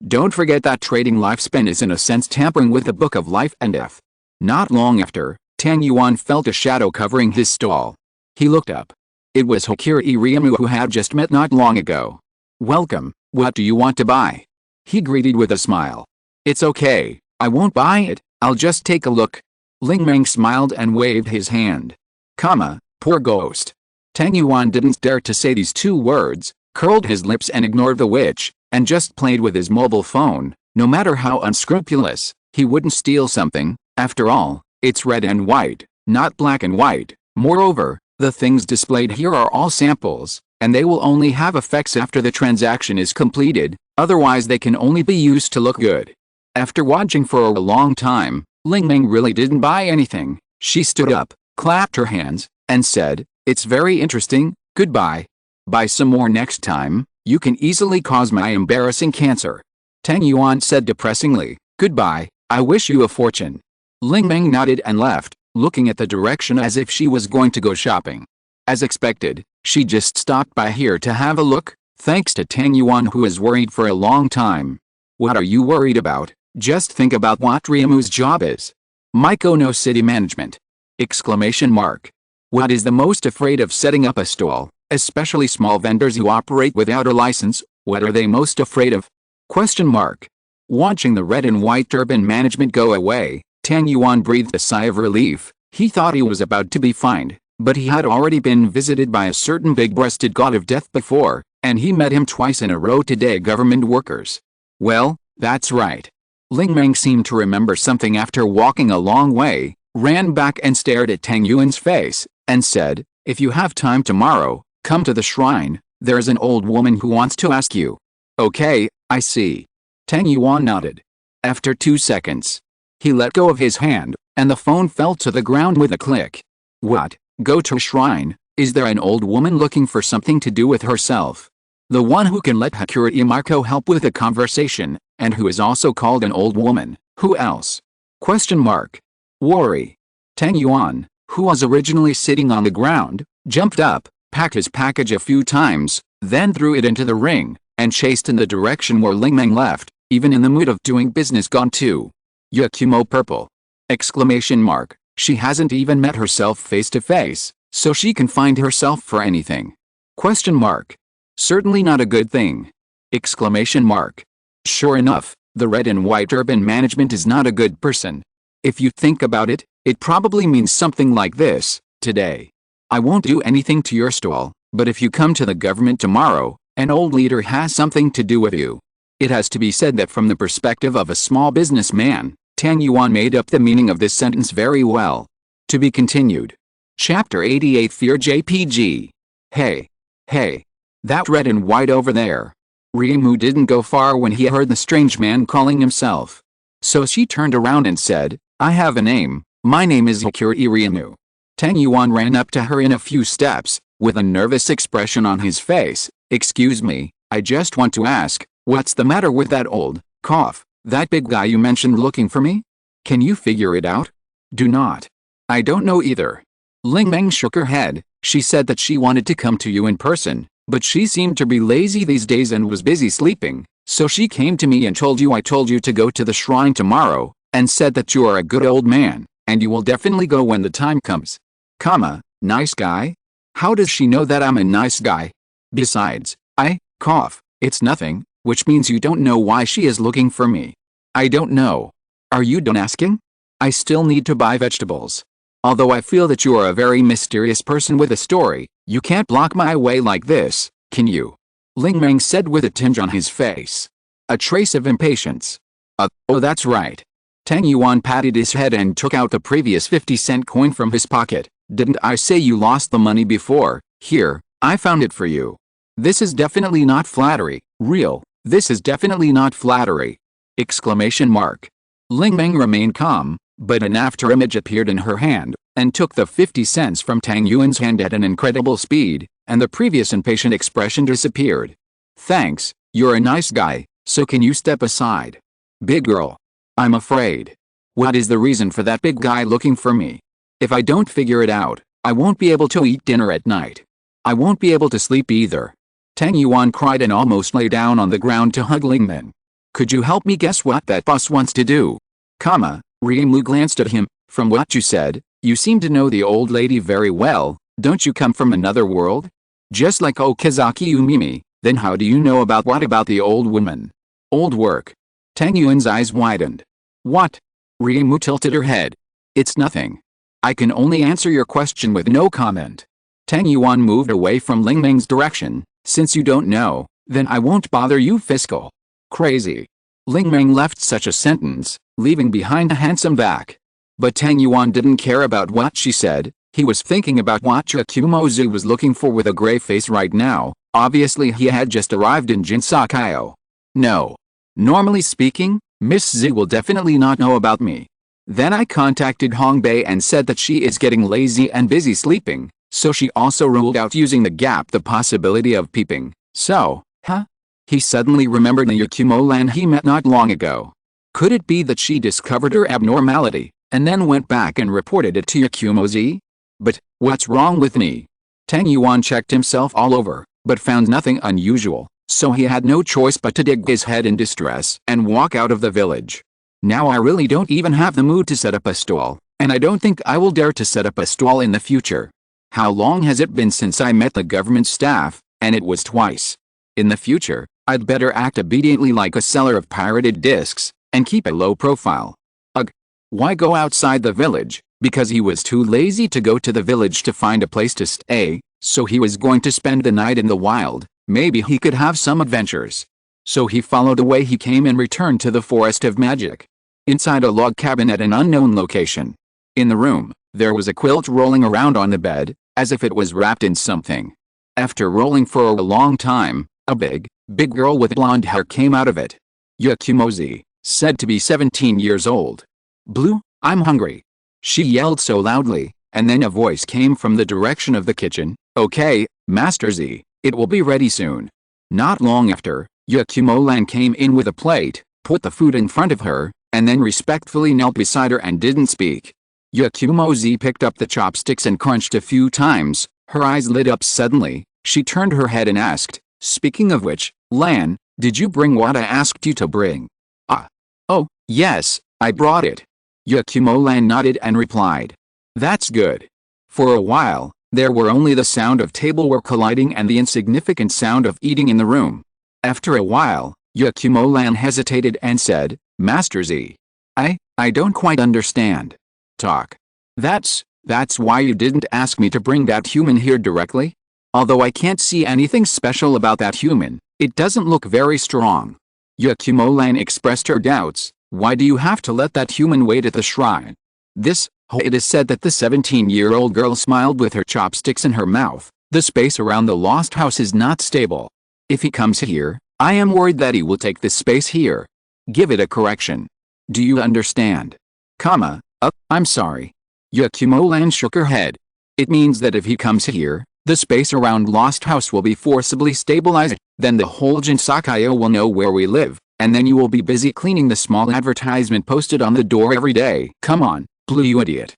Don't forget that trading lifespan is in a sense tampering with the book of life and death. Not long after, Tang Yuan felt a shadow covering his stall. He looked up. It was Hikari Ryumu, who had just met not long ago. "Welcome, what do you want to buy?" he greeted with a smile. "It's okay, I won't buy it, I'll just take a look." Ling Meng smiled and waved his hand. Poor ghost. Tang Yuan didn't dare to say these two words, curled his lips and ignored the witch, and just played with his mobile phone. No matter how unscrupulous, he wouldn't steal something. After all, it's red and white, not black and white. Moreover, the things displayed here are all samples, and they will only have effects after the transaction is completed, otherwise they can only be used to look good. After watching for a long time, Ling Meng really didn't buy anything. She stood up, clapped her hands, and said, "It's very interesting, goodbye. Buy some more next time, you can easily cause my embarrassing cancer." Tang Yuan said depressingly, "Goodbye, I wish you a fortune." Ling Meng nodded and left, looking at the direction as if she was going to go shopping. As expected, she just stopped by here to have a look, thanks to Tang Yuan, who is worried for a long time. "What are you worried about? Just think about what Ryumu's job is. Maiko no city management!" Exclamation mark. What is the most afraid of setting up a stall, especially small vendors who operate without a license? What are they most afraid of? Question mark. Watching the red and white turban management go away, Tang Yuan breathed a sigh of relief. He thought he was about to be fined, but he had already been visited by a certain big-breasted god of death before, and he met him twice in a row today. Government workers. Well, that's right. Ling Meng seemed to remember something after walking a long way, ran back and stared at Tang Yuan's face, and said, "If you have time tomorrow, come to the shrine, there's an old woman who wants to ask you." "Okay, I see." Tang Yuan nodded. After 2 seconds, he let go of his hand, and the phone fell to the ground with a click. "What? Go to shrine? Is there an old woman looking for something to do with herself? The one who can let Hikari Marco help with a conversation, and who is also called an old woman, who else?" Question mark. Worry. Tang Yuan, who was originally sitting on the ground, jumped up, packed his package a few times, then threw it into the ring, and chased in the direction where Ling Meng left, even in the mood of doing business gone too. Yakumo purple. Exclamation mark. She hasn't even met herself face to face, so she can find herself for anything. Question mark. Certainly not a good thing. Exclamation mark. Sure enough, the red and white urban management is not a good person. If you think about it, it probably means something like this: "Today, I won't do anything to your stall, but if you come to the government tomorrow, an old leader has something to do with you." It has to be said that from the perspective of a small businessman, Tang Yuan made up the meaning of this sentence very well. To be continued. Chapter 88 Fear JPG. Hey. That red and white over there. Ryumu didn't go far when he heard the strange man calling himself. So she turned around and said, "I have a name, my name is Hikari Ryumu." Tang Yuan ran up to her in a few steps, with a nervous expression on his face. "Excuse me, I just want to ask, what's the matter with that old, that big guy you mentioned looking for me? Can you figure it out?" "Do not. I don't know either." Ling Meng shook her head. She said that she wanted to come to you in person, but she seemed to be lazy these days and was busy sleeping, so she came to me and told you I told you to go to the shrine tomorrow, and said that you are a good old man, and you will definitely go when the time comes. Nice guy? How does she know that I'm a nice guy? Besides, it's nothing, which means you don't know why she is looking for me. I don't know. Are you done asking? I still need to buy vegetables. Although I feel that you are a very mysterious person with a story, you can't block my way like this, can you? Ling Meng said with a tinge on his face. A trace of impatience. Oh, that's right. Tang Yuan patted his head and took out the previous 50-cent coin from his pocket. "Didn't I say you lost the money before? Here, I found it for you. This is definitely not flattery. This is definitely not flattery." Exclamation mark. Ling Meng remained calm, but an afterimage appeared in her hand, and took the 50 cents from Tang Yuan's hand at an incredible speed, and the previous impatient expression disappeared. "Thanks, you're a nice guy, so can you step aside?" "Big girl. I'm afraid. What is the reason for that big guy looking for me? If I don't figure it out, I won't be able to eat dinner at night. I won't be able to sleep either." Tang Yuan cried and almost lay down on the ground to hug Ling Meng. "Could you help me guess what that boss wants to do?" Ryumu glanced at him. "From what you said, you seem to know the old lady very well. Don't you come from another world? Just like Okazaki Umimi, then how do you know about what about the old woman? Old work. Tang Yuan's eyes widened. What? Reimu tilted her head. It's nothing. I can only answer your question with no comment. Tang Yuan moved away from Ling Ming's direction. Since you don't know, then I won't bother you fiscal. Crazy. Ling Ming left such a sentence, leaving behind a handsome back. But Tang Yuan didn't care about what she said. He was thinking about what Yakumozu was looking for with a gray face right now. Obviously he had just arrived in Jinsakayo. No. Normally speaking, Miss Z will definitely not know about me. Then I contacted Hongbei and said that she is getting lazy and busy sleeping, so she also ruled out using the gap the possibility of peeping. So, He suddenly remembered the Yakumo-lan he met not long ago. Could it be that she discovered her abnormality, and then went back and reported it to Yakumo Z? But, what's wrong with me? Tang Yuan checked himself all over, but found nothing unusual, so he had no choice but to dig his head in distress and walk out of the village. Now I really don't even have the mood to set up a stall, and I don't think I will dare to set up a stall in the future. How long has it been since I met the government staff? And it was twice. In the future, I'd better act obediently like a seller of pirated discs, and keep a low profile. Ugh. Why go outside the village? Because he was too lazy to go to the village to find a place to stay, so he was going to spend the night in the wild. Maybe he could have some adventures. So he followed the way he came and returned to the Forest of Magic. Inside a log cabin at an unknown location. In the room, there was a quilt rolling around on the bed, as if it was wrapped in something. After rolling for a long time, a big girl with blonde hair came out of it. Yakumozi, said to be 17 years old. Blue, I'm hungry. She yelled so loudly, and then a voice came from the direction of the kitchen. Okay, Master Z, it will be ready soon. Not long after, Yakumo-lan came in with a plate, put the food in front of her, and then respectfully knelt beside her and didn't speak. Yakumo-Z picked up the chopsticks and crunched a few times. Her eyes lit up suddenly. She turned her head and asked, speaking of which, Lan, did you bring what I asked you to bring? Oh, yes, I brought it. Yakumo-lan nodded and replied. That's good. For a while, there were only the sound of tableware colliding and the insignificant sound of eating in the room. After a while, Yakumo-lan hesitated and said, Master Z. I don't quite understand. Talk. That's why you didn't ask me to bring that human here directly? Although I can't see anything special about that human, it doesn't look very strong. Yakumo-lan expressed her doubts. Why do you have to let that human wait at the shrine? It is said that the 17-year-old girl smiled with her chopsticks in her mouth. The space around the lost house is not stable. If he comes here, I am worried that he will take this space here. Give it a correction. Do you understand? I'm sorry. Yakumo-lan shook her head. It means that if he comes here, the space around Lost House will be forcibly stabilized, then the whole Jinsakayo will know where we live, and then you will be busy cleaning the small advertisement posted on the door every day. Come on, Blue, you idiot.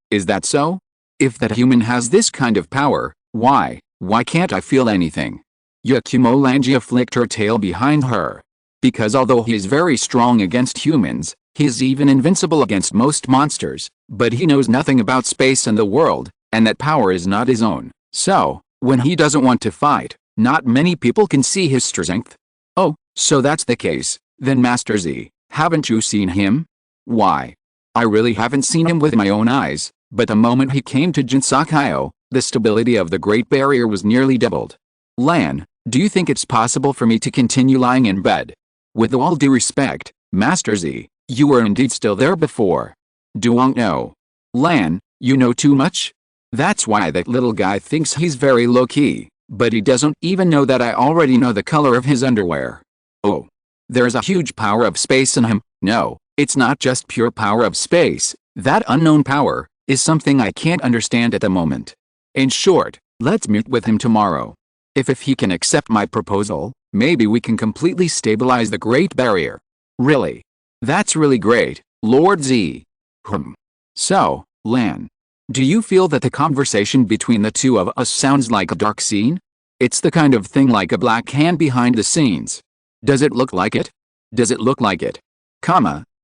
Is that so? If that human has this kind of power, why can't I feel anything? Yakumo-lan flicked her tail behind her. Because although he is very strong against humans, he is even invincible against most monsters, but he knows nothing about space and the world, and that power is not his own. So, when he doesn't want to fight, not many people can see his strength. Oh, so that's the case, then Master Z, haven't you seen him? Why? I really haven't seen him with my own eyes, but the moment he came to Jinsakayo, the stability of the Great Barrier was nearly doubled. Lan, do you think it's possible for me to continue lying in bed? With all due respect, Master Z, you were indeed still there before. Don't know. Lan, you know too much? That's why that little guy thinks he's very low-key, but he doesn't even know that I already know the color of his underwear. Oh. There's a huge power of space in him. No, it's not just pure power of space. That unknown power is something I can't understand at the moment. In short, let's meet with him tomorrow. If he can accept my proposal, maybe we can completely stabilize the Great Barrier. Really? That's really great, Lord Z. So, Lan. Do you feel that the conversation between the two of us sounds like a dark scene? It's the kind of thing like a black hand behind the scenes. Does it look like it? Does it look like it?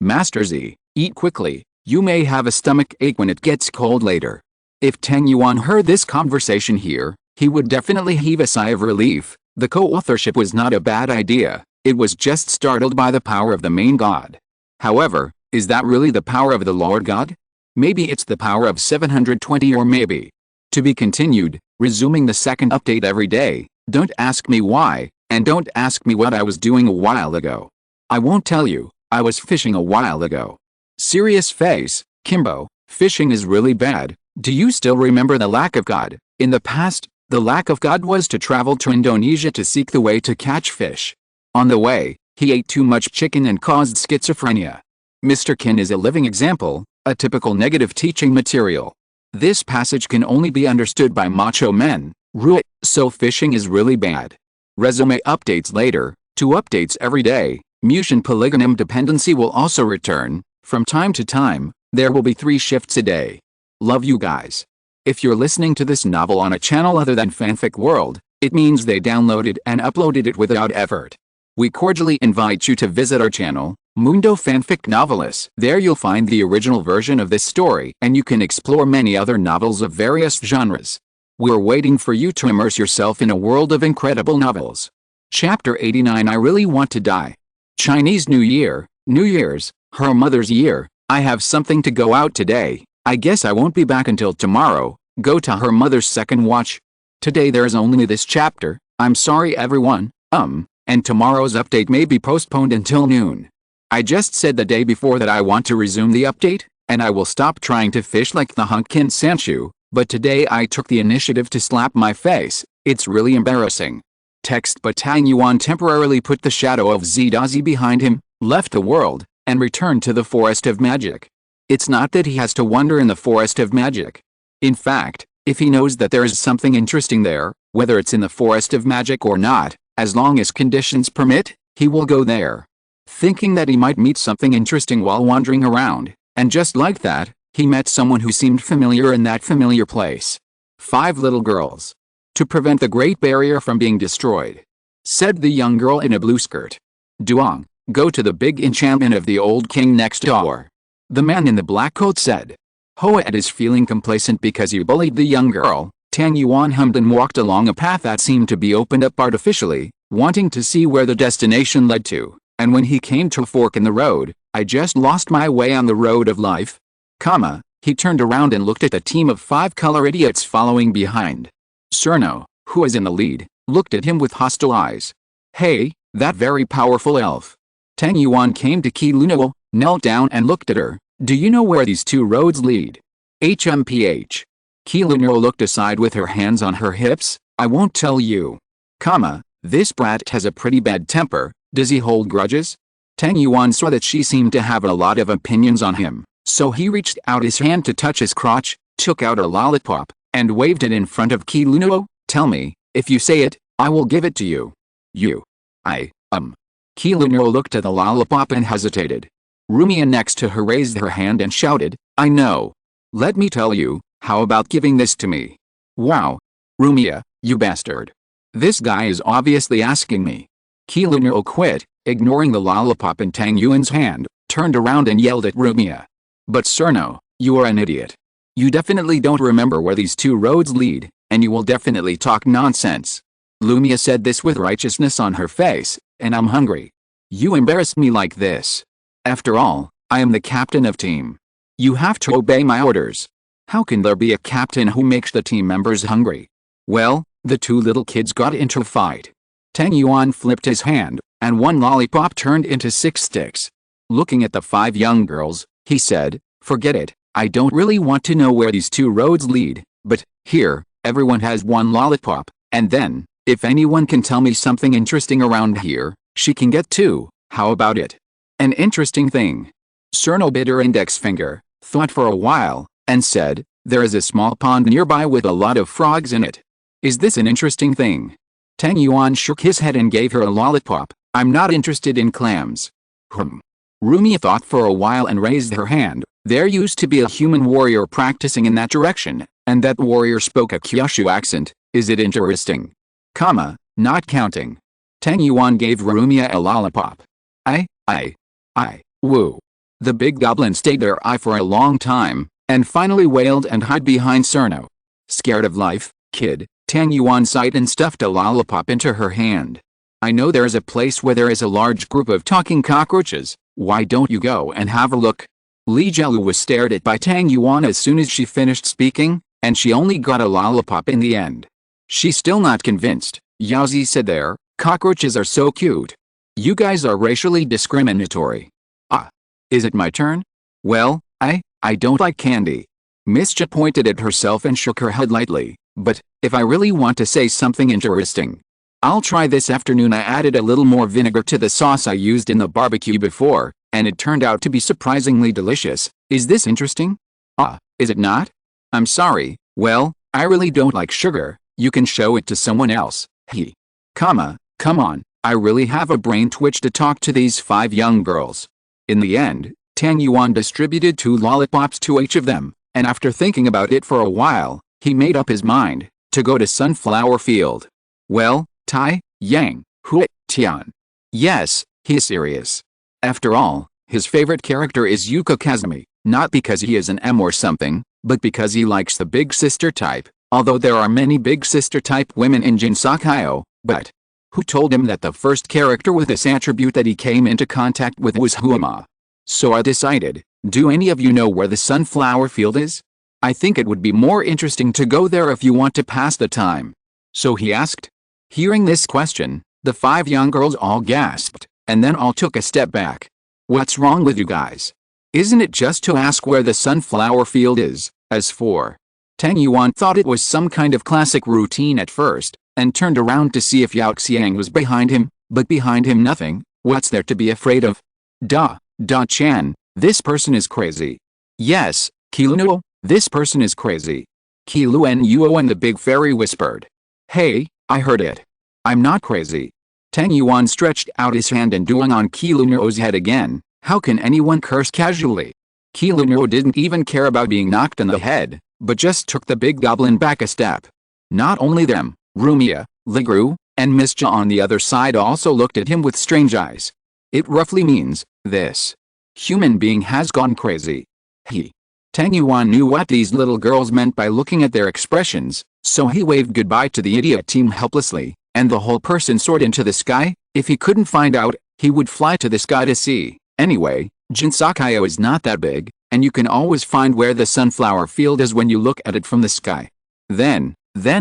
Master Z, eat quickly, you may have a stomach ache when it gets cold later. If Tang Yuan heard this conversation here, he would definitely heave a sigh of relief. The co-authorship was not a bad idea, it was just startled by the power of the main god. However, is that really the power of the Lord God? Maybe it's the power of 720 or maybe. To be continued, resuming the second update every day. Don't ask me why, and don't ask me what I was doing a while ago. I won't tell you, I was fishing a while ago. Serious face, Kimbo, fishing is really bad. Do you still remember the lack of God? In the past, the lack of God was to travel to Indonesia to seek the way to catch fish. On the way, he ate too much chicken and caused schizophrenia. Mr. Kin is a living example, a typical negative teaching material. This passage can only be understood by macho men. So fishing is really bad. Resume updates later, 2 updates every day. Mution polygonum dependency will also return. From time to time, there will be 3 shifts a day. Love you guys. If you're listening to this novel on a channel other than Fanfic World, it means they downloaded and uploaded it without effort. We cordially invite you to visit our channel, Mundo Fanfic Novelists. There you'll find the original version of this story and you can explore many other novels of various genres. We're waiting for you to immerse yourself in a world of incredible novels. Chapter 89 I Really Want to Die. Chinese New Year, New Year's, her mother's year. I have something to go out today. I guess I won't be back until tomorrow. Go to her mother's second watch. Today there's only this chapter. I'm sorry everyone, and tomorrow's update may be postponed until noon. I just said the day before that I want to resume the update, and I will stop trying to fish like the Hunkin Sanchu, but today I took the initiative to slap my face. It's really embarrassing. Text but Tang Yuan temporarily put the shadow of Zidazi behind him, left the world, and returned to the Forest of Magic. It's not that he has to wander in the Forest of Magic. In fact, if he knows that there is something interesting there, whether it's in the Forest of Magic or not, as long as conditions permit, he will go there. Thinking that he might meet something interesting while wandering around, and just like that, he met someone who seemed familiar in that familiar place. 5 little girls. To prevent the Great Barrier from being destroyed, said the young girl in a blue skirt. Duong, go to the big enchantment of the old king next door. The man in the black coat said. Hoat is feeling complacent because you bullied the young girl. Tang Yuan hummed and walked along a path that seemed to be opened up artificially, wanting to see where the destination led to. And when he came to a fork in the road, I just lost my way on the road of life. He turned around and looked at the team of 5 color idiots following behind. Cerno, who was in the lead, looked at him with hostile eyes. Hey, that very powerful elf. Tang Yuan came to Qi Lunuo, knelt down and looked at her. Do you know where these 2 roads lead? HMPH. Qi Lunuo looked aside with her hands on her hips. I won't tell you. This brat has a pretty bad temper. Does he hold grudges? Tang Yuan saw that she seemed to have a lot of opinions on him, so he reached out his hand to touch his crotch, took out a lollipop, and waved it in front of Qi Lunuo. Tell me, if you say it, I will give it to you. Qi Lunuo looked at the lollipop and hesitated. Rumia next to her raised her hand and shouted, I know. Let me tell you, how about giving this to me? Wow. Rumia, you bastard. This guy is obviously asking me. Qi Lunuo quit, ignoring the lollipop in Tang Yuan's hand, turned around and yelled at Rumia. But Cerno, you are an idiot. You definitely don't remember where these 2 roads lead, and you will definitely talk nonsense. Lumia said this with righteousness on her face, and I'm hungry. You embarrass me like this. After all, I am the captain of team. You have to obey my orders. How can there be a captain who makes the team members hungry? Well, the 2 little kids got into a fight. Tang Yuan flipped his hand, and 1 lollipop turned into 6 sticks. Looking at the 5 young girls, he said, forget it, I don't really want to know where these 2 roads lead, but, here, everyone has 1 lollipop, and then, if anyone can tell me something interesting around here, she can get 2, how about it? An interesting thing. Cerno bit her index finger, thought for a while, and said, there is a small pond nearby with a lot of frogs in it. Is this an interesting thing? Tang Yuan shook his head and gave her a lollipop. I'm not interested in clams. Rumi thought for a while and raised her hand. There used to be a human warrior practicing in that direction, and that warrior spoke a Kyushu accent. Is it interesting? Not counting. Tang Yuan gave Rumia a lollipop. Woo. The big goblin stayed there for a long time, and finally wailed and hid behind Cerno. Scared of life, kid, Tang Yuan sighed and stuffed a lollipop into her hand. I know there is a place where there is a large group of talking cockroaches. Why don't you go and have a look? Li Jielu was stared at by Tang Yuan as soon as she finished speaking, and she only got a lollipop in the end. She's still not convinced. Yaozi said there, cockroaches are so cute. You guys are racially discriminatory. Ah. Is it my turn? Well, I don't like candy. Mischa pointed at herself and shook her head lightly, but, if I really want to say something interesting, I'll try this afternoon. I added a little more vinegar to the sauce I used in the barbecue before, and it turned out to be surprisingly delicious. Is this interesting? Ah, is it not? I'm sorry. Well, I really don't like sugar. You can show it to someone else. Come on, I really have a brain twitch to talk to these 5 young girls. In the end, Tang Yuan distributed 2 lollipops to each of them, and after thinking about it for a while, he made up his mind to go to Sunflower Field. Well, Tai, Yang, Hui, Tian. Yes, he's serious. After all, his favorite character is Yuka Kazumi, not because he is an M or something, but because he likes the big sister type, although there are many big sister type women in Jinsakayo, but who told him that the first character with this attribute that he came into contact with was Huama? So I decided, do any of you know where the Sunflower Field is? I think it would be more interesting to go there if you want to pass the time. So he asked. Hearing this question, the 5 young girls all gasped, and then all took a step back. What's wrong with you guys? Isn't it just to ask where the Sunflower Field is? As for Tang Yuan thought it was some kind of classic routine at first, and turned around to see if Yao Xiang was behind him, but behind him nothing. What's there to be afraid of? Da Chan, this person is crazy. Yes, Kilunuo, this person is crazy. Kiluen Yuo and the big fairy whispered. Hey, I heard it. I'm not crazy. Tang Yuan stretched out his hand and doing on Kilunuo's head again. How can anyone curse casually? Kilunuo didn't even care about being knocked on the head, but just took the big goblin back a step. Not only them, Rumia, Ligru, and Mischa on the other side also looked at him with strange eyes. It roughly means, this human being has gone crazy. Tang Yuan knew what these little girls meant by looking at their expressions, so he waved goodbye to the idiot team helplessly, and the whole person soared into the sky. If he couldn't find out, he would fly to the sky to see. Anyway, Jinsakayo is not that big, and you can always find where the Sunflower Field is when you look at it from the sky. Then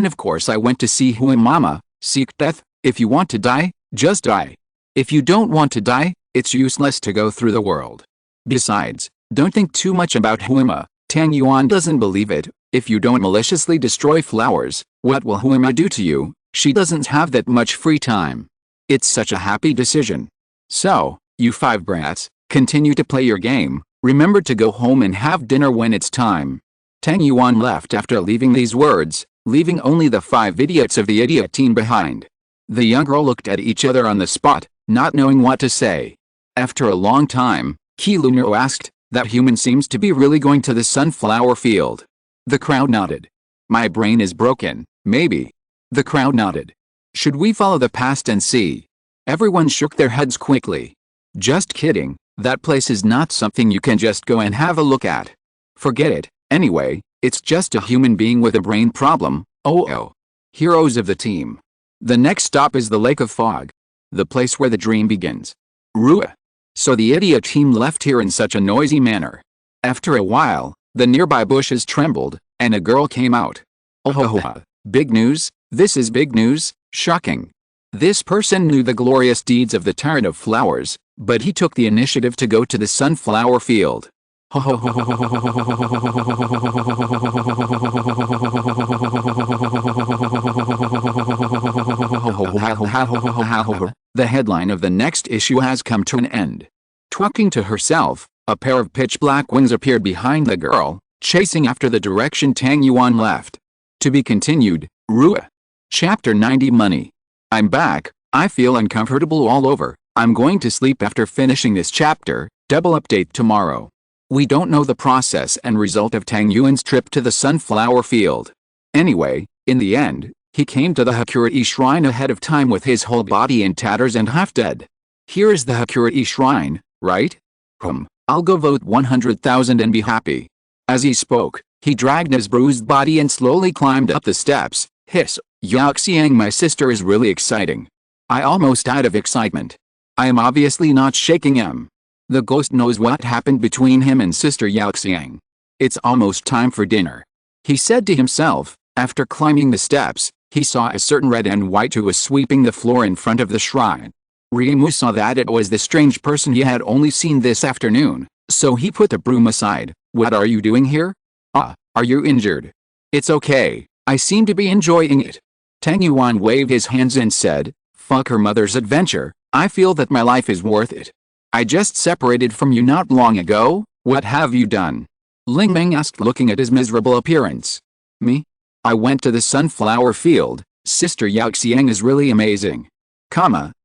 of course I went to see Huimama, seek death. If you want to die, just die. If you don't want to die, it's useless to go through the world. Besides, don't think too much about Huima. Tang Yuan doesn't believe it. If you don't maliciously destroy flowers, what will Huima do to you? She doesn't have that much free time. It's such a happy decision. So, you 5 brats, continue to play your game. Remember to go home and have dinner when it's time. Tang Yuan left after leaving these words, leaving only the 5 idiots of the idiot team behind. The young girl looked at each other on the spot, not knowing what to say. After a long time, Kilunuo asked, that human seems to be really going to the Sunflower Field. The crowd nodded. My brain is broken, maybe. The crowd nodded. Should we follow the past and see? Everyone shook their heads quickly. Just kidding, that place is not something you can just go and have a look at. Forget it, anyway, it's just a human being with a brain problem. Oh. Heroes of the team. The next stop is the Lake of Fog. The place where the dream begins. Rua. So the idiot team left here in such a noisy manner. After a while, the nearby bushes trembled, and a girl came out. Oh, big news, this is big news, shocking. This person knew the glorious deeds of the Tyrant of Flowers, but he took the initiative to go to the Sunflower Field. The headline of the next issue has come to an end. Talking to herself, a pair of pitch-black wings appeared behind the girl, chasing after the direction Tang Yuan left. To be continued, Rua. Chapter 90 Money. I'm back, I feel uncomfortable all over. I'm going to sleep after finishing this chapter, double update tomorrow. We don't know the process and result of Tang Yuan's trip to the Sunflower Field. Anyway, in the end, he came to the Hakurei Shrine ahead of time with his whole body in tatters and half dead. Here is the Hakurei Shrine, right? I'll go vote 100,000 and be happy. As he spoke, he dragged his bruised body and slowly climbed up the steps. Hiss, Yaoxiang, my sister is really exciting. I almost died of excitement. I am obviously not shaking him. The ghost knows what happened between him and Sister Yaoxiang. It's almost time for dinner, he said to himself. After climbing the steps, he saw a certain red and white who was sweeping the floor in front of the shrine. Reimu saw that it was the strange person he had only seen this afternoon, so he put the broom aside. What are you doing here? Ah, are you injured? It's okay, I seem to be enjoying it. Tang Yuan waved his hands and said, fuck her mother's adventure, I feel that my life is worth it. I just separated from you not long ago, what have you done? Ling Meng asked, looking at his miserable appearance. Me? I went to the sunflower field. Sister Yaoxiang is really amazing.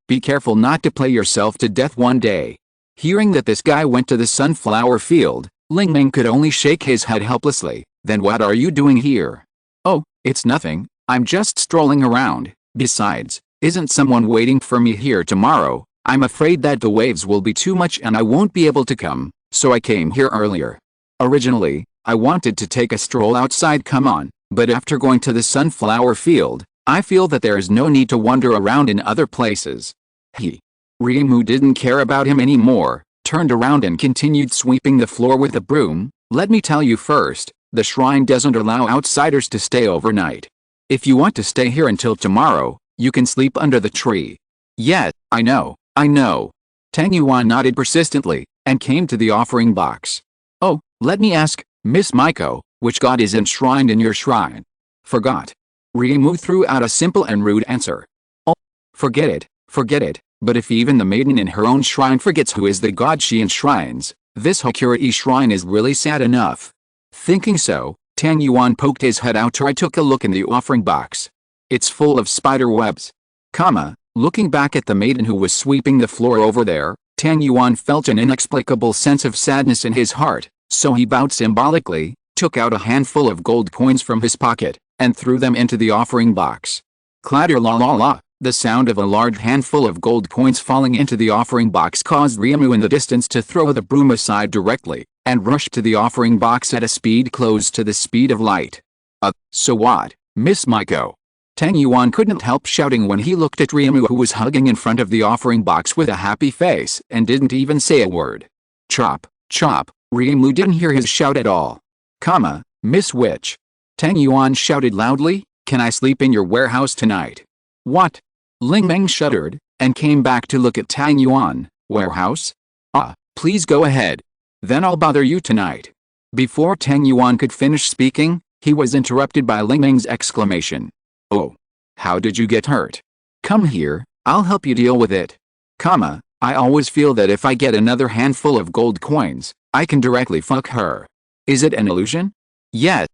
Be careful not to play yourself to death one day. Hearing that this guy went to the sunflower field, Ling Meng could only shake his head helplessly. Then what are you doing here? Oh, it's nothing, I'm just strolling around. Besides, isn't someone waiting for me here tomorrow? I'm afraid that the waves will be too much and I won't be able to come, so I came here earlier. Originally, I wanted to take a stroll outside, but after going to the sunflower field, I feel that there is no need to wander around in other places. Reimu didn't care about him anymore, turned around and continued sweeping the floor with a broom. Let me tell you first, the shrine doesn't allow outsiders to stay overnight. If you want to stay here until tomorrow, you can sleep under the tree. Yet, I know. Tang Yuan nodded persistently, and came to the offering box. Oh, let me ask, Miss Maiko, which god is enshrined in your shrine? Forgot. Reimu threw out a simple and rude answer. Oh, forget it, but if even the maiden in her own shrine forgets who is the god she enshrines, this Hakurei shrine is really sad enough. Thinking so, Tang Yuan poked his head out. I took a look in the offering box. It's full of spider webs. Looking back at the maiden who was sweeping the floor over there, Tang Yuan felt an inexplicable sense of sadness in his heart, so he bowed symbolically, took out a handful of gold coins from his pocket, and threw them into the offering box. Clatter la la la, the sound of a large handful of gold coins falling into the offering box caused Reimu in the distance to throw the broom aside directly, and rush to the offering box at a speed close to the speed of light. So what, Miss Maiko? Tang Yuan couldn't help shouting when he looked at Reimu, who was hugging in front of the offering box with a happy face and didn't even say a word. Chop, chop, Reimu didn't hear his shout at all. Miss Witch. Tang Yuan shouted loudly, can I sleep in your warehouse tonight? What? Ling Meng shuddered, and came back to look at Tang Yuan. Warehouse? Please go ahead. Then I'll bother you tonight. Before Tang Yuan could finish speaking, he was interrupted by Ling Meng's exclamation. Oh. How did you get hurt? Come here, I'll help you deal with it. I always feel that if I get another handful of gold coins, I can directly fuck her. Is it an illusion? Yeah,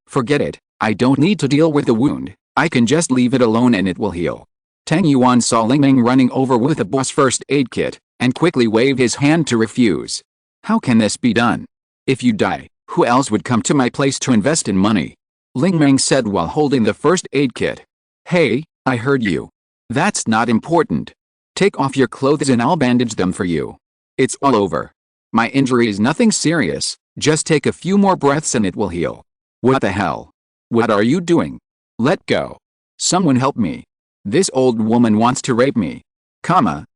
forget it, I don't need to deal with the wound, I can just leave it alone and it will heal. Tang Yuan saw Ling Meng running over with a boss first aid kit, and quickly waved his hand to refuse. How can this be done? If you die, who else would come to my place to invest in money? Ling Meng said while holding the first aid kit. Hey, I heard you. That's not important. Take off your clothes and I'll bandage them for you. It's all over. My injury is nothing serious, just take a few more breaths and it will heal. What the hell? What are you doing? Let go. Someone help me. This old woman wants to rape me.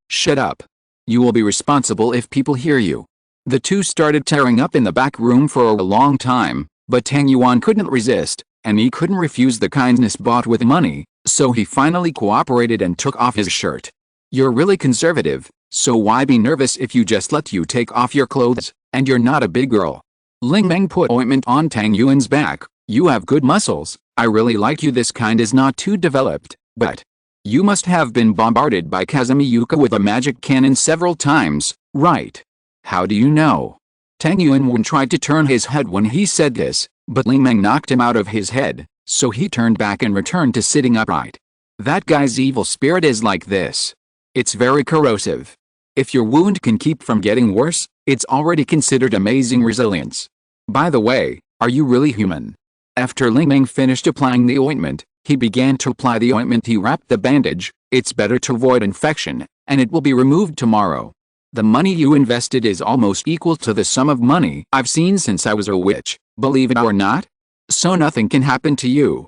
Shut up. You will be responsible if people hear you. The two started tearing up in the back room for a long time, but Tang Yuan couldn't resist, and he couldn't refuse the kindness bought with money, so he finally cooperated and took off his shirt. You're really conservative, so why be nervous if you just let you take off your clothes, and you're not a big girl. Ling Meng put ointment on Tang Yuan's back. You have good muscles, I really like you. This kind is not too developed, but you must have been bombarded by Kazumi-yuka with a magic cannon several times, right? How do you know? Tang Yuan tried to turn his head when he said this, but Ling Meng knocked him out of his head, so he turned back and returned to sitting upright. That guy's evil spirit is like this. It's very corrosive. If your wound can keep from getting worse, it's already considered amazing resilience. By the way, are you really human? After Ling Meng finished applying the ointment, he began to apply the ointment. He wrapped the bandage. It's better to avoid infection, and it will be removed tomorrow. The money you invested is almost equal to the sum of money I've seen since I was a witch, believe it or not. So nothing can happen to you.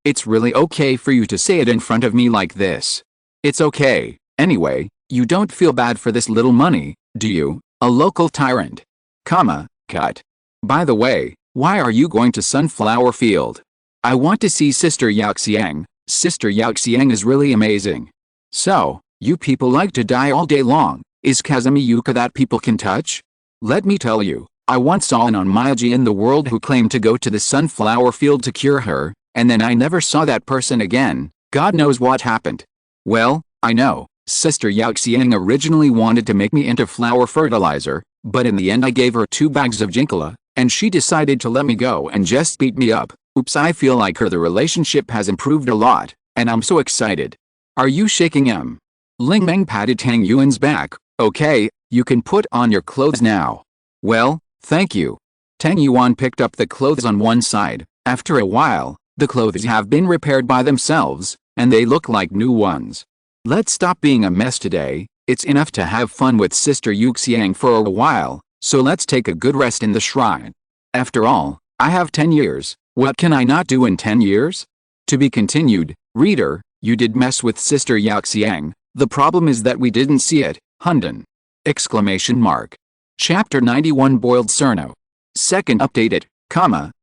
It's really okay for you to say it in front of me like this. It's okay. Anyway, you don't feel bad for this little money, do you, a local tyrant? Cut. By the way, why are you going to Sunflower Field? I want to see Sister Yaoxiang. Sister Yaoxiang is really amazing. So, you people like to die all day long. Is Kazumi Yuka that people can touch? Let me tell you, I once saw an onmyoji in the world who claimed to go to the Sunflower Field to cure her, and then I never saw that person again. God knows what happened. Well, I know, Sister Yaoxiang originally wanted to make me into flower fertilizer, but in the end I gave her 2 bags of jinkala, and she decided to let me go and just beat me up. Oops, I feel like the relationship has improved a lot, and I'm so excited. Are you shaking em? Ling Meng patted Tang Yuan's back. Okay, you can put on your clothes now. Well, thank you. Tang Yuan picked up the clothes on one side. After a while, the clothes have been repaired by themselves, and they look like new ones. Let's stop being a mess today. It's enough to have fun with Sister Yuxiang for a while, so let's take a good rest in the shrine. After all, I have 10 years. What can I not do in 10 years? To be continued. Reader, you did mess with Sister Yaoxiang. The problem is that we didn't see it. Hunden! Exclamation mark. Chapter 91 Boiled Cerno. Second updated,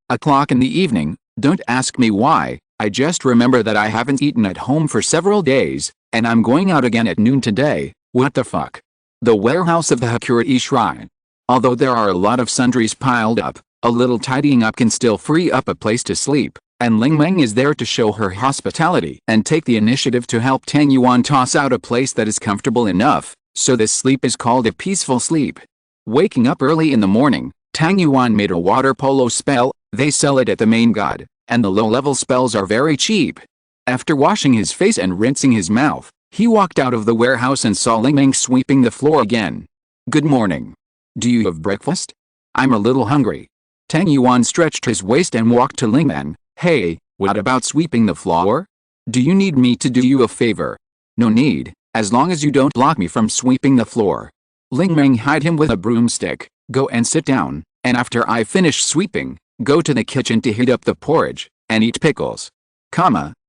o'clock in the evening. Don't ask me why, I just remember that I haven't eaten at home for several days, and I'm going out again at noon today. What the fuck? The warehouse of the Hakurei Shrine. Although there are a lot of sundries piled up, a little tidying up can still free up a place to sleep, and Ling Meng is there to show her hospitality and take the initiative to help Tang Yuan toss out a place that is comfortable enough, so this sleep is called a peaceful sleep. Waking up early in the morning, Tang Yuan made a water polo spell. They sell it at the main god, and the low-level spells are very cheap. After washing his face and rinsing his mouth, he walked out of the warehouse and saw Ling Meng sweeping the floor again. Good morning. Do you have breakfast? I'm a little hungry. Tang Yuan stretched his waist and walked to Ling Meng. Hey, what about sweeping the floor? Do you need me to do you a favor? No need, as long as you don't block me from sweeping the floor. Ling Meng hied him with a broomstick. Go and sit down, and after I finish sweeping, go to the kitchen to heat up the porridge, and eat pickles.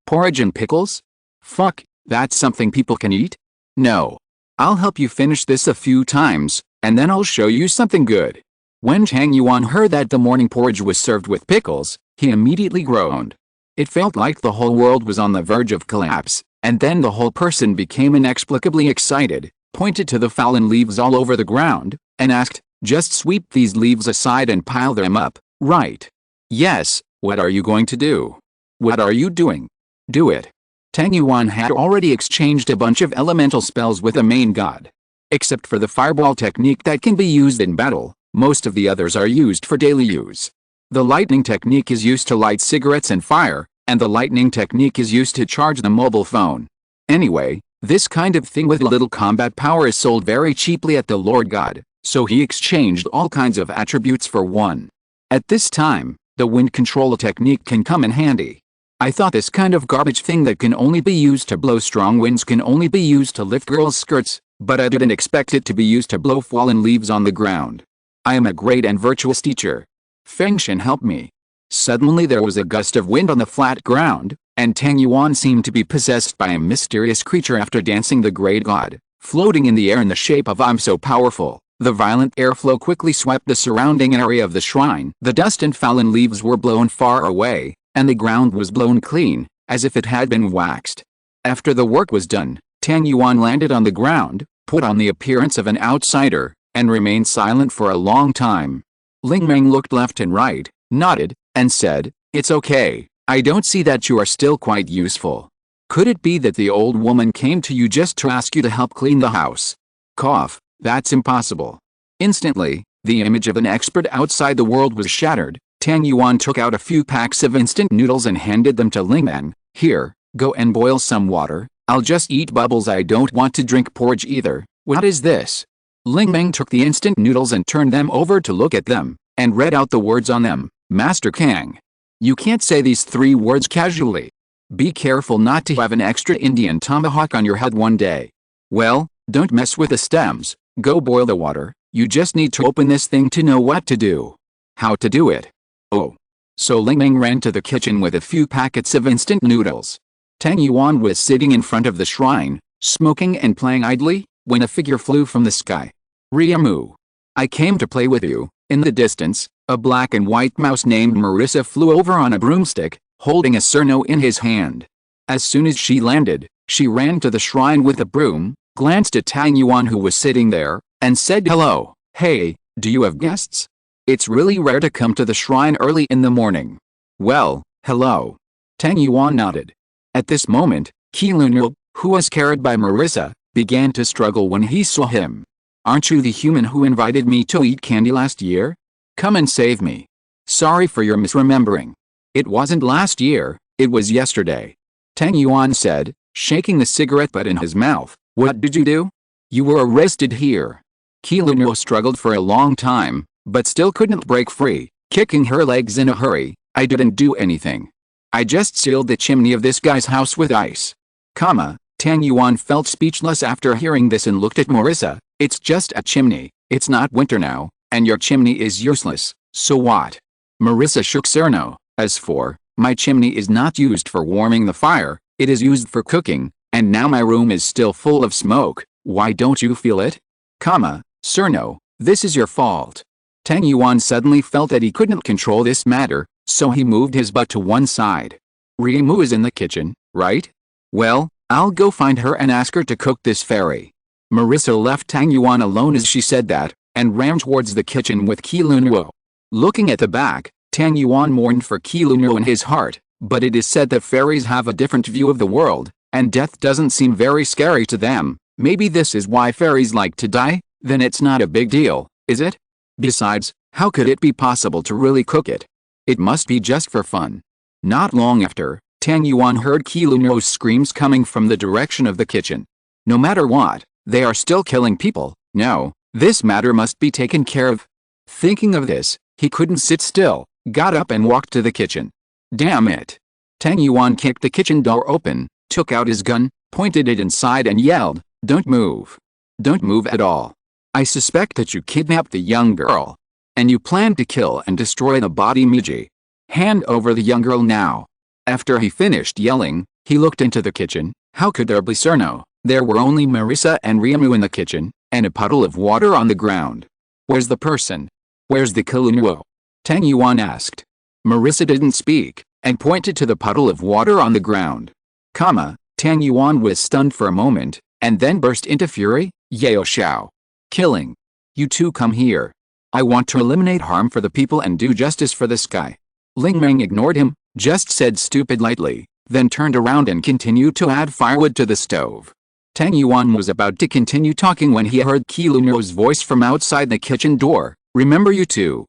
Porridge and pickles? Fuck, that's something people can eat? No. I'll help you finish this a few times, and then I'll show you something good. When Tang Yuan heard that the morning porridge was served with pickles, he immediately groaned. It felt like the whole world was on the verge of collapse, and then the whole person became inexplicably excited, pointed to the fallen leaves all over the ground, and asked, just sweep these leaves aside and pile them up, right? Yes, what are you going to do? What are you doing? Do it. Tang Yuan had already exchanged a bunch of elemental spells with the main god. Except for the fireball technique that can be used in battle, most of the others are used for daily use. The lightning technique is used to light cigarettes and fire, and the lightning technique is used to charge the mobile phone. Anyway, this kind of thing with little combat power is sold very cheaply at the Lord God, so he exchanged all kinds of attributes for one. At this time, the wind control technique can come in handy. I thought this kind of garbage thing that can only be used to blow strong winds can only be used to lift girls' skirts, but I didn't expect it to be used to blow fallen leaves on the ground. I am a great and virtuous teacher. Feng Shen help me. Suddenly there was a gust of wind on the flat ground, and Tang Yuan seemed to be possessed by a mysterious creature after dancing the great god, floating in the air in the shape of I'm so powerful. The violent airflow quickly swept the surrounding area of the shrine. The dust and fallen leaves were blown far away, and the ground was blown clean, as if it had been waxed. After the work was done, Tang Yuan landed on the ground, put on the appearance of an outsider, and remained silent for a long time. Ling Meng looked left and right, nodded, and said, "It's okay, I don't see that you are still quite useful. Could it be that the old woman came to you just to ask you to help clean the house?" Cough, that's impossible. Instantly, the image of an expert outside the world was shattered. Tang Yuan took out a few packs of instant noodles and handed them to Ling Meng. Here, go and boil some water, I'll just eat bubbles, I don't want to drink porridge either. What is this? Ling Meng took the instant noodles and turned them over to look at them, and read out the words on them. Master Kang. You can't say these 3 words casually. Be careful not to have an extra Indian tomahawk on your head one day. Well, Don't mess with the stems, go boil the water, you just need to open this thing to know what to do. How to do it. Oh. So Ling Ming ran to the kitchen with a few packets of instant noodles. Tang Yuan was sitting in front of the shrine, smoking and playing idly, when a figure flew from the sky. Riamu. I came to play with you. In the distance, a black and white mouse named Marissa flew over on a broomstick, holding a surno in his hand. As soon as she landed, she ran to the shrine with the broom, glanced at Tang Yuan who was sitting there, and said hello. Hey, do you have guests? It's really rare to come to the shrine early in the morning. Well, hello. Tang Yuan nodded. At this moment, Qilunyu, who was carried by Marissa, began to struggle when he saw him. Aren't you the human who invited me to eat candy last year? Come and save me. Sorry for your misremembering. It wasn't last year, it was yesterday. Tang Yuan said, shaking the cigarette butt in his mouth. What did you do? You were arrested here. Qilunyu struggled for a long time, but still couldn't break free, kicking her legs in a hurry. I didn't do anything. I just sealed the chimney of this guy's house with ice. Tang Yuan felt speechless after hearing this and looked at Marissa. It's just a chimney, it's not winter now, and your chimney is useless, so what? Marissa shook Cerno. As for, my chimney is not used for warming the fire, it is used for cooking, and now my room is still full of smoke. Why don't you feel it? Cerno, this is your fault. Tang Yuan suddenly felt that he couldn't control this matter, so he moved his butt to one side. Riamu is in the kitchen, right? Well, I'll go find her and ask her to cook this fairy. Marissa left Tang Yuan alone as she said that, and ran towards the kitchen with Qilunyu. Looking at the back, Tang Yuan mourned for Qilunyu in his heart, but it is said that fairies have a different view of the world, and death doesn't seem very scary to them. Maybe this is why fairies like to die, then it's not a big deal, is it? Besides, how could it be possible to really cook it? It must be just for fun. Not long after, Tang Yuan heard Qilunyu's screams coming from the direction of the kitchen. No matter what, they are still killing people. No, this matter must be taken care of. Thinking of this, he couldn't sit still, got up and walked to the kitchen. Damn it. Tang Yuan kicked the kitchen door open, took out his gun, pointed it inside and yelled, "Don't move. Don't move at all. I suspect that you kidnapped the young girl. And you plan to kill and destroy the body Miji. Hand over the young girl now." After he finished yelling, he looked into the kitchen. How could there be Cerno? There were only Marissa and Riamu in the kitchen, and a puddle of water on the ground. Where's the person? Where's the Qilunyu? Tang Yuan asked. Marissa didn't speak, and pointed to the puddle of water on the ground. Tang Yuan was stunned for a moment, and then burst into fury. Yao Xiao. Killing. You two come here. I want to eliminate harm for the people and do justice for this guy. Ling Meng ignored him, just said stupid lightly, then turned around and continued to add firewood to the stove. Tang Yuan was about to continue talking when he heard Qilunyu's voice from outside the kitchen door. Remember you two?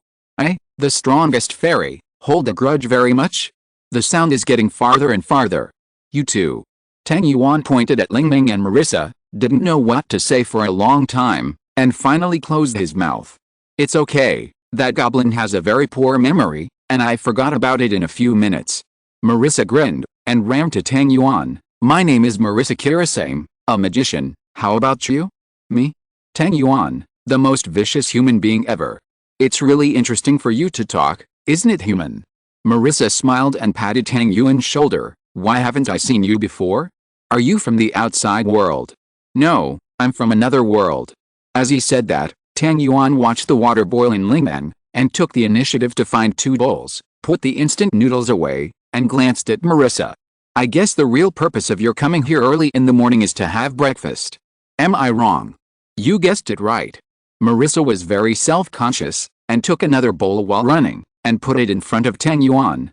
The strongest fairy, hold a grudge very much? The sound is getting farther and farther. You two. Tang Yuan pointed at Ling Meng and Marissa, didn't know what to say for a long time, and finally closed his mouth. It's okay, that goblin has a very poor memory, and I forgot about it in a few minutes. Marissa grinned, and ran to Tang Yuan. My name is Marissa Kirasame, a magician. How about you? Me? Tang Yuan, the most vicious human being ever. It's really interesting for you to talk, isn't it human? Marissa smiled and patted Tang Yuan's shoulder. Why haven't I seen you before? Are you from the outside world? No, I'm from another world. As he said that, Tang Yuan watched the water boil in Lingmen, and took the initiative to find two bowls, put the instant noodles away, and glanced at Marissa. I guess the real purpose of your coming here early in the morning is to have breakfast. Am I wrong? You guessed it right. Marissa was very self-conscious, and took another bowl while running, and put it in front of Tang Yuan.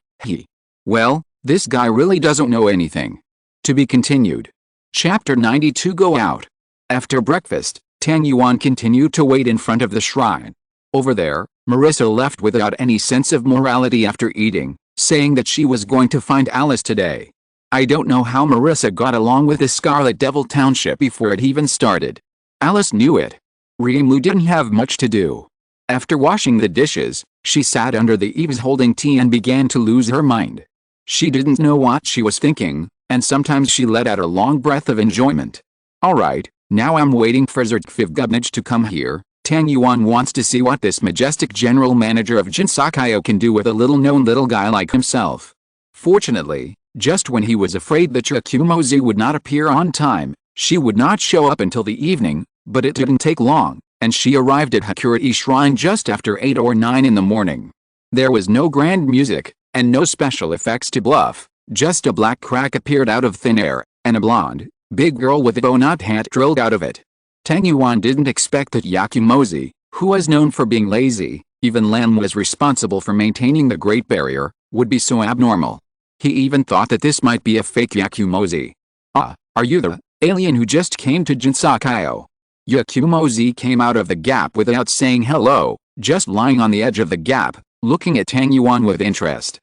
Well, this guy really doesn't know anything. To be continued. Chapter 92 Go Out. After breakfast, Tang Yuan continued to wait in front of the shrine. Over there, Marissa left without any sense of morality after eating, saying that she was going to find Alice today. I don't know how Marissa got along with the Scarlet Devil Township before it even started. Alice knew it. Riamu didn't have much to do. After washing the dishes, she sat under the eaves holding tea and began to lose her mind. She didn't know what she was thinking, and sometimes she let out a long breath of enjoyment. Alright, Now I'm waiting for Zertfivgubnage to come here. Tang Yuan wants to see what this majestic general manager of Jinsakayo can do with a little-known little guy like himself. Fortunately, just when he was afraid that Yakumozi would not appear on time, she would not show up until the evening, but it didn't take long, and she arrived at Hakurei Shrine just after 8 or 9 in the morning. There was no grand music, and no special effects to bluff, just a black crack appeared out of thin air, and a blonde, big girl with a bow-knot hat drilled out of it. Tang Yuan didn't expect that Yakumozi, who was known for being lazy, even Lan was responsible for maintaining the Great Barrier, would be so abnormal. He even thought that this might be a fake Yakumozi. Ah, are you the alien who just came to Jinsakayo? Yakumozi came out of the gap without saying hello, just lying on the edge of the gap, looking at Tang Yuan with interest.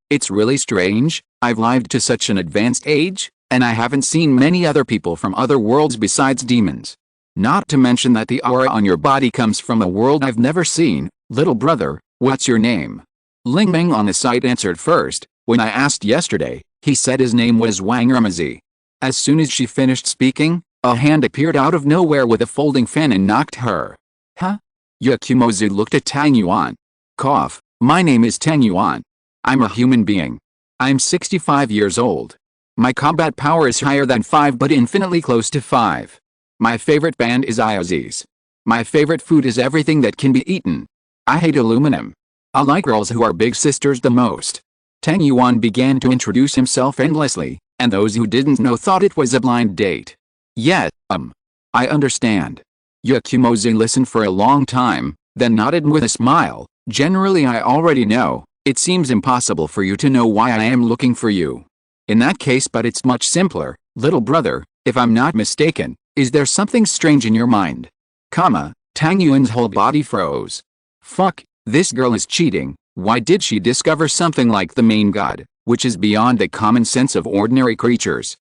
It's really strange, I've lived to such an advanced age, and I haven't seen many other people from other worlds besides demons. Not to mention that the aura on your body comes from a world I've never seen. Little brother, what's your name? Ling Meng on the site answered first. When I asked yesterday, he said his name was Wang Ermazi. As soon as she finished speaking, a hand appeared out of nowhere with a folding fan and knocked her. Huh? Yakumozi looked at Tang Yuan. Cough, my name is Tang Yuan. I'm a human being. I'm 65 years old. My combat power is higher than 5 but infinitely close to 5. My favorite band is Iozis. My favorite food is everything that can be eaten. I hate aluminum. I like girls who are big sisters the most. Tang Yuan began to introduce himself endlessly, and those who didn't know thought it was a blind date. Yet, I understand. Yakumozi listened for a long time, then nodded with a smile. Generally I already know. It seems impossible for you to know why I am looking for you. In that case, but it's much simpler, little brother, if I'm not mistaken, is there something strange in your mind? Tang Yuan's whole body froze. Fuck, this girl is cheating. Why did she discover something like the main god, which is beyond the common sense of ordinary creatures?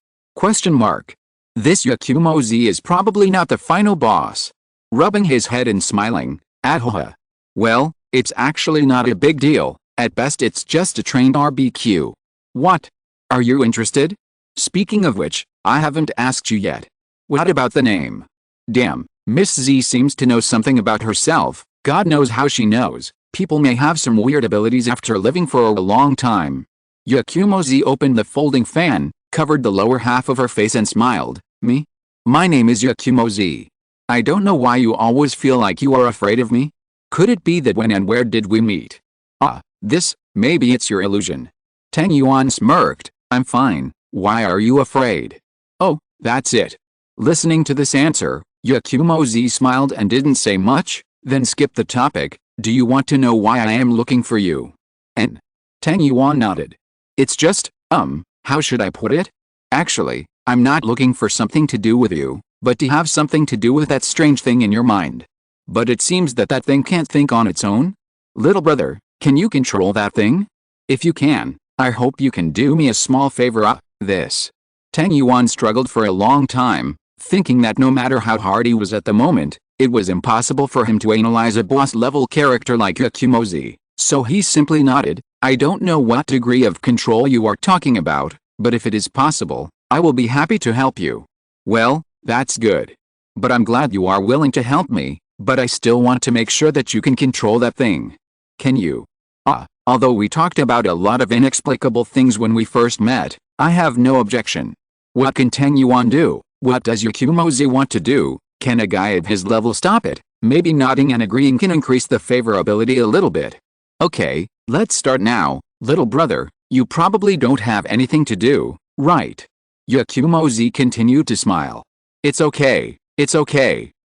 This Yakumozi is probably not the final boss. Rubbing his head and smiling, Ahoha. Well, it's actually not a big deal. At best it's just a trained RBQ. What? Are you interested? Speaking of which, I haven't asked you yet. What about the name? Damn, Miss Z seems to know something about herself. God knows how she knows. People may have some weird abilities after living for a long time. Yakumozi opened the folding fan, covered the lower half of her face and smiled. Me? My name is Yakumozi. I don't know why you always feel like you are afraid of me. Could it be that when and where did we meet? Maybe it's your illusion. Tang Yuan smirked. I'm fine, why are you afraid? Oh, that's it. Listening to this answer, Yakumozi smiled and didn't say much, then skipped the topic. Do you want to know why I am looking for you? And Tang Yuan nodded. It's just, how should I put it? Actually, I'm not looking for something to do with you, but to have something to do with that strange thing in your mind. But it seems that that thing can't think on its own? Little brother, can you control that thing? If you can, I hope you can do me a small favor. This. Tang Yuan struggled for a long time, thinking that no matter how hard he was at the moment, it was impossible for him to analyze a boss-level character like Yakumozi, so he simply nodded. I don't know what degree of control you are talking about, but if it is possible, I will be happy to help you. Well, that's good. But I'm glad you are willing to help me, but I still want to make sure that you can control that thing. Can you? Although we talked about a lot of inexplicable things when we first met, I have no objection. What can Tang Yuan do? What does Yakumozi want to do? Can a guy at his level stop it? Maybe nodding and agreeing can increase the favorability a little bit. Okay, let's start now. Little brother, you probably don't have anything to do, right? Yakumozi continued to smile. It's okay,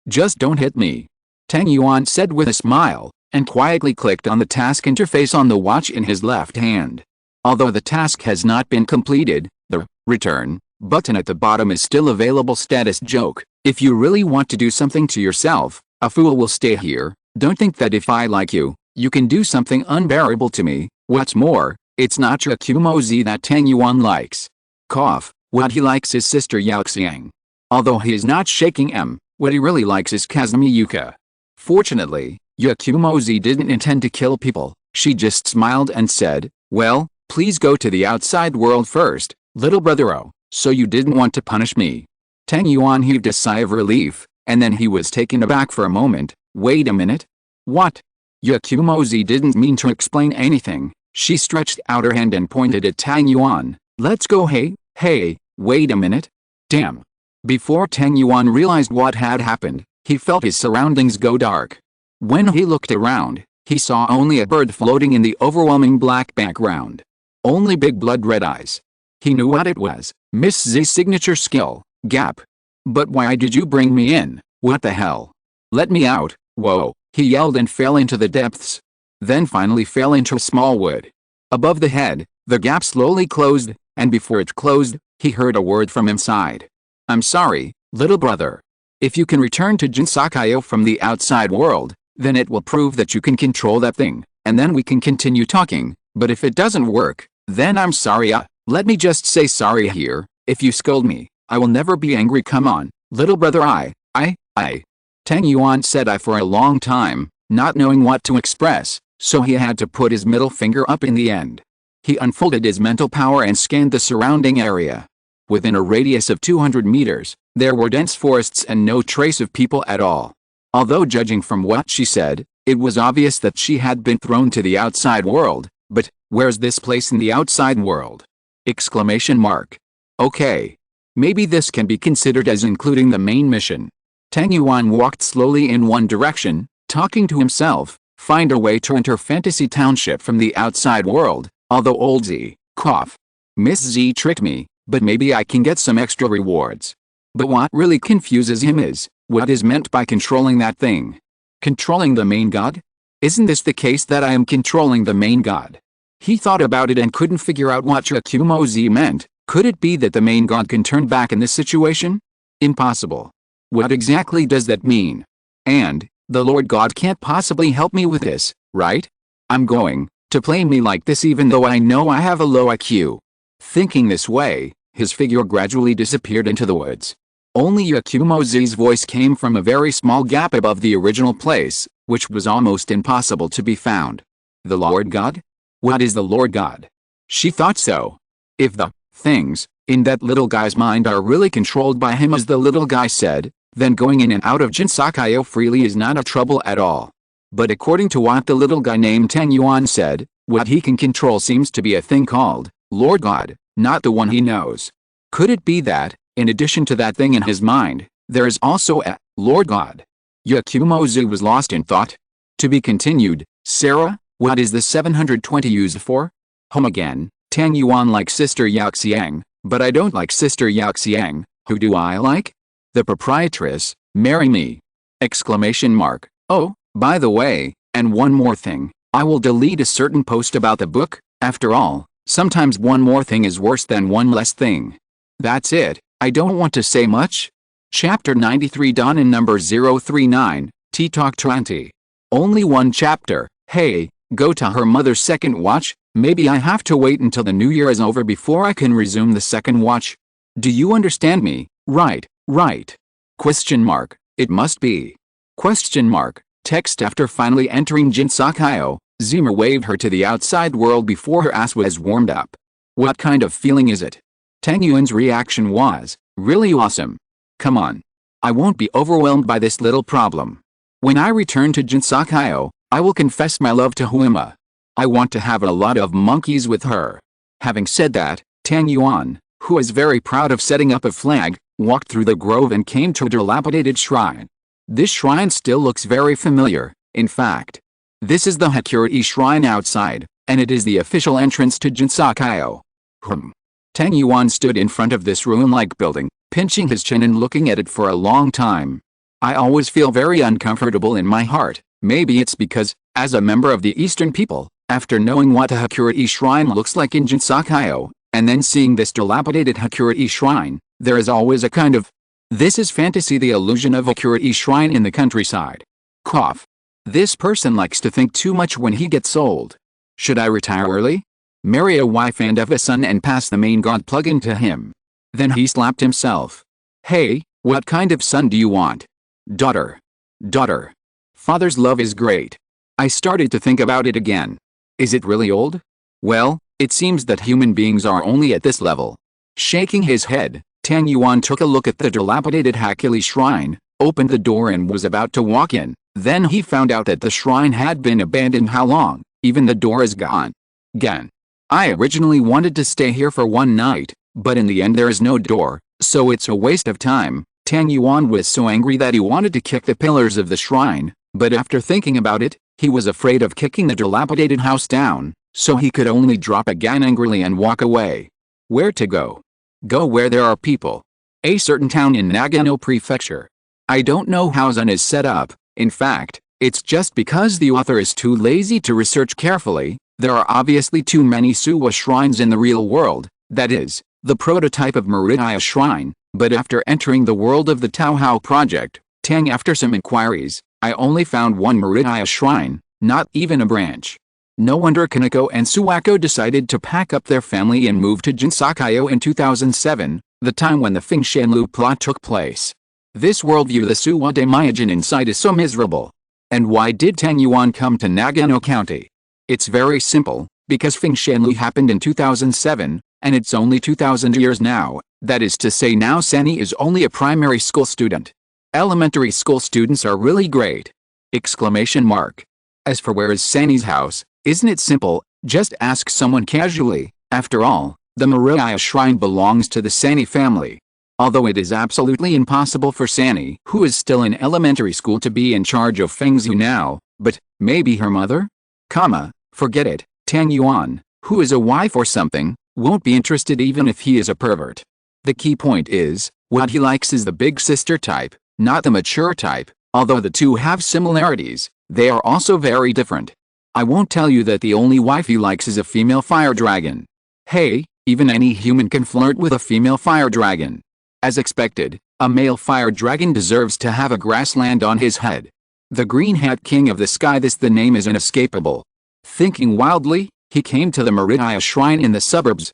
just don't hit me. Tang Yuan said with a smile, and quietly clicked on the task interface on the watch in his left hand. Although the task has not been completed, the return button at the bottom is still available. Status joke. If you really want to do something to yourself, a fool will stay here. Don't think that if I like you, you can do something unbearable to me. What's more, it's not Yakumozi that Tang Yuan likes. Cough. What he likes is Sister Yaoxiang. Although he is not shaking what he really likes is Kazumi Yuka. Fortunately, Yakumozi didn't intend to kill people. She just smiled and said, well, please go to the outside world first, little brother. Oh, so you didn't want to punish me. Tang Yuan heaved a sigh of relief, and then he was taken aback for a moment. Wait a minute. What? Yakumozi didn't mean to explain anything. She stretched out her hand and pointed at Tang Yuan. Let's go. Hey, wait a minute. Damn. Before Tang Yuan realized what had happened, he felt his surroundings go dark. When he looked around, he saw only a bird floating in the overwhelming black background. Only big blood-red eyes. He knew what it was. Miss Z's signature skill, gap. But why did you bring me in? What the hell? Let me out. Whoa, he yelled and fell into the depths. Then finally fell into a small wood. Above the head, the gap slowly closed, and before it closed, he heard a word from inside. I'm sorry, little brother. If you can return to Jinsakayo from the outside world, then it will prove that you can control that thing, and then we can continue talking. But if it doesn't work, then I'm sorry. Let me just say sorry here. If you scold me, I will never be angry. Come on, little brother. Tang Yuan said for a long time, not knowing what to express, so he had to put his middle finger up in the end. He unfolded his mental power and scanned the surrounding area. Within a radius of 200 meters, there were dense forests and no trace of people at all. Although judging from what she said, it was obvious that she had been thrown to the outside world. But, where's this place in the outside world? Exclamation mark. Okay. Maybe this can be considered as including the main mission. Tang Yuan walked slowly in one direction, talking to himself, find a way to enter Fantasy Township from the outside world, although old Z, Miss Z tricked me, but maybe I can get some extra rewards. But what really confuses him is, what is meant by controlling that thing? Controlling the main god? Isn't this the case that I am controlling the main god? He thought about it and couldn't figure out what Yakumozi meant. Could it be that the main god can turn back in this situation? Impossible. What exactly does that mean? And, the Lord God can't possibly help me with this, right? I'm going to play me like this even though I know I have a low IQ. Thinking this way, his figure gradually disappeared into the woods. Only Yakumozi's voice came from a very small gap above the original place, which was almost impossible to be found. The Lord God? What is the Lord God? She thought so. If the things in that little guy's mind are really controlled by him as the little guy said, then going in and out of Jinsakayo freely is not a trouble at all. But according to what the little guy named Tang Yuan said, what he can control seems to be a thing called Lord God, not the one he knows. Could it be that, in addition to that thing in his mind, there is also a Lord God? Yakumozi was lost in thought. To be continued. Sarah, what is the 720 used for? Home again. Tang Yuan likes Sister Yaoxiang, but I don't like Sister Yaoxiang. Who do I like? The proprietress. Marry me! Exclamation mark. Oh, by the way, and one more thing. I will delete a certain post about the book. After all, sometimes one more thing is worse than one less thing. That's it. I don't want to say much. Chapter 93 Done in number 039, T-Talk 20. Only one chapter. Hey, go to her mother's second watch. Maybe I have to wait until the new year is over before I can resume the second watch. Do you understand me? Right. Question mark. It must be. Question mark. Text After finally entering Jinsakayo, Zima waved her to the outside world before her ass was warmed up. What kind of feeling is it? Tang Yuan's reaction was, really awesome. Come on. I won't be overwhelmed by this little problem. When I return to Jinsakayo, I will confess my love to Huima. I want to have a lot of monkeys with her. Having said that, Tang Yuan, who is very proud of setting up a flag, walked through the grove and came to a dilapidated shrine. This shrine still looks very familiar. In fact, this is the Hakurei shrine outside, and it is the official entrance to Jinsakayo. Tang Yuan stood in front of this ruin-like building, pinching his chin and looking at it for a long time. I always feel very uncomfortable in my heart. Maybe it's because, as a member of the Eastern people, after knowing what a Hakurei shrine looks like in Jinsakayo, and then seeing this dilapidated Hakurei shrine, there is always a kind of, this is fantasy, the illusion of a Hakurei shrine in the countryside. This person likes to think too much when he gets old. Should I retire early? Marry a wife and have a son and pass the main god plug into him? Then he slapped himself. Hey, what kind of son do you want? Daughter. Father's love is great. I started to think about it again. Is it really old? Well, it seems that human beings are only at this level. Shaking his head, Tang Yuan took a look at the dilapidated Hercules shrine, opened the door and was about to walk in. Then he found out that the shrine had been abandoned. How long? Even the door is gone. Gan. I originally wanted to stay here for one night, but in the end there is no door, so it's a waste of time. Tang Yuan was so angry that he wanted to kick the pillars of the shrine, but after thinking about it, he was afraid of kicking the dilapidated house down, so he could only drop a gan angrily and walk away. Where to go? Go where there are people. A certain town in Nagano Prefecture. I don't know how Zen is set up. In fact, it's just because the author is too lazy to research carefully. There are obviously too many Suwa shrines in the real world, that is, the prototype of Maridaya shrine, but after entering the world of the Taohao project, Tang after some inquiries, I only found one Maridaya shrine, not even a branch. No wonder Kaneko and Suwako decided to pack up their family and move to Jinsakayo in 2007, the time when the Feng Shanlu plot took place. This worldview the Suwa Daimyojin inside is so miserable. And why did Tang Yuan come to Nagano County? It's very simple, because Feng Shanlu happened in 2007, and it's only 2000 years now, that is to say now Sani is only a primary school student. Elementary school students are really great! Exclamation mark. As for where is Sani's house, isn't it simple, just ask someone casually. After all, the Maridaya shrine belongs to the Sani family. Although it is absolutely impossible for Sani, who is still in elementary school, to be in charge of Fengzhu now, but maybe her mother? Forget it. Tang Yuan, who is a wife or something, won't be interested even if he is a pervert. The key point is, what he likes is the big sister type, not the mature type. Although the two have similarities, they are also very different. I won't tell you that the only wife he likes is a female fire dragon. Hey, even any human can flirt with a female fire dragon. As expected, a male fire dragon deserves to have a grassland on his head. The Green Hat King of the Sky, the name is inescapable. Thinking wildly, he came to the Maridaya shrine in the suburbs.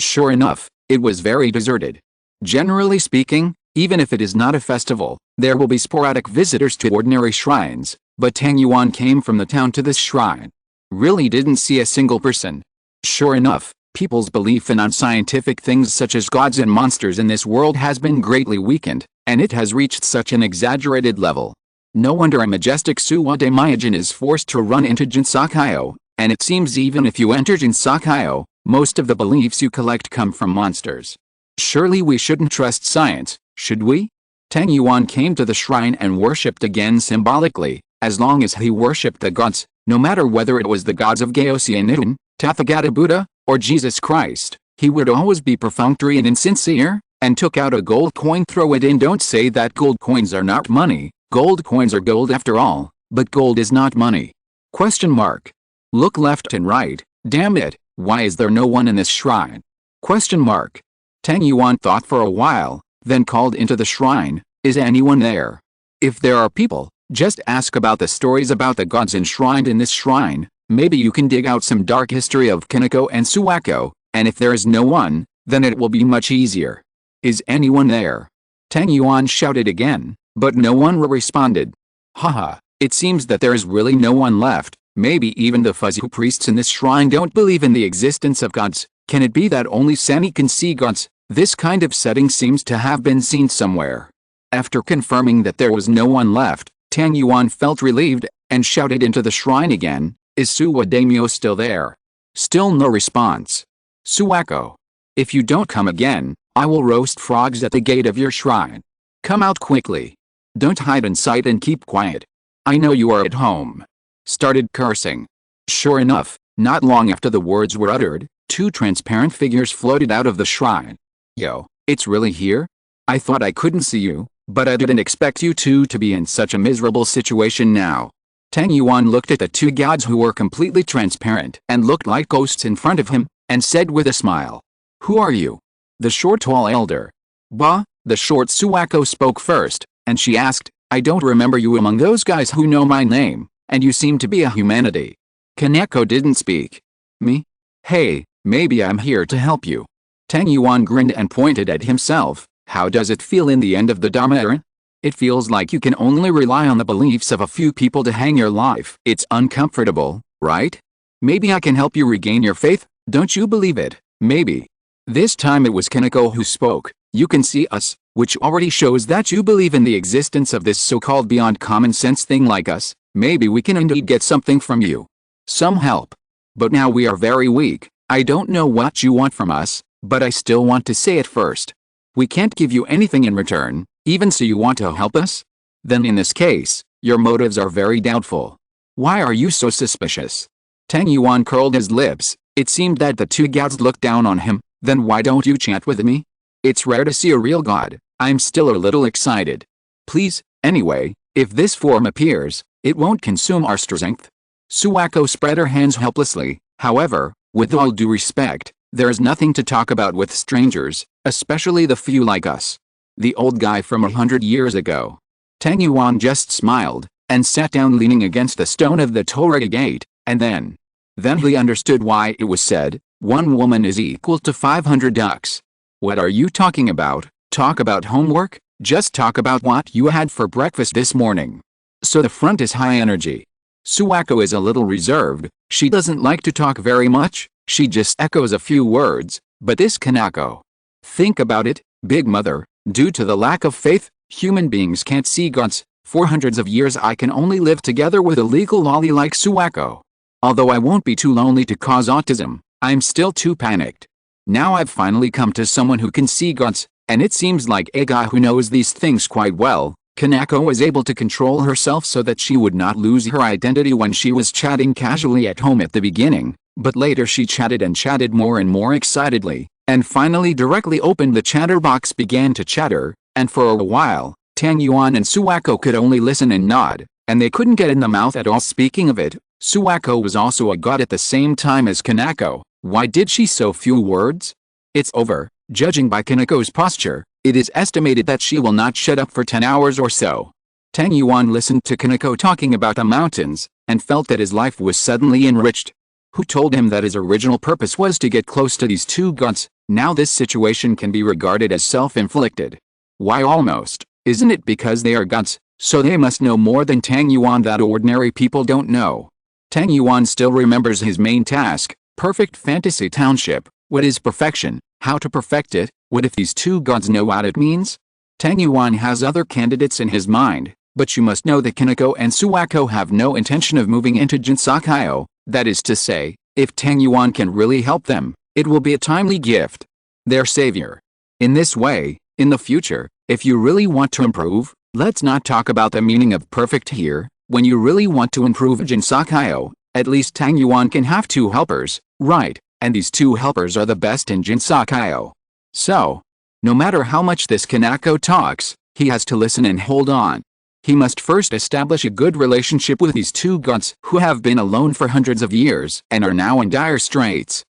Sure enough, it was very deserted. Generally speaking, even if it is not a festival, there will be sporadic visitors to ordinary shrines, but Tang Yuan came from the town to this shrine. Really didn't see a single person. Sure enough, people's belief in unscientific things such as gods and monsters in this world has been greatly weakened, and it has reached such an exaggerated level. No wonder a majestic Suwa Daimyojin is forced to run into Jinsakayo, and it seems even if you enter Jinsakayo, most of the beliefs you collect come from monsters. Surely we shouldn't trust science, should we? Tang Yuan came to the shrine and worshipped again symbolically. As long as he worshipped the gods, no matter whether it was the gods of Gyosi and Newton, Tathagata Buddha, or Jesus Christ, he would always be perfunctory and insincere, and took out a gold coin. Throw it in. Don't say that gold coins are not money. Gold coins are gold after all, but gold is not money. Question mark. Look left and right. Damn it, why is there no one in this shrine? Question mark. Tang Yuan thought for a while, then called into the shrine. Is anyone there? If there are people, just ask about the stories about the gods enshrined in this shrine. Maybe you can dig out some dark history of Kaneko and Suwako, and if there is no one, then it will be much easier. Is anyone there? Tang Yuan shouted again, but no one responded. Haha, it seems that there is really no one left. Maybe even the fuzzy priests in this shrine don't believe in the existence of gods. Can it be that only Sani can see gods? This kind of setting seems to have been seen somewhere. After confirming that there was no one left, Tang Yuan felt relieved, and shouted into the shrine again, is Suwa Daimyo still there? Still no response. Suwako. If you don't come again, I will roast frogs at the gate of your shrine. Come out quickly. Don't hide in sight and keep quiet. I know you are at home. Started cursing. Sure enough, not long after the words were uttered, two transparent figures floated out of the shrine. Yo, it's really here? I thought I couldn't see you, but I didn't expect you two to be in such a miserable situation now. Tang Yuan looked at the two gods who were completely transparent and looked like ghosts in front of him, and said with a smile. Who are you? The short tall elder. Bah, the short Suwako spoke first, and she asked, I don't remember you among those guys who know my name, and you seem to be a humanity. Kaneko didn't speak. Me? Hey, maybe I'm here to help you. Tang Yuan grinned and pointed at himself. How does it feel in the end of the Dharma era? It feels like you can only rely on the beliefs of a few people to hang your life. It's uncomfortable, right? Maybe I can help you regain your faith, don't you believe it? Maybe. This time it was Kaneko who spoke. You can see us, which already shows that you believe in the existence of this so-called beyond common sense thing like us. Maybe we can indeed get something from you. Some help. But now we are very weak. I don't know what you want from us, but I still want to say it first. We can't give you anything in return, even so you want to help us? Then in this case, your motives are very doubtful. Why are you so suspicious? Tang Yuan curled his lips. It seemed that the two gods looked down on him. Then why don't you chat with me? It's rare to see a real god. I'm still a little excited. Please, anyway, if this form appears, it won't consume our strength. Suwako spread her hands helplessly. However, with all due respect, there is nothing to talk about with strangers, especially the few like us. The old guy from 100 years ago. Tang Yuan just smiled, and sat down leaning against the stone of the Torah gate, and then he understood why it was said, 1 woman is equal to 500 ducks. What are you talking about? Talk about homework? Just talk about what you had for breakfast this morning. So the front is high energy. Suwako is a little reserved. She doesn't like to talk very much. She just echoes a few words. But this Kanako. Think about it, Big Mother. Due to the lack of faith, human beings can't see gods. For hundreds of years I can only live together with a legal lolly like Suwako. Although I won't be too lonely to cause autism, I'm still too panicked. Now I've finally come to someone who can see gods, and it seems like a guy who knows these things quite well. Kanako was able to control herself so that she would not lose her identity when she was chatting casually at home at the beginning, but later she chatted and chatted more and more excitedly, and finally directly opened the chatterbox began to chatter, and for a while, Tang Yuan and Suwako could only listen and nod, and they couldn't get in the mouth at all. Speaking of it, Suwako was also a god at the same time as Kanako. Why did she so few words? It's over. Judging by Kaneko's posture, it is estimated that she will not shut up for 10 hours or so. Tang Yuan listened to Kaneko talking about the mountains, and felt that his life was suddenly enriched. Who told him that his original purpose was to get close to these two gods? Now this situation can be regarded as self-inflicted. Why almost? Isn't it because they are gods, so they must know more than Tang Yuan that ordinary people don't know? Tang Yuan still remembers his main task, perfect fantasy township. What is perfection? How to perfect it? What if these two gods know what it means? Tang Yuan has other candidates in his mind, but you must know that Kaneko and Suwako have no intention of moving into Jinsakayo. That is to say, if Tang Yuan can really help them, it will be a timely gift. Their savior. In this way, in the future, if you really want to improve, let's not talk about the meaning of perfect here. When you really want to improve Jinsakayo, at least Tang Yuan can have 2 helpers, right? And these 2 helpers are the best in Jinsakayo. So, no matter how much this Kanako talks, he has to listen and hold on. He must first establish a good relationship with these 2 gods who have been alone for hundreds of years and are now in dire straits.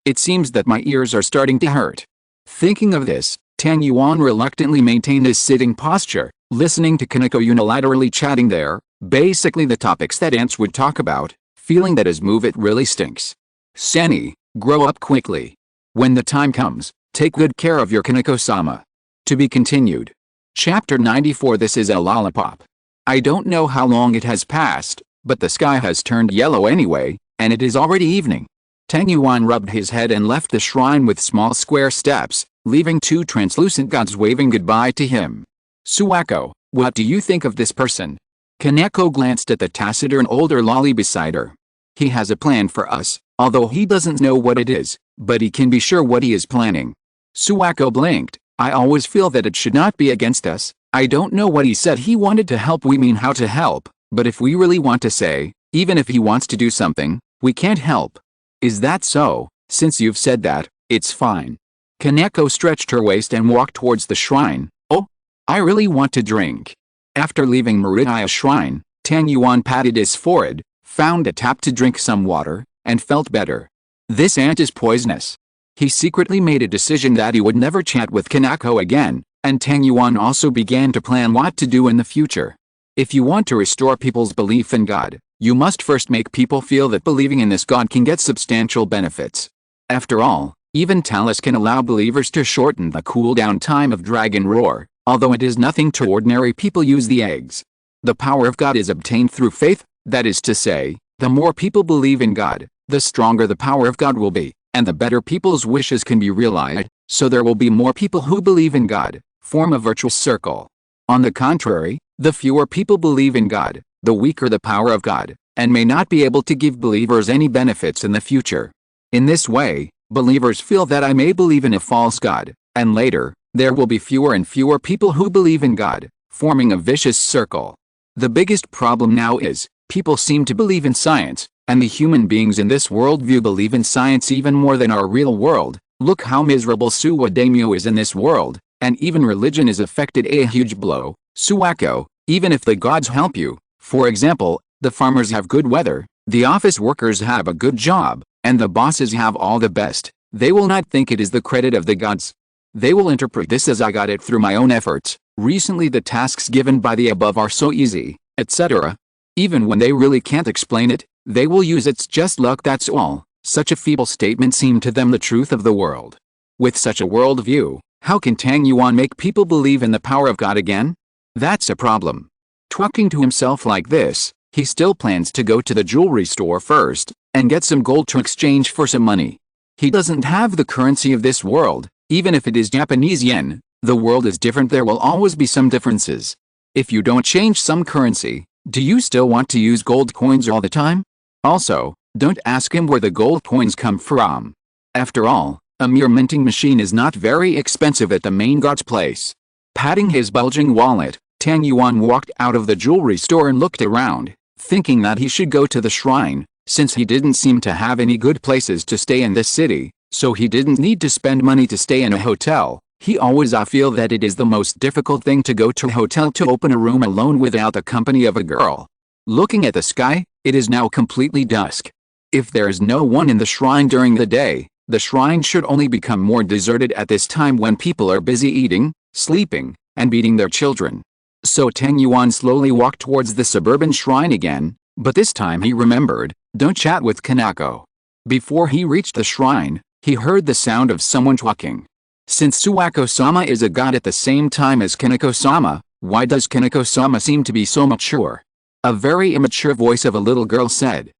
It seems that my ears are starting to hurt. Thinking of this, Tang Yuan reluctantly maintained his sitting posture, listening to Kaneko unilaterally chatting there, basically the topics that ants would talk about, feeling that his move it really stinks. Sani, grow up quickly. When the time comes, take good care of your Kaneko-sama. To be continued. Chapter 94. This is a lollipop. I don't know how long it has passed, but the sky has turned yellow anyway, and it is already evening. Tang Yuan rubbed his head and left the shrine with small square steps, leaving 2 translucent gods waving goodbye to him. Suwako, what do you think of this person? Kaneko glanced at the taciturn older lolly beside her. He has a plan for us, although he doesn't know what it is, but he can be sure what he is planning. Suwako blinked. I always feel that it should not be against us. I don't know what he said he wanted to help. We mean how to help, but if we really want to say, even if he wants to do something, we can't help. Is that so? Since you've said that, it's fine. Kaneko stretched her waist and walked towards the shrine. Oh, I really want to drink. After leaving Maridaya Shrine, Tang Yuan patted his forehead, found a tap to drink some water, and felt better. This ant is poisonous. He secretly made a decision that he would never chat with Kaneko again, and Tang Yuan also began to plan what to do in the future. If you want to restore people's belief in God, you must first make people feel that believing in this God can get substantial benefits. After all, even Talus can allow believers to shorten the cooldown time of Dragon Roar, although it is nothing to ordinary people use the eggs. The power of God is obtained through faith, that is to say, the more people believe in God, the stronger the power of God will be, and the better people's wishes can be realized, so there will be more people who believe in God, form a virtuous circle. On the contrary, the fewer people believe in God, the weaker the power of God, and may not be able to give believers any benefits in the future. In this way, believers feel that I may believe in a false God, and later, there will be fewer and fewer people who believe in God, forming a vicious circle. The biggest problem now is, people seem to believe in science, and the human beings in this worldview believe in science even more than our real world. Look how miserable Suwa Daimyo is in this world, and even religion is affected a huge blow. Suwako, even if the gods help you, for example, the farmers have good weather, the office workers have a good job, and the bosses have all the best, they will not think it is the credit of the gods. They will interpret this as I got it through my own efforts, recently the tasks given by the above are so easy, etc. Even when they really can't explain it, they will use it's just luck, that's all. Such a feeble statement seemed to them the truth of the world. With such a worldview, how can Tang Yuan make people believe in the power of God again? That's a problem. Talking to himself like this, he still plans to go to the jewelry store first, and get some gold to exchange for some money. He doesn't have the currency of this world, even if it is Japanese yen, the world is different, there will always be some differences. If you don't change some currency, do you still want to use gold coins all the time? Also, don't ask him where the gold coins come from. After all, a mere minting machine is not very expensive at the main god's place. Patting his bulging wallet, Tang Yuan walked out of the jewelry store and looked around, thinking that he should go to the shrine, since he didn't seem to have any good places to stay in this city, so he didn't need to spend money to stay in a hotel. He always feel that it is the most difficult thing to go to a hotel to open a room alone without the company of a girl. Looking at the sky, it is now completely dusk. If there is no one in the shrine during the day, the shrine should only become more deserted at this time when people are busy eating, sleeping, and beating their children. So Tang Yuan slowly walked towards the suburban shrine again, but this time he remembered, don't chat with Kanako. Before he reached the shrine, he heard the sound of someone talking. Since Suwako-sama is a god at the same time as Kanako-sama, why does Kanako-sama seem to be so mature? A very immature voice of a little girl said.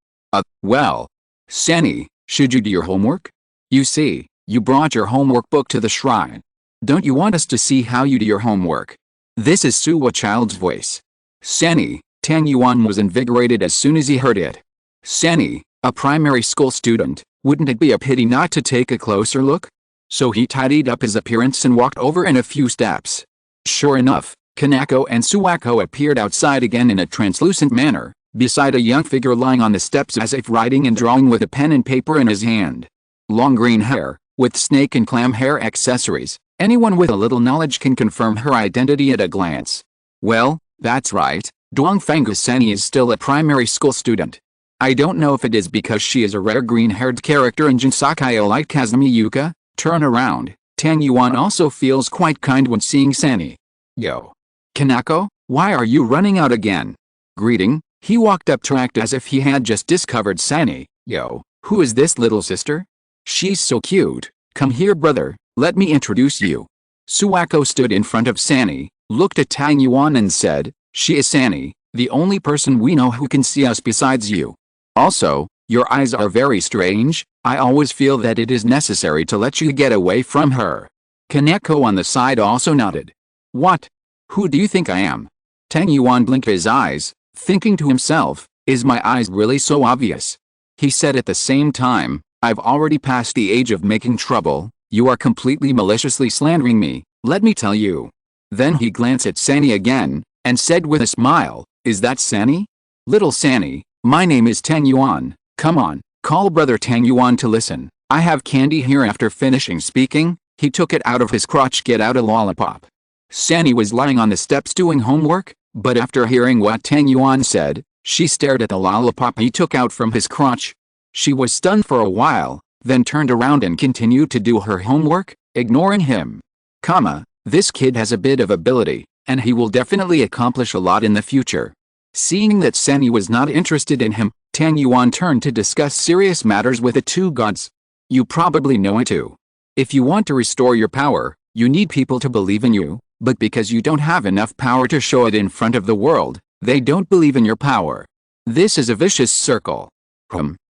Well, Sani, should you do your homework? You see, you brought your homework book to the shrine. Don't you want us to see how you do your homework? This is Suwa child's voice. Sani, Tang Yuan was invigorated as soon as he heard it. Sani, a primary school student, wouldn't it be a pity not to take a closer look? So he tidied up his appearance and walked over in a few steps. Sure enough, Kanako and Suwako appeared outside again in a translucent manner, beside a young figure lying on the steps as if writing and drawing with a pen and paper in his hand. Long green hair, with snake and clam hair accessories, anyone with a little knowledge can confirm her identity at a glance. Well, that's right, Dongfang Sani is still a primary school student. I don't know if it is because she is a rare green-haired character in Jinsakayo like Kazumi Yuka. Turn around, Tang Yuan also feels quite kind when seeing Sani. Yo. Kanako, why are you running out again? Greeting, he walked up to act as if he had just discovered Sani. Yo, who is this little sister? She's so cute. Come here brother, let me introduce you. Suwako stood in front of Sani, looked at Tang Yuan and said, she is Sani, the only person we know who can see us besides you. Also, your eyes are very strange, I always feel that it is necessary to let you get away from her. Kaneko on the side also nodded. What? Who do you think I am? Tang Yuan blinked his eyes, thinking to himself, is my eyes really so obvious? He said at the same time, I've already passed the age of making trouble, you are completely maliciously slandering me, let me tell you. Then he glanced at Sani again, and said with a smile, is that Sani? Little Sani, my name is Tang Yuan. Come on, call brother Tang Yuan to listen. I have candy here. After finishing speaking, he took it out of his crotch, get out a lollipop. Sani was lying on the steps doing homework, but after hearing what Tang Yuan said, she stared at the lollipop he took out from his crotch. She was stunned for a while, then turned around and continued to do her homework, ignoring him. This kid has a bit of ability, and he will definitely accomplish a lot in the future. Seeing that Sani was not interested in him, Tang Yuan turned to discuss serious matters with the two gods. You probably know it too. If you want to restore your power, you need people to believe in you, but because you don't have enough power to show it in front of the world, they don't believe in your power. This is a vicious circle.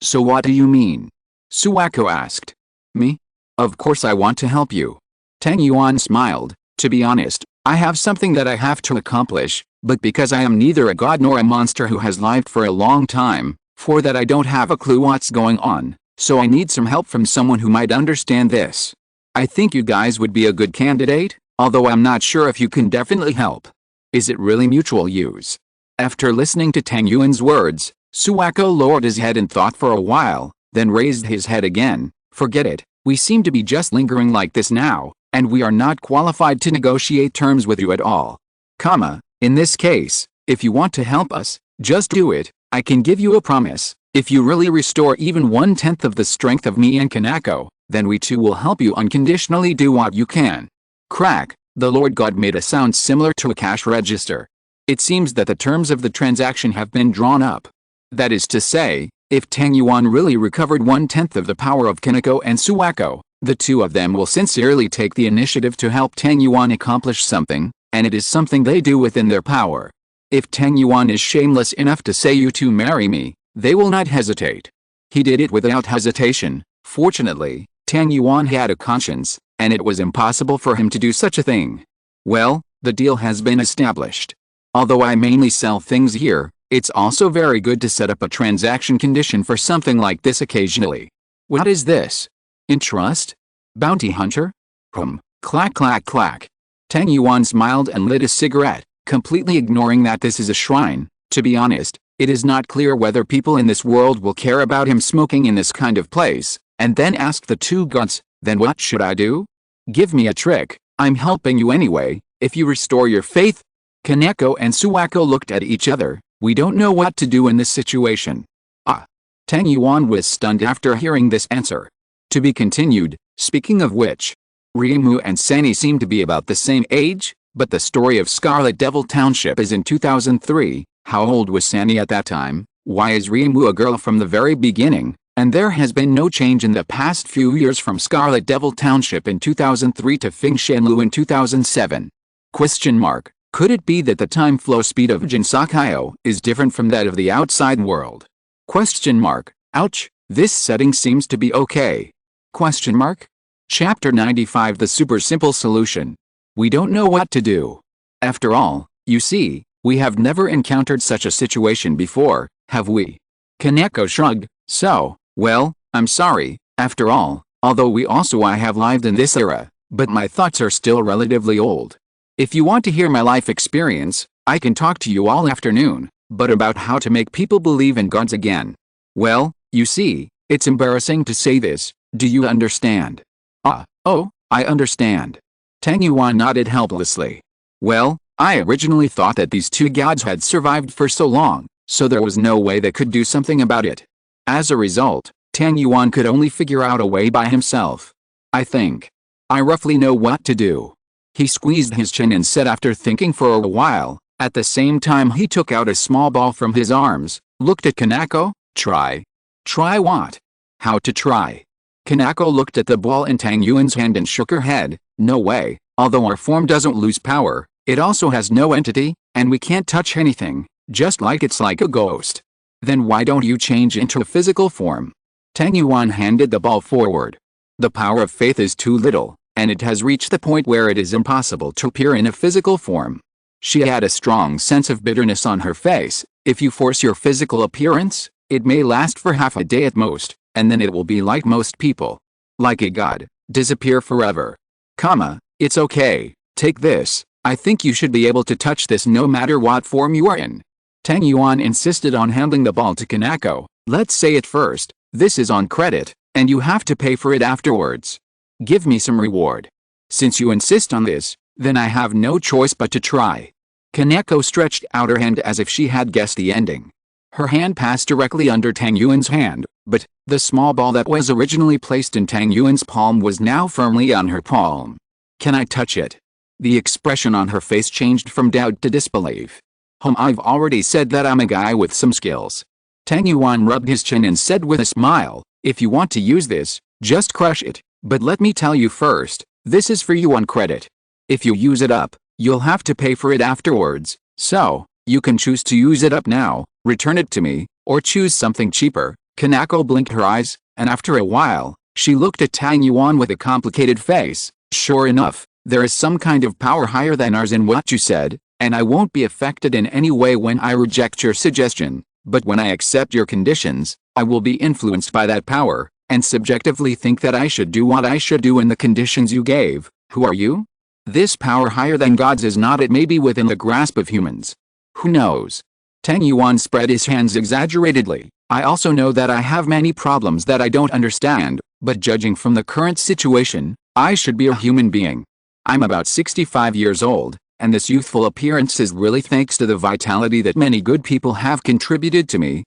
So what do you mean? Suwako asked. Me? Of course I want to help you. Tang Yuan smiled. To be honest, I have something that I have to accomplish, but because I am neither a god nor a monster who has lived for a long time, for that I don't have a clue what's going on, so I need some help from someone who might understand this. I think you guys would be a good candidate, although I'm not sure if you can definitely help. Is it really mutual use? After listening to Tang Yuan's words, Suwako lowered his head in thought for a while, then raised his head again. Forget it, we seem to be just lingering like this now, and we are not qualified to negotiate terms with you at all. In this case, if you want to help us, just do it. I can give you a promise. If you really restore even 1/10 of the strength of me and Kanako, then we too will help you unconditionally do what you can. Crack, the Lord God made a sound similar to a cash register. It seems that the terms of the transaction have been drawn up. That is to say, if Tang Yuan really recovered 1/10 of the power of Kanako and Suwako, the two of them will sincerely take the initiative to help Tang Yuan accomplish something, and it is something they do within their power. If Tang Yuan is shameless enough to say you two marry me, they will not hesitate. He did it without hesitation. Fortunately, Tang Yuan had a conscience, and it was impossible for him to do such a thing. Well, the deal has been established. Although I mainly sell things here, it's also very good to set up a transaction condition for something like this occasionally. What is this? Interest? Bounty hunter? Clack clack clack. Tang Yuan smiled and lit a cigarette, completely ignoring that this is a shrine. To be honest, it is not clear whether people in this world will care about him smoking in this kind of place, and then asked the two gods, then what should I do? Give me a trick, I'm helping you anyway, if you restore your faith. Kaneko and Suwako looked at each other. We don't know what to do in this situation. Tang Yuan was stunned after hearing this answer. To be continued. Speaking of which, Reimu and Sani seem to be about the same age, but the story of Scarlet Devil Township is in 2003. How old was Sani at that time? Why is Reimu a girl from the very beginning, and there has been no change in the past few years from Scarlet Devil Township in 2003 to Fing Shanlu in 2007? Could it be that the time flow speed of Jin Sakayo is different from that of the outside world? Ouch, this setting seems to be okay. Chapter 95 The Super Simple Solution. We don't know what to do. After all, you see, we have never encountered such a situation before, have we? Kaneko shrugged. Well, I'm sorry, after all, although I have lived in this era, but my thoughts are still relatively old. If you want to hear my life experience, I can talk to you all afternoon, but about how to make people believe in gods again. Well, you see, it's embarrassing to say this, do you understand? Oh, I understand. Tang Yuan nodded helplessly. Well, I originally thought that these two gods had survived for so long, so there was no way they could do something about it. As a result, Tang Yuan could only figure out a way by himself. I think I roughly know what to do. He squeezed his chin and said after thinking for a while. At the same time he took out a small ball from his arms, looked at Kanako. Try. Try what? How to try? Kanako looked at the ball in Tang Yuan's hand and shook her head. No way, although our form doesn't lose power, it also has no entity, and we can't touch anything, just like it's like a ghost. Then why don't you change into a physical form? Tang Yuan handed the ball forward. The power of faith is too little, and it has reached the point where it is impossible to appear in a physical form. She had a strong sense of bitterness on her face. If you force your physical appearance, it may last for half a day at most, and then it will be like most people. Like a god, disappear forever. It's okay, take this, I think you should be able to touch this no matter what form you are in. Tang Yuan insisted on handing the ball to Kanako. Let's say it first, this is on credit, and you have to pay for it afterwards. Give me some reward. Since you insist on this, then I have no choice but to try. Kaneko stretched out her hand as if she had guessed the ending. Her hand passed directly under Tang Yuan's hand, but the small ball that was originally placed in Tang Yuan's palm was now firmly on her palm. Can I touch it? The expression on her face changed from doubt to disbelief. I've already said that I'm a guy with some skills. Tang Yuan rubbed his chin and said with a smile, if you want to use this, just crush it, but let me tell you first, this is for you on credit. If you use it up, you'll have to pay for it afterwards, so, you can choose to use it up now, return it to me, or choose something cheaper. Kanako blinked her eyes, and after a while, She looked at Tang Yuan with a complicated face. Sure enough, there is some kind of power higher than ours in what you said, and I won't be affected in any way when I reject your suggestion, but when I accept your conditions, I will be influenced by that power, and subjectively think that I should do what I should do in the conditions you gave. Who are you? This power higher than God's is not, it may be within the grasp of humans. Who knows? Tang Yuan spread his hands exaggeratedly. I also know that I have many problems that I don't understand, but judging from the current situation, I should be a human being. I'm about 65 years old, and this youthful appearance is really thanks to the vitality that many good people have contributed to me.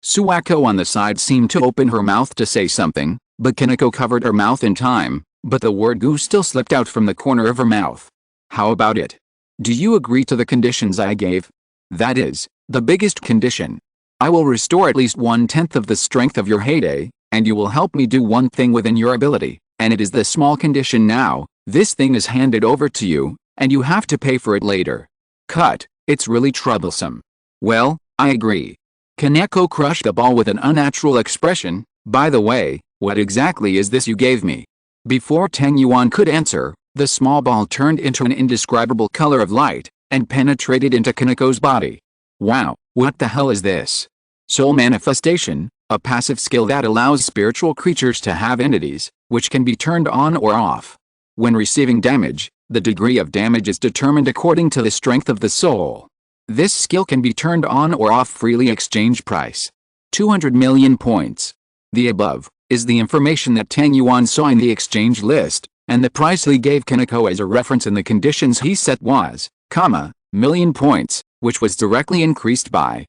Suwako on the side seemed to open her mouth to say something, but Kaneko covered her mouth in time, but the word "goo" still slipped out from the corner of her mouth. How about it? Do you agree to the conditions I gave? That is, the biggest condition. I will restore at least 1/10 of the strength of your heyday, and you will help me do one thing within your ability, and it is the small condition now. This thing is handed over to you, and you have to pay for it later. Cut, it's really troublesome. Well, I agree. Kaneko crushed the ball with an unnatural expression. By the way, what exactly is this you gave me? Before Tang Yuan could answer, the small ball turned into an indescribable color of light, and penetrated into Kaneko's body. Wow, what the hell is this? Soul manifestation, a passive skill that allows spiritual creatures to have entities, which can be turned on or off. When receiving damage, the degree of damage is determined according to the strength of the soul. This skill can be turned on or off freely. Exchange price: 200 million points. The above is the information that Tang Yuan saw in the exchange list, and the price he gave Kaneko as a reference in the conditions he set was, million points, which was directly increased by,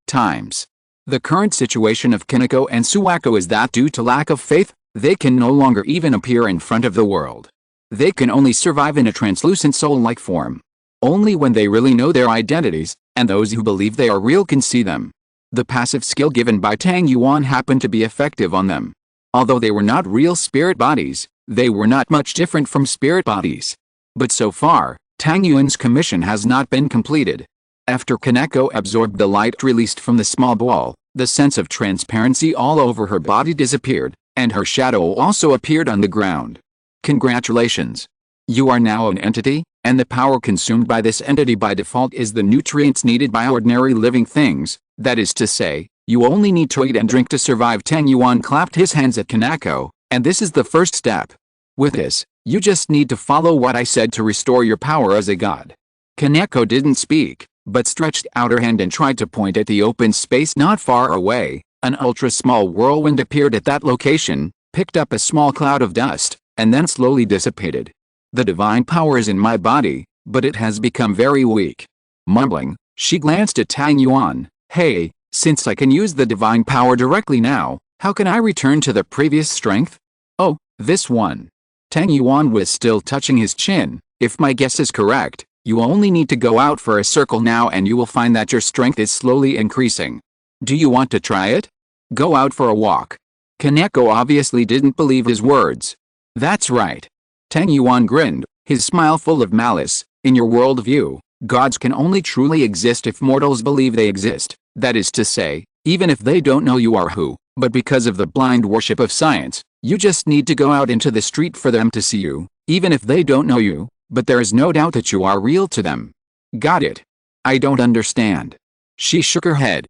times. The current situation of Kaneko and Suwako is that due to lack of faith, they can no longer even appear in front of the world. They can only survive in a translucent soul-like form. Only when they really know their identities, and those who believe they are real can see them. The passive skill given by Tang Yuan happened to be effective on them. Although they were not real spirit bodies, they were not much different from spirit bodies. But so far, Tang Yuan's commission has not been completed. After Kaneko absorbed the light released from the small ball, the sense of transparency all over her body disappeared, and her shadow also appeared on the ground. Congratulations! You are now an entity, and the power consumed by this entity by default is the nutrients needed by ordinary living things. That is to say, you only need to eat and drink to survive. Tang Yuan clapped his hands at Kaneko, and this is the first step. With this, you just need to follow what I said to restore your power as a god. Kaneko didn't speak, but stretched out her hand and tried to point at the open space not far away. An ultra-small whirlwind appeared at that location, picked up a small cloud of dust, and then slowly dissipated. The divine power is in my body, but it has become very weak. Mumbling, she glanced at Tang Yuan. Hey, since I can use the divine power directly now, how can I return to the previous strength? Oh, this one. Tang Yuan was still touching his chin. If my guess is correct, you only need to go out for a circle now and you will find that your strength is slowly increasing. Do you want to try it? Go out for a walk. Kaneko obviously didn't believe his words. That's right. Tang Yuan grinned, his smile full of malice. In your worldview, gods can only truly exist if mortals believe they exist. That is to say, even if they don't know you are who, but because of the blind worship of science, you just need to go out into the street for them to see you, even if they don't know you, but there is no doubt that you are real to them. Got it? I don't understand. She shook her head.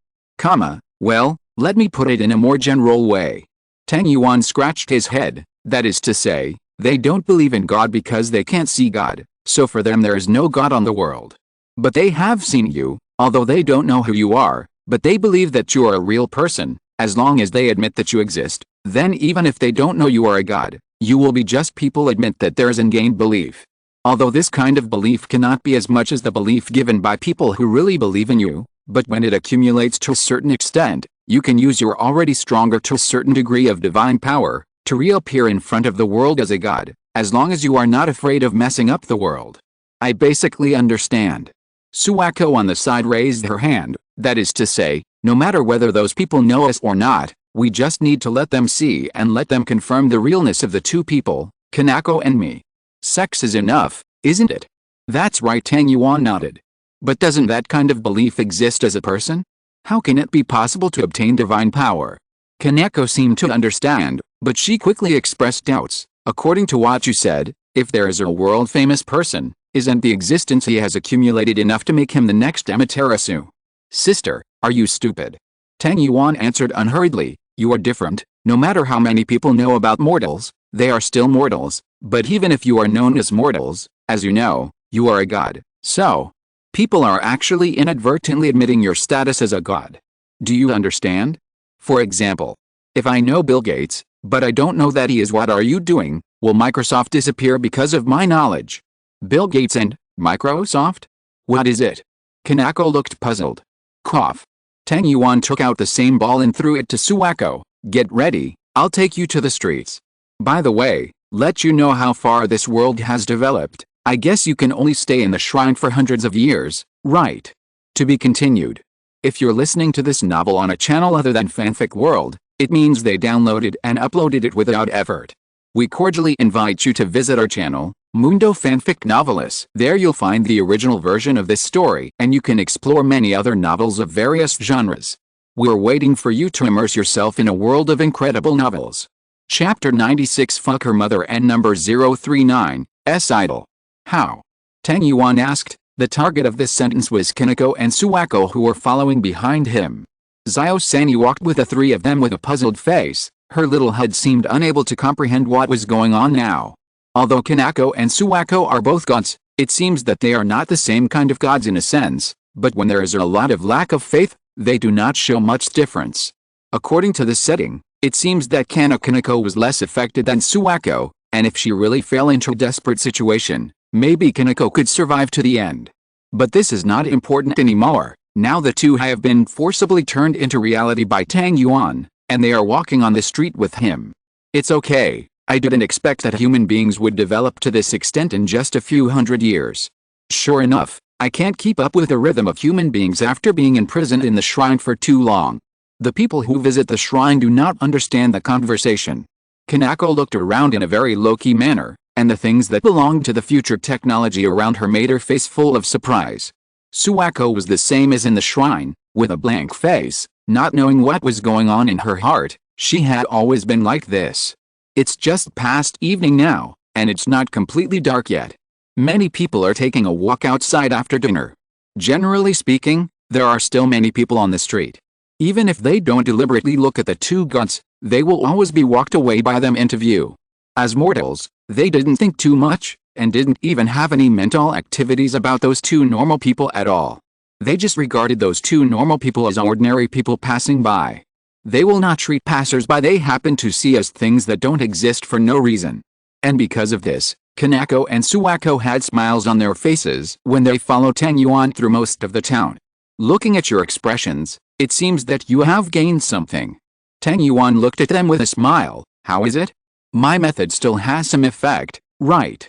Well, let me put it in a more general way. Tang Yuan scratched his head. That is to say, they don't believe in God because they can't see God, so for them there is no God on the world. But they have seen you, although they don't know who you are, but they believe that you are a real person. As long as they admit that you exist, then even if they don't know you are a god, you will be just people admit that there is ingrained belief. Although this kind of belief cannot be as much as the belief given by people who really believe in you, but when it accumulates to a certain extent, you can use your already stronger to a certain degree of divine power, to reappear in front of the world as a god, as long as you are not afraid of messing up the world. I basically understand. Suwako on the side raised her hand. That is to say, no matter whether those people know us or not, we just need to let them see and let them confirm the realness of the two people, Kaneko and me. Sex is enough, isn't it? That's right. Tang Yuan nodded. But doesn't that kind of belief exist as a person? How can it be possible to obtain divine power? Kaneko seemed to understand. But she quickly expressed doubts. According to what you said, if there is a world-famous person, isn't the existence he has accumulated enough to make him the next Amaterasu? Sister, are you stupid? Tang Yuan answered unhurriedly, you are different. No matter how many people know about mortals, they are still mortals. But even if you are known as mortals, as you know, you are a god. So, people are actually inadvertently admitting your status as a god. Do you understand? For example, if I know Bill Gates, but I don't know that he is, what are you doing? Will Microsoft disappear because of my knowledge? Bill Gates and Microsoft? What is it? Kanako looked puzzled. Cough. Tang Yuan took out the same ball and threw it to Suwako. Get ready, I'll take you to the streets. By the way, let you know how far this world has developed. I guess you can only stay in the shrine for hundreds of years, right? To be continued. If you're listening to this novel on a channel other than Fanfic World, it means they downloaded and uploaded it without effort. We cordially invite you to visit our channel, Mundo Fanfic Novelists. There you'll find the original version of this story, and you can explore many other novels of various genres. We're waiting for you to immerse yourself in a world of incredible novels. Chapter 96, Fuck Her Mother, and number 039, S Idol. How? Tang Yuan asked. The target of this sentence was Kanako and Suwako, who were following behind him. Zio-Sani walked with the three of them with a puzzled face. Her little head seemed unable to comprehend what was going on now. Although Kanako and Suwako are both gods, it seems that they are not the same kind of gods in a sense, but when there is a lot of lack of faith, they do not show much difference. According to the setting, it seems that Kanako was less affected than Suwako, and if she really fell into a desperate situation, maybe Kanako could survive to the end. But this is not important anymore. Now the two have been forcibly turned into reality by Tang Yuan, and they are walking on the street with him. It's okay, I didn't expect that human beings would develop to this extent in just a few hundred years. Sure enough, I can't keep up with the rhythm of human beings after being imprisoned in the shrine for too long. The people who visit the shrine do not understand the conversation. Kanako looked around in a very low-key manner, and the things that belonged to the future technology around her made her face full of surprise. Suwako was the same as in the shrine, with a blank face, not knowing what was going on in her heart. She had always been like this. It's just past evening now, and it's not completely dark yet. Many people are taking a walk outside after dinner. Generally speaking, there are still many people on the street. Even if they don't deliberately look at the two gods, they will always be walked away by them into view. As mortals, they didn't think too much, and didn't even have any mental activities about those two normal people at all. They just regarded those two normal people as ordinary people passing by. They will not treat passers-by they happen to see as things that don't exist for no reason. And because of this, Kanako and Suwako had smiles on their faces when they followed Tang Yuan through most of the town. Looking at your expressions, it seems that you have gained something. Tang Yuan looked at them with a smile. How is it? My method still has some effect, right?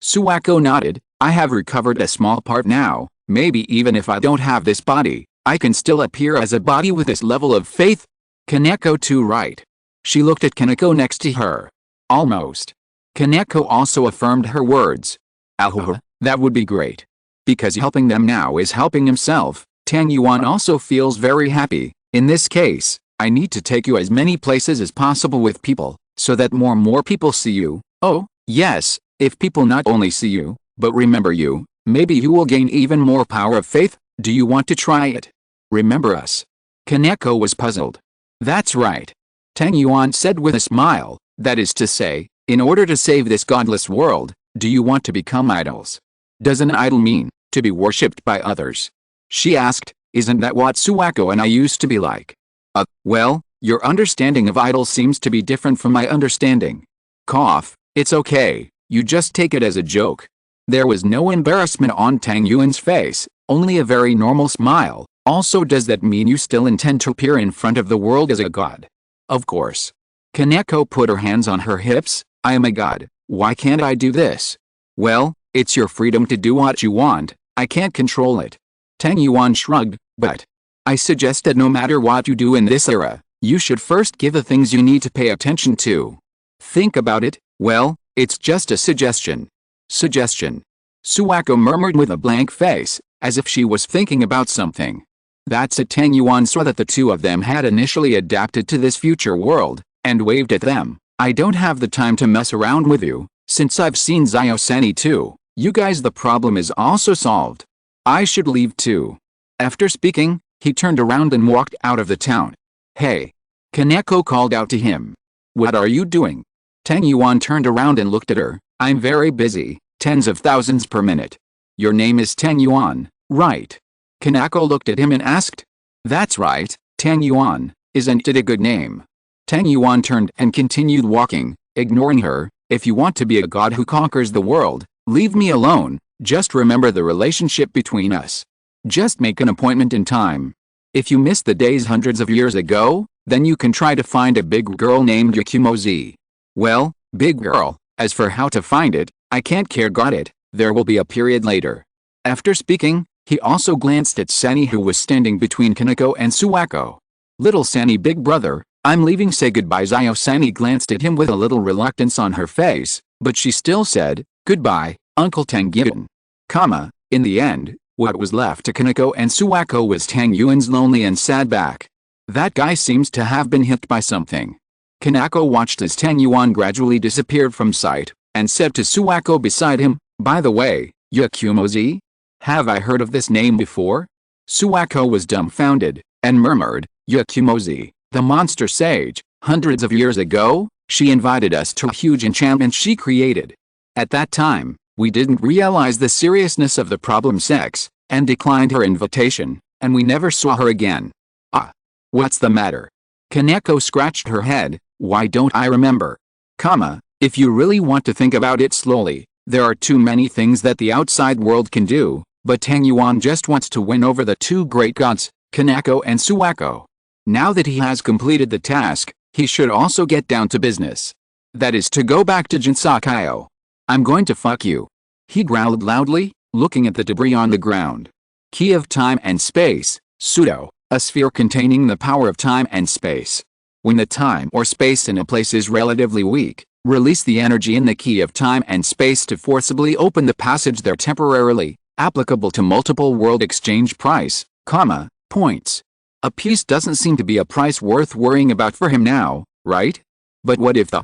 Suwako nodded. I have recovered a small part now. Maybe even if I don't have this body, I can still appear as a body with this level of faith. Kanako too, right? She looked at Kanako next to her. Almost. Kanako also affirmed her words. That would be great. Because helping them now is helping himself. Tang Yuan also feels very happy. In this case, I need to take you as many places as possible with people, so that more people see you. Oh, yes, if people not only see you, but remember you, maybe you will gain even more power of faith. Do you want to try it? Remember us? Kanako was puzzled. That's right. Tang Yuan said with a smile, that is to say, in order to save this godless world, do you want to become idols? Does an idol mean to be worshipped by others? She asked. Isn't that what Suwako and I used to be like? Well, your understanding of idols seems to be different from my understanding. Cough. It's okay, you just take it as a joke. There was no embarrassment on Tang Yuan's face, only a very normal smile. Also, does that mean you still intend to appear in front of the world as a god? Of course. Kanako put her hands on her hips. I am a god, why can't I do this? Well, it's your freedom to do what you want, I can't control it. Tang Yuan shrugged, but I suggest that no matter what you do in this era, you should first give the things you need to pay attention to. Think about it. Well, it's just a suggestion. Suggestion. Suwako murmured with a blank face, as if she was thinking about something. That's it. Tang Yuan saw that the two of them had initially adapted to this future world, and waved at them. I don't have the time to mess around with you, since I've seen Zyoseni too. You guys, the problem is also solved. I should leave too. After speaking, he turned around and walked out of the town. Hey! Kaneko called out to him. What are you doing? Tang Yuan turned around and looked at her. I'm very busy, tens of thousands per minute. Your name is Tang Yuan, right? Kaneko looked at him and asked. That's right, Tang Yuan, isn't it a good name? Tang Yuan turned and continued walking, ignoring her. If you want to be a god who conquers the world, leave me alone. Just remember the relationship between us. Just make an appointment in time. If you missed the days hundreds of years ago, then you can try to find a big girl named Yakumozi. Well, big girl, as for how to find it, I can't care, got it, there will be a period later. After speaking, he also glanced at Sani, who was standing between Kaneko and Suwako. Little Sani, big brother, I'm leaving, say goodbye. Sani glanced at him with a little reluctance on her face, but she still said, goodbye, Uncle Tang Yuan. In the end, what was left to Kaneko and Suwako was Tang Yuan's lonely and sad back. That guy seems to have been hit by something. Kaneko watched as Tang Yuan gradually disappeared from sight, and said to Suwako beside him, by the way, Yakumozi? Have I heard of this name before? Suwako was dumbfounded, and murmured, Yakumozi, the monster sage, hundreds of years ago, she invited us to a huge enchantment she created. At that time, we didn't realize the seriousness of the problem sex, and declined her invitation, and we never saw her again. Ah. What's the matter? Kaneko scratched her head. Why don't I remember? If you really want to think about it slowly, there are too many things that the outside world can do, but Tang Yuan just wants to win over the two great gods, Kaneko and Suwako. Now that he has completed the task, he should also get down to business. That is to go back to Jinsakayo. I'm going to fuck you. He growled loudly, looking at the debris on the ground. Key of time and space, pseudo, a sphere containing the power of time and space. When the time or space in a place is relatively weak, release the energy in the key of time and space to forcibly open the passage there temporarily, applicable to multiple world exchange price, points. A piece doesn't seem to be a price worth worrying about for him now, right? But what if the,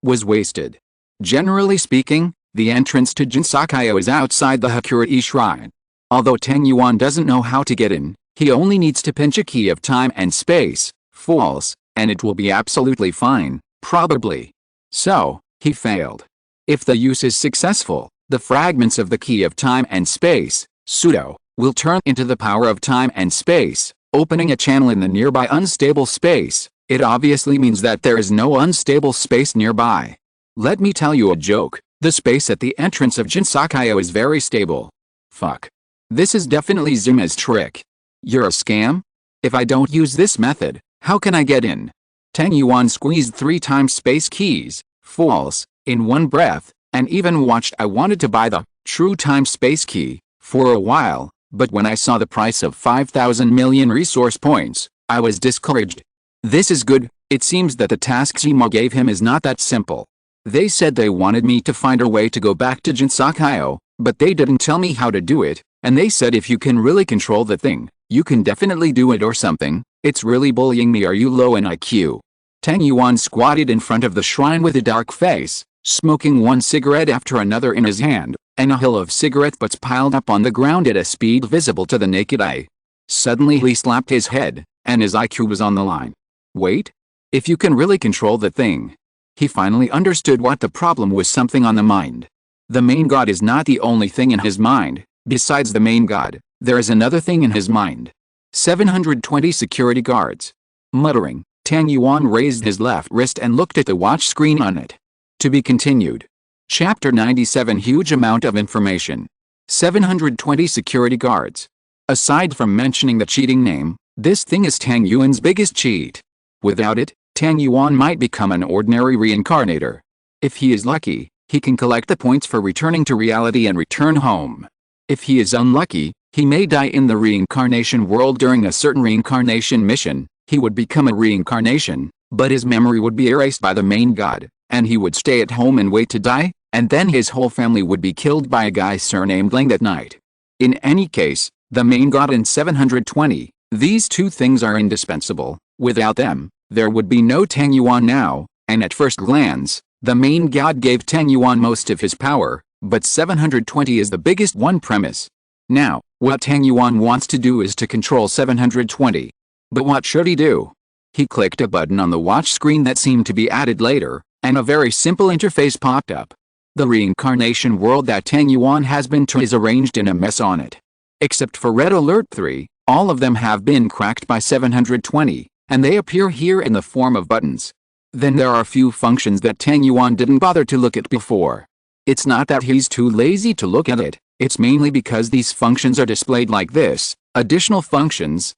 was wasted? Generally speaking, the entrance to Jinsakayo is outside the Hakurei Shrine. Although Tang Yuan doesn't know how to get in, he only needs to pinch a key of time and space, false, and it will be absolutely fine, probably. So, he failed. If the use is successful, the fragments of the key of time and space, pseudo, will turn into the power of time and space, opening a channel in the nearby unstable space. It obviously means that there is no unstable space nearby. Let me tell you a joke, the space at the entrance of Jinsakayo is very stable. Fuck. This is definitely Zuma's trick. You're a scam? If I don't use this method, how can I get in? Tang Yuan squeezed 3 times space keys, false, in one breath, and even watched. I wanted to buy the true time space key for a while, but when I saw the price of 5,000 million resource points, I was discouraged. This is good. It seems that the task Zima gave him is not that simple. They said they wanted me to find a way to go back to Jinsakayo, but they didn't tell me how to do it, and they said if you can really control the thing, you can definitely do it or something. It's really bullying me. Are you low in IQ? Tang Yuan squatted in front of the shrine with a dark face, smoking one cigarette after another in his hand, and a hill of cigarette butts piled up on the ground at a speed visible to the naked eye. Suddenly he slapped his head, and his IQ was on the line. Wait? If you can really control the thing. He finally understood what the problem was. Something on the mind. The main god is not the only thing in his mind. Besides the main god, there is another thing in his mind. 720 security guards. Muttering, Tang Yuan raised his left wrist and looked at the watch screen on it. To be continued. Chapter 97. Huge amount of information. 720 security guards. Aside from mentioning the cheating name, this thing is Tang Yuan's biggest cheat. Without it, Tang Yuan might become an ordinary reincarnator. If he is lucky, he can collect the points for returning to reality and return home. If he is unlucky, he may die in the reincarnation world during a certain reincarnation mission. He would become a reincarnation, but his memory would be erased by the main god, and he would stay at home and wait to die, and then his whole family would be killed by a guy surnamed Lang that night. In any case, the main god and 720, these two things are indispensable. Without them, there would be no Tang Yuan now, and at first glance, the main god gave Tang Yuan most of his power, but 720 is the biggest one premise. Now, what Tang Yuan wants to do is to control 720. But what should he do? He clicked a button on the watch screen that seemed to be added later, and a very simple interface popped up. The reincarnation world that Tang Yuan has been to is arranged in a mess on it. Except for Red Alert 3, all of them have been cracked by 720, and they appear here in the form of buttons. Then there are a few functions that Tang Yuan didn't bother to look at before. It's not that he's too lazy to look at it, it's mainly because these functions are displayed like this: additional functions,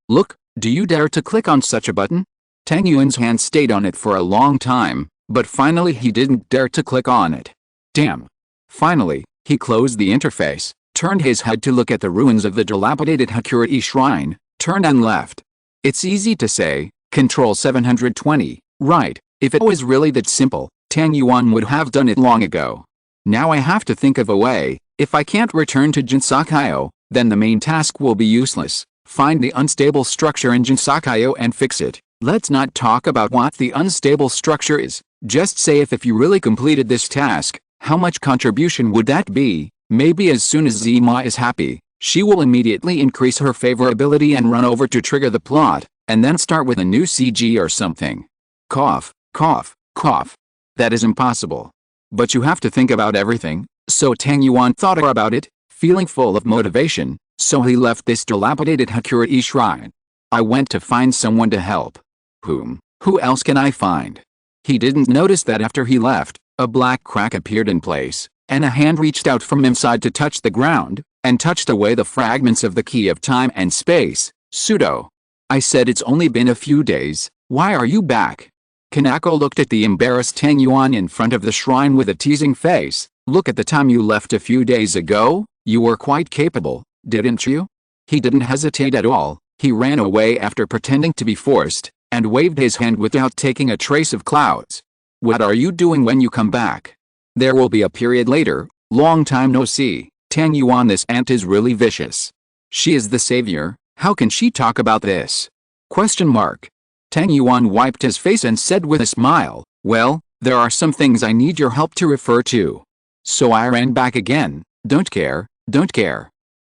look, do you dare to click on such a button? Tang Yuan's hand stayed on it for a long time, but finally he didn't dare to click on it. Damn. Finally, he closed the interface, turned his head to look at the ruins of the dilapidated Hakurei shrine, turned and left. It's easy to say, control 720, right? If it was really that simple, Tang Yuan would have done it long ago. Now I have to think of a way. If I can't return to Jinsakayo, then the main task will be useless. Find the unstable structure in Jinsakayo and fix it. Let's not talk about what the unstable structure is. Just say if you really completed this task, how much contribution would that be? Maybe as soon as Zima is happy, she will immediately increase her favorability and run over to trigger the plot, and then start with a new CG or something. Cough, cough, cough. That is impossible. But you have to think about everything, so Tang Yuan thought about it, feeling full of motivation, so he left this dilapidated Hakurei shrine. I went to find someone to help. Who else can I find? He didn't notice that after he left, a black crack appeared in place, and a hand reached out from inside to touch the ground, and touched away the fragments of the key of time and space. Pseudo. I said it's only been a few days, why are you back? Kanako looked at the embarrassed Tang Yuan in front of the shrine with a teasing face. Look at the time you left a few days ago, you were quite capable, didn't you? He didn't hesitate at all, he ran away after pretending to be forced, and waved his hand without taking a trace of clouds. What are you doing when you come back? There will be a period later, long time no see. Tang Yuan, this aunt is really vicious. She is the savior, how can she talk about this? Question mark. Tang Yuan wiped his face and said with a smile, well, there are some things I need your help to refer to. So I ran back again, don't care.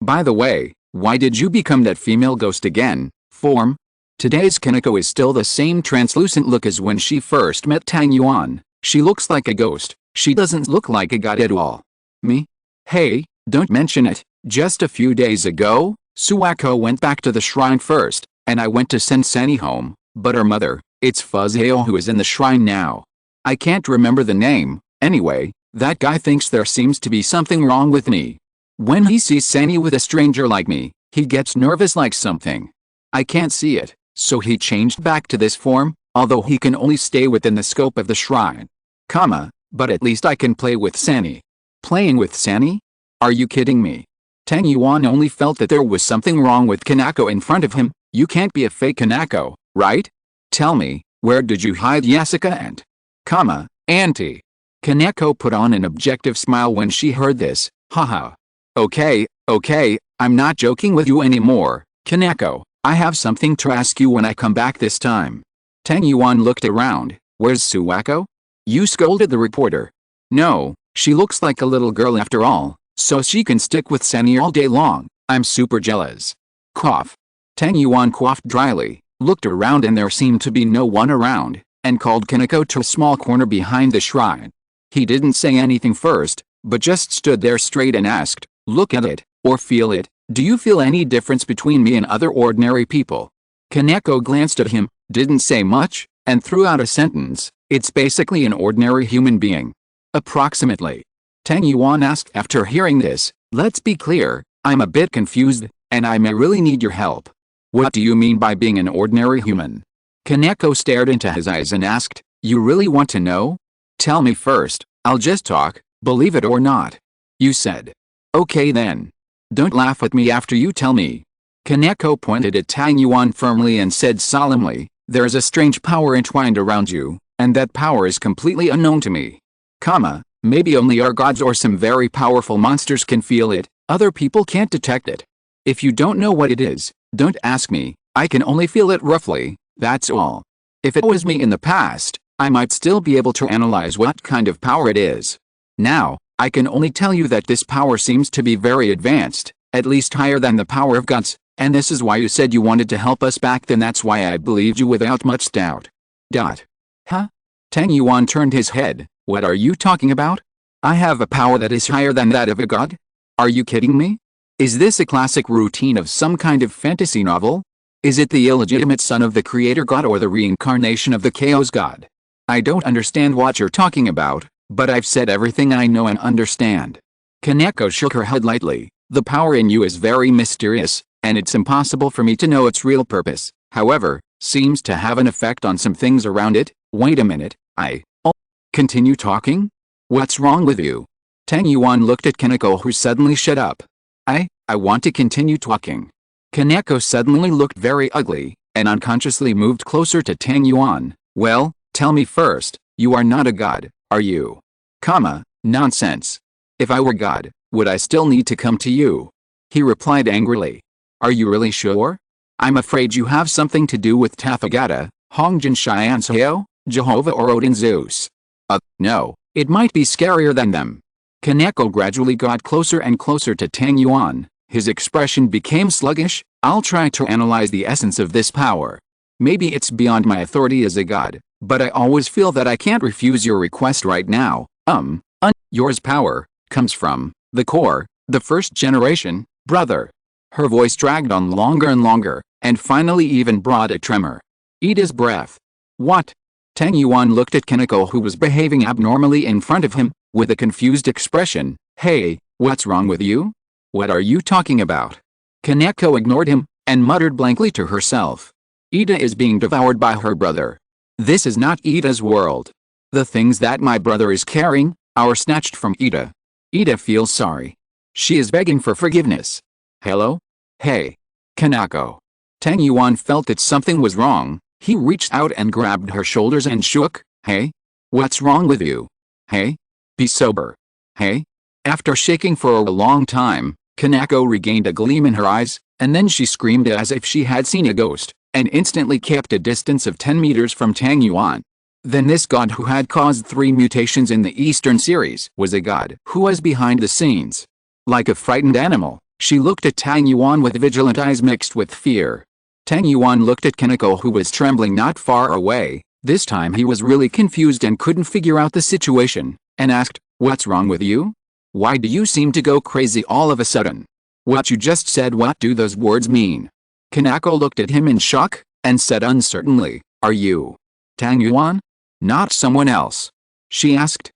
By the way, why did you become that female ghost again? Form? Today's Kanako is still the same translucent look as when she first met Tang Yuan. She looks like a ghost, she doesn't look like a god at all. Me? Hey, don't mention it, just a few days ago, Suwako went back to the shrine first, and I went to send Sani home, but her mother, it's Fuzeo who is in the shrine now. I can't remember the name, anyway, that guy thinks there seems to be something wrong with me. When he sees Sani with a stranger like me, he gets nervous like something. I can't see it, so he changed back to this form, although he can only stay within the scope of the shrine. But at least I can play with Sani. Playing with Sani? Are you kidding me? Tang Yuan only felt that there was something wrong with Kanako in front of him. You can't be a fake Kanako, right? Tell me, where did you hide Yasuka and, Auntie? Kanako put on an objective smile when she heard this. Haha. Okay, I'm not joking with you anymore, Kanako. I have something to ask you when I come back this time. Tang Yuan looked around. Where's Suwako? You scolded the reporter. No, she looks like a little girl after all, so she can stick with Sani all day long. I'm super jealous. Cough. Tang Yuan coughed dryly, looked around and there seemed to be no one around, and called Kanako to a small corner behind the shrine. He didn't say anything first, but just stood there straight and asked, look at it, or feel it. Do you feel any difference between me and other ordinary people? Kaneko glanced at him, didn't say much, and threw out a sentence. It's basically an ordinary human being. Approximately. Tang Yuan asked after hearing this. Let's be clear, I'm a bit confused, and I may really need your help. What do you mean by being an ordinary human? Kaneko stared into his eyes and asked, you really want to know? Tell me first, I'll just talk, believe it or not. You said. Okay then. Don't laugh at me after you tell me. Kaneko pointed at Tang Yuan firmly and said solemnly, there's a strange power entwined around you, and that power is completely unknown to me. Maybe only our gods or some very powerful monsters can feel it, other people can't detect it. If you don't know what it is, don't ask me, I can only feel it roughly, that's all. If it was me in the past, I might still be able to analyze what kind of power it is. Now, I can only tell you that this power seems to be very advanced, at least higher than the power of gods, and this is why you said you wanted to help us back then. That's why I believed you without much doubt. Huh? Tang Yuan turned his head. What are you talking about? I have a power that is higher than that of a god? Are you kidding me? Is this a classic routine of some kind of fantasy novel? Is it the illegitimate son of the creator god or the reincarnation of the chaos god? I don't understand what you're talking about, but I've said everything I know and understand. Kaneko shook her head lightly. The power in you is very mysterious, and it's impossible for me to know its real purpose. However, seems to have an effect on some things around it. Wait a minute, continue talking? What's wrong with you? Tang Yuan looked at Kaneko, who suddenly shut up. I want to continue talking. Kaneko suddenly looked very ugly, and unconsciously moved closer to Tang Yuan. Well, tell me first, you are not a god, are you? Nonsense. If I were God, would I still need to come to you? He replied angrily. Are you really sure? I'm afraid you have something to do with Tathagata, Hongjin Shianseo, Jehovah or Odin Zeus. No, it might be scarier than them. Kaneko gradually got closer and closer to Tang Yuan. His expression became sluggish. I'll try to analyze the essence of this power. Maybe it's beyond my authority as a god, but I always feel that I can't refuse your request right now. Yours power comes from the core, the first generation, brother. Her voice dragged on longer and longer, and finally even brought a tremor. Ida's breath. What? Tang Yuan looked at Kaneko, who was behaving abnormally in front of him, with a confused expression. Hey, what's wrong with you? What are you talking about? Kaneko ignored him, and muttered blankly to herself. Ida is being devoured by her brother. This is not Ida's world. The things that my brother is carrying are snatched from Ida. Ida feels sorry. She is begging for forgiveness. Hello? Hey. Kaneko. Tang Yuan felt that something was wrong. He reached out and grabbed her shoulders and shook. Hey? What's wrong with you? Hey? Be sober. Hey? After shaking for a long time, Kaneko regained a gleam in her eyes, and then she screamed as if she had seen a ghost, and instantly kept a distance of 10 meters from Tang Yuan. Then this god who had caused 3 mutations in the Eastern series was a god who was behind the scenes. Like a frightened animal, she looked at Tang Yuan with vigilant eyes mixed with fear. Tang Yuan looked at Kaneko, who was trembling not far away. This time he was really confused and couldn't figure out the situation, and asked, What's wrong with you? Why do you seem to go crazy all of a sudden? What you just said, what do those words mean? Kaneko looked at him in shock, and said uncertainly, Are you Tang Yuan? Not someone else? She asked.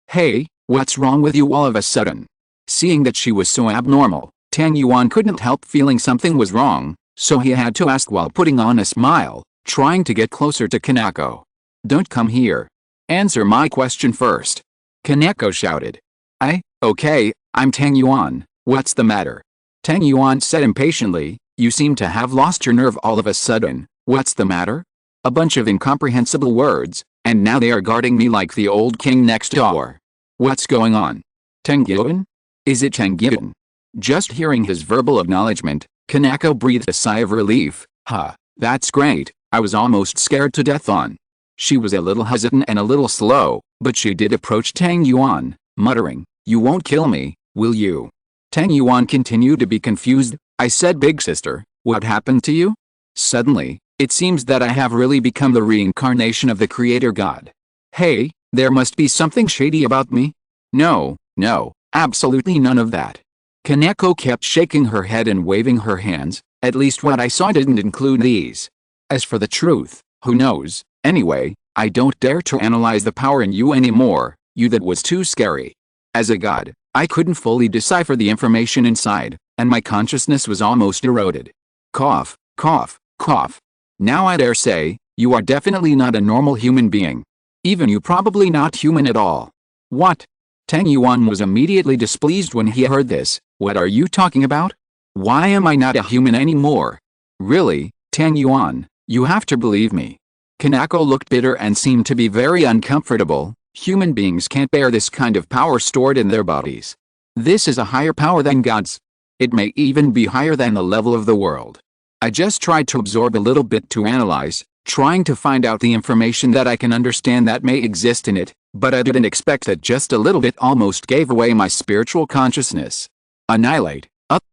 Hey, what's wrong with you all of a sudden? Seeing that she was so abnormal, Tang Yuan couldn't help feeling something was wrong, so he had to ask while putting on a smile, trying to get closer to Kaneko. Don't come here. Answer my question first. Kaneko shouted. Okay, I'm Tang Yuan, what's the matter? Tang Yuan said impatiently, You seem to have lost your nerve all of a sudden. What's the matter? A bunch of incomprehensible words, and now they are guarding me like the old king next door. What's going on? Tang Yuan? Is it Tang Yuan? Just hearing his verbal acknowledgement, Kaneko breathed a sigh of relief. That's great, I was almost scared to death on. She was a little hesitant and a little slow, but she did approach Tang Yuan, muttering, You won't kill me, will you? Tang Yuan continued to be confused. I said, Big sister, what happened to you? Suddenly, it seems that I have really become the reincarnation of the creator god. Hey, there must be something shady about me? No, absolutely none of that. Kaneko kept shaking her head and waving her hands. At least what I saw didn't include these. As for the truth, who knows? Anyway, I don't dare to analyze the power in you anymore. That was too scary. As a god, I couldn't fully decipher the information inside, and my consciousness was almost eroded. Cough, cough, cough. Now I dare say, you are definitely not a normal human being. Even you probably not human at all. What? Tang Yuan was immediately displeased when he heard this. What are you talking about? Why am I not a human anymore? Really, Tang Yuan, you have to believe me. Kaneko looked bitter and seemed to be very uncomfortable. Human beings can't bear this kind of power stored in their bodies. This is a higher power than God's. It may even be higher than the level of the world. I just tried to absorb a little bit to analyze, trying to find out the information that I can understand that may exist in it, but I didn't expect that just a little bit almost gave away my spiritual consciousness. Annihilate.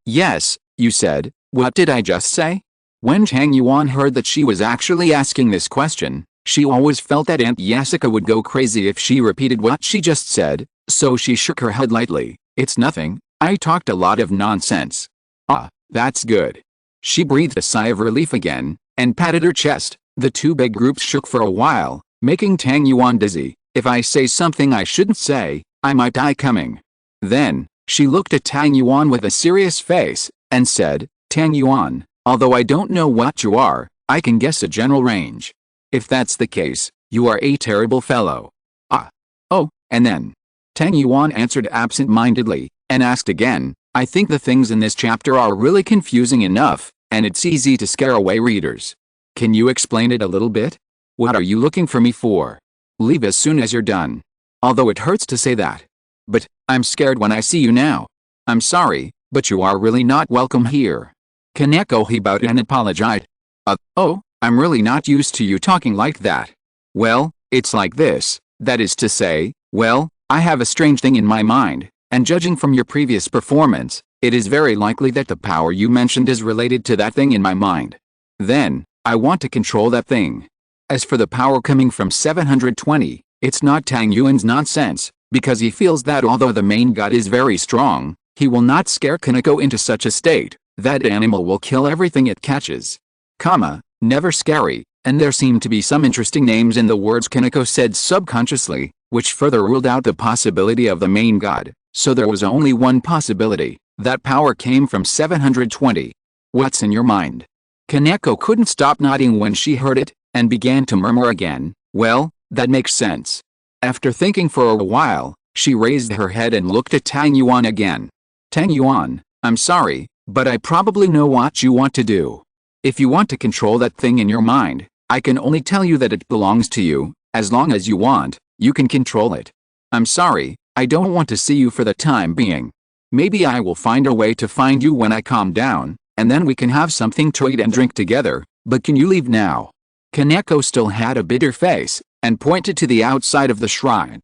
Yes, you said. What did I just say? When Tang Yuan heard that she was actually asking this question, she always felt that Aunt Jessica would go crazy if she repeated what she just said, so she shook her head lightly. It's nothing, I talked a lot of nonsense. Ah, that's good. She breathed a sigh of relief again, and patted her chest. The two big groups shook for a while, making Tang Yuan dizzy. If I say something I shouldn't say, I might die coming. Then, she looked at Tang Yuan with a serious face, and said, Tang Yuan, although I don't know what you are, I can guess a general range. If that's the case, you are a terrible fellow. Oh, and then? Tang Yuan answered absent-mindedly, and asked again, I think the things in this chapter are really confusing enough, and it's easy to scare away readers. Can you explain it a little bit? What are you looking for me for? Leave as soon as you're done. Although it hurts to say that. But, I'm scared when I see you now. I'm sorry, but you are really not welcome here. Kaneko he bowed and apologized. Oh, I'm really not used to you talking like that. Well, it's like this, that is to say, well, I have a strange thing in my mind, and judging from your previous performance, it is very likely that the power you mentioned is related to that thing in my mind. Then, I want to control that thing. As for the power coming from 720, it's not Tang Yuan's nonsense, because he feels that although the main god is very strong, he will not scare Kaneko into such a state, that animal will kill everything it catches. Never scary, and there seemed to be some interesting names in the words Kaneko said subconsciously, which further ruled out the possibility of the main god, so there was only one possibility, that power came from 720. What's in your mind? Kaneko couldn't stop nodding when she heard it, and began to murmur again, well, that makes sense. After thinking for a while, she raised her head and looked at Tang Yuan again. Tang Yuan, I'm sorry, but I probably know what you want to do. If you want to control that thing in your mind, I can only tell you that it belongs to you. As long as you want, you can control it. I'm sorry, I don't want to see you for the time being. Maybe I will find a way to find you when I calm down, and then we can have something to eat and drink together, but can you leave now? Kaneko still had a bitter face, and pointed to the outside of the shrine.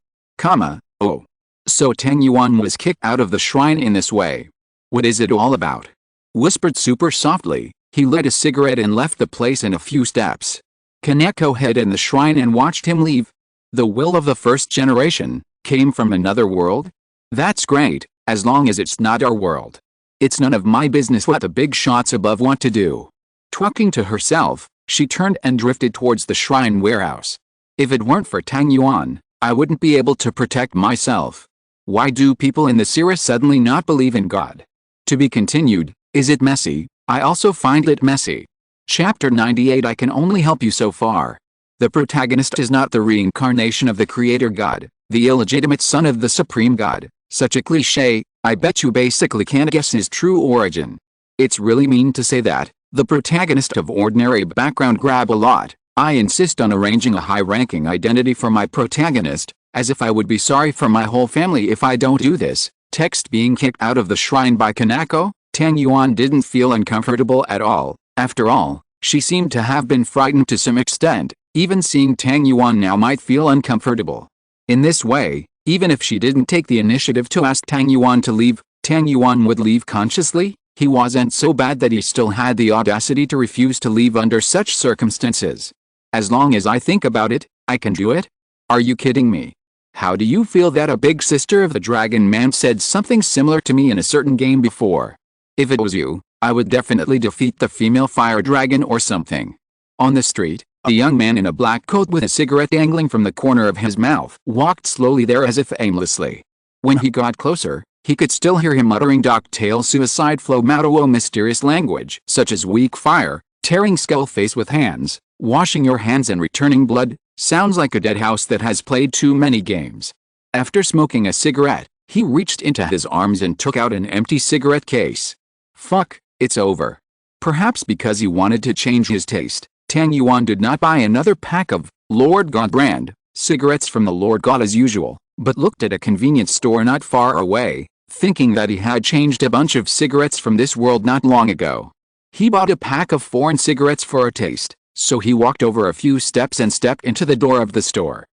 Oh. So Tang Yuan was kicked out of the shrine in this way. What is it all about? Whispered super softly, he lit a cigarette and left the place in a few steps. Kaneko hid in the shrine and watched him leave. The will of the first generation came from another world? That's great, as long as it's not our world. It's none of my business what the big shots above want to do. Talking to herself, she turned and drifted towards the shrine warehouse. If it weren't for Tang Yuan, I wouldn't be able to protect myself. Why do people in the series suddenly not believe in God? To be continued. Is it messy? I also find it messy. Chapter 98. I can only help you so far. The protagonist is not the reincarnation of the creator god, the illegitimate son of the supreme god. Such a cliché, I bet you basically can't guess his true origin. It's really mean to say that. The protagonist of ordinary background grab a lot. I insist on arranging a high-ranking identity for my protagonist, as if I would be sorry for my whole family if I don't do this. Text being kicked out of the shrine by Kaneko, Tang Yuan didn't feel uncomfortable at all. After all, she seemed to have been frightened to some extent. Even seeing Tang Yuan now might feel uncomfortable. In this way, even if she didn't take the initiative to ask Tang Yuan to leave, Tang Yuan would leave consciously. He wasn't so bad that he still had the audacity to refuse to leave under such circumstances. As long as I think about it, I can do it? Are you kidding me? How do you feel that a big sister of the dragon man said something similar to me in a certain game before? If it was you, I would definitely defeat the female fire dragon or something. On the street, a young man in a black coat with a cigarette dangling from the corner of his mouth walked slowly there as if aimlessly. When he got closer, he could still hear him muttering Doctail suicide flow Mautuo mysterious language such as weak fire, tearing skull face with hands, washing your hands and returning blood. Sounds like a dead house that has played too many games. After smoking a cigarette, he reached into his arms and took out an empty cigarette case. Fuck, it's over. Perhaps because he wanted to change his taste, Tang Yuan did not buy another pack of Lord God brand cigarettes from the Lord God as usual, but looked at a convenience store not far away, thinking that he had changed a bunch of cigarettes from this world not long ago. He bought a pack of foreign cigarettes for a taste, So he walked over a few steps and stepped into the door of the store.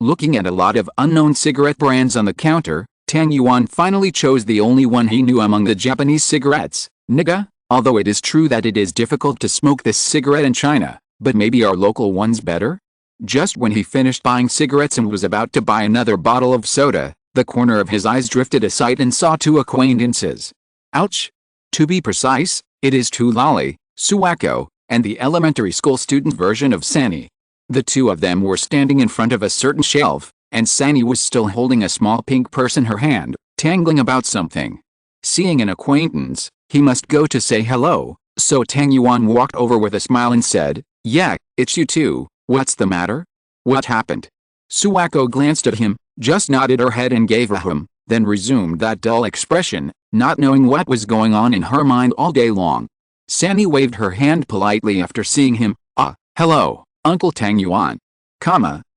Looking at a lot of unknown cigarette brands on the counter, Tang Yuan finally chose the only one he knew among the Japanese cigarettes, Niga. Although it is true that it is difficult to smoke this cigarette in China, but maybe our local one's better? Just when he finished buying cigarettes and was about to buy another bottle of soda, the corner of his eyes drifted aside and saw two acquaintances. Ouch! To be precise, it is two Lolly, Suwako, and the elementary school student version of Sani. The two of them were standing in front of a certain shelf, and Sani was still holding a small pink purse in her hand, tangling about something. Seeing an acquaintance, he must go to say hello, so Tang Yuan walked over with a smile and said, "Yeah, it's you two, what's the matter? What happened?" Suwako glanced at him, just nodded her head and gave a hum, then resumed that dull expression, not knowing what was going on in her mind all day long. Sani waved her hand politely after seeing him. Hello, Uncle Tang Yuan.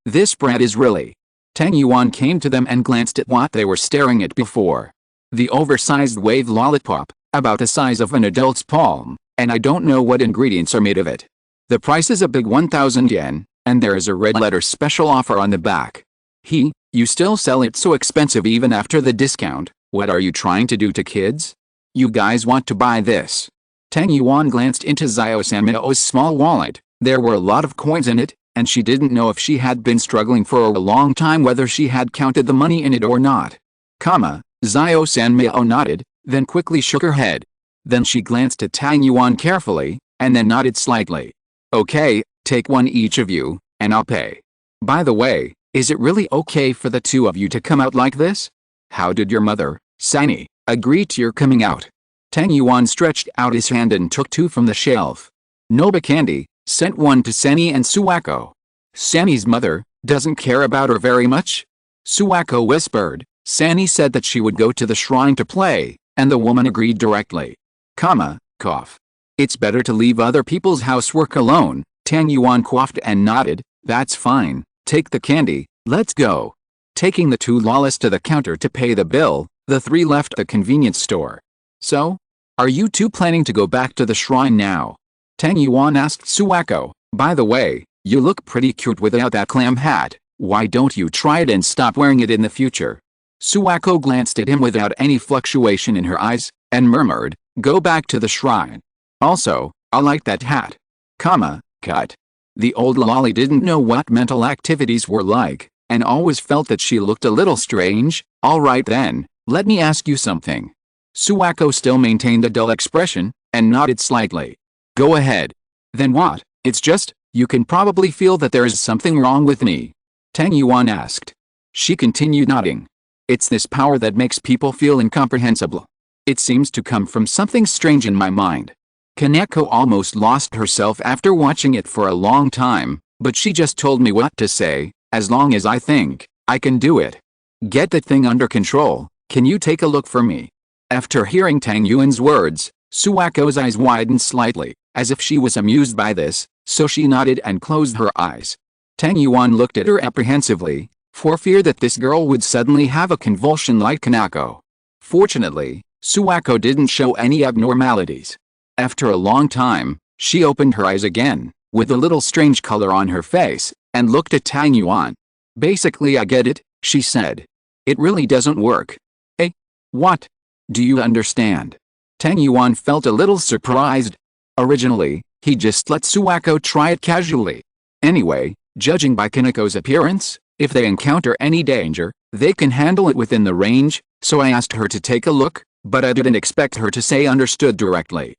This bread is really. Tang Yuan came to them and glanced at what they were staring at before. The oversized wave lollipop, about the size of an adult's palm, and I don't know what ingredients are made of it. The price is a big 1,000 yen, and there is a red letter special offer on the back. You still sell it so expensive even after the discount? What are you trying to do to kids? You guys want to buy this? Tang Yuan glanced into Zio-sanmyo's small wallet. There were a lot of coins in it, and she didn't know if she had been struggling for a long time whether she had counted the money in it or not. Zio-sanmyo nodded, then quickly shook her head. Then she glanced at Tang Yuan carefully, and then nodded slightly. Okay, take one each of you, and I'll pay. By the way, is it really okay for the two of you to come out like this? How did your mother, Sani, agree to your coming out? Tang Yuan stretched out his hand and took two from the shelf. Noba Candy sent one to Sani and Suwako. Sani's mother doesn't care about her very much? Suwako whispered. Sani said that she would go to the shrine to play, and the woman agreed directly. Cough. It's better to leave other people's housework alone. Tang Yuan coughed and nodded. That's fine, take the candy, let's go. Taking the two lollies to the counter to pay the bill, the three left the convenience store. So? Are you two planning to go back to the shrine now? Tang Yuan asked Suwako. By the way, you look pretty cute without that clam hat. Why don't you try it and stop wearing it in the future? Suwako glanced at him without any fluctuation in her eyes, and murmured, go back to the shrine. Also, I like that hat. Cut. The old lolly didn't know what mental activities were like, and always felt that she looked a little strange. Alright then, let me ask you something. Suwako still maintained a dull expression, and nodded slightly. Go ahead. Then what? It's just, you can probably feel that there is something wrong with me. Tang Yuan asked. She continued nodding. It's this power that makes people feel incomprehensible. It seems to come from something strange in my mind. Kaneko almost lost herself after watching it for a long time, but she just told me what to say. As long as I think, I can do it. Get that thing under control. Can you take a look for me? After hearing Tang Yuan's words, Suwako's eyes widened slightly, as if she was amused by this, so she nodded and closed her eyes. Tang Yuan looked at her apprehensively, for fear that this girl would suddenly have a convulsion like Kaneko. Fortunately, Suwako didn't show any abnormalities. After a long time, she opened her eyes again, with a little strange color on her face, and looked at Tang Yuan. Basically I get it, she said. It really doesn't work. Eh? What? Do you understand? Tang Yuan felt a little surprised. Originally, he just let Suwako try it casually. Anyway, judging by Kaneko's appearance, if they encounter any danger, they can handle it within the range, so I asked her to take a look, but I didn't expect her to say understood directly. ?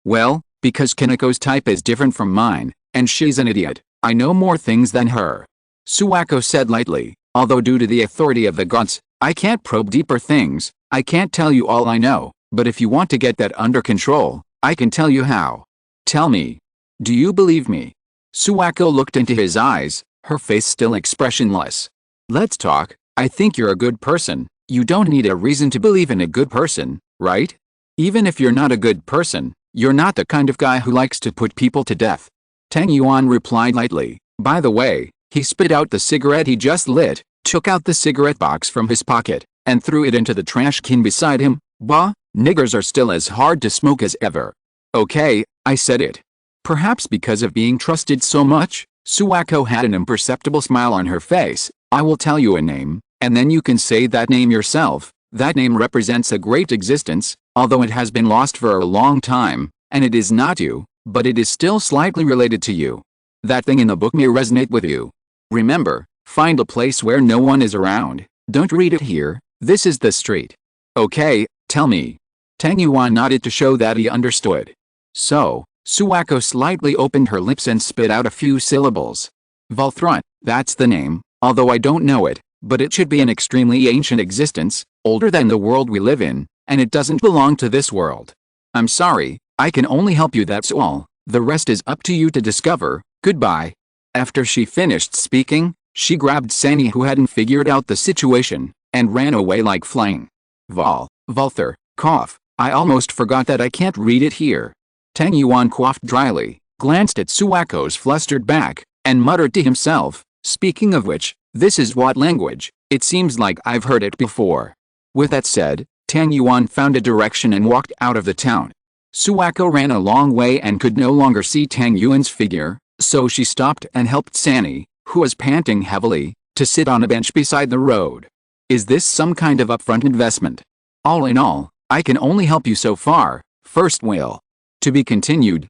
Well, because Kaneko's type is different from mine, and she's an idiot, I know more things than her. Suwako said lightly, although due to the authority of the gods, I can't probe deeper things. I can't tell you all I know, but if you want to get that under control, I can tell you how. Tell me. Do you believe me? Suwako looked into his eyes, her face still expressionless. Let's talk. I think you're a good person. You don't need a reason to believe in a good person, right? Even if you're not a good person, you're not the kind of guy who likes to put people to death. Tang Yuan replied lightly. By the way, he spit out the cigarette he just lit, took out the cigarette box from his pocket, and threw it into the trash can beside him. Bah, niggers are still as hard to smoke as ever. Okay, I said it. Perhaps because of being trusted so much, Suwako had an imperceptible smile on her face. I will tell you a name, and then you can say that name yourself. That name represents a great existence, although it has been lost for a long time, and it is not you, but it is still slightly related to you. That thing in the book may resonate with you. Remember, find a place where no one is around. Don't read it here, this is the street. Okay, tell me. Tang Yuan nodded to show that he understood. So, Suwako slightly opened her lips and spit out a few syllables. Volthrun, that's the name, although I don't know it, but it should be an extremely ancient existence, older than the world we live in, and it doesn't belong to this world. I'm sorry, I can only help you, that's all. The rest is up to you to discover. Goodbye. After she finished speaking, she grabbed Sani, who hadn't figured out the situation, and ran away like flying. Volther, cough, I almost forgot that I can't read it here. Tang Yuan coughed dryly, glanced at Suwako's flustered back, and muttered to himself, speaking of which, this is what language? It seems like I've heard it before. With that said, Tang Yuan found a direction and walked out of the town. Suwako ran a long way and could no longer see Tang Yuan's figure, so she stopped and helped Sani, who was panting heavily, to sit on a bench beside the road. Is this some kind of upfront investment? All in all, I can only help you so far. First will. To be continued.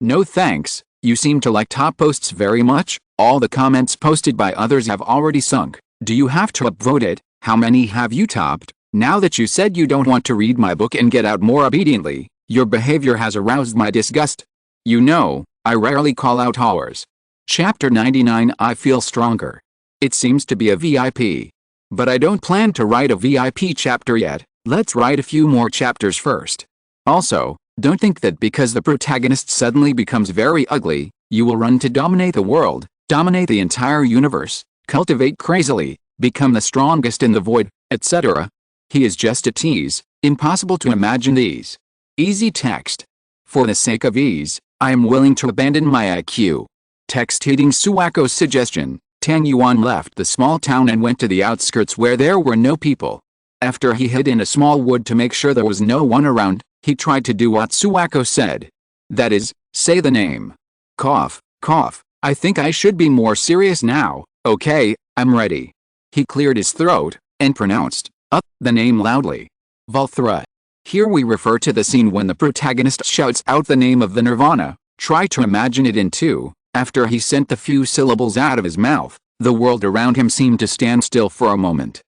No thanks, you seem to like top posts very much. All the comments posted by others have already sunk. Do you have to upvote it? How many have you topped? Now that you said you don't want to read my book and get out more obediently, your behavior has aroused my disgust. You know, I rarely call out horrors. Chapter 99. I feel stronger. It seems to be a VIP. But I don't plan to write a VIP chapter yet. Let's write a few more chapters first. Also, don't think that because the protagonist suddenly becomes very ugly, you will run to dominate the world, dominate the entire universe, cultivate crazily, become the strongest in the void, etc. He is just a tease. Impossible to imagine these. Easy text. For the sake of ease, I am willing to abandon my IQ. Text heeding Suwako's suggestion, Tang Yuan left the small town and went to the outskirts where there were no people. After he hid in a small wood to make sure there was no one around, he tried to do what Suwako said. That is, say the name. Cough, cough, I think I should be more serious now. Okay, I'm ready. He cleared his throat, and pronounced, the name loudly. Volthra. Here we refer to the scene when the protagonist shouts out the name of the Nirvana. Try to imagine it in two. After he sent the few syllables out of his mouth, the world around him seemed to stand still for a moment.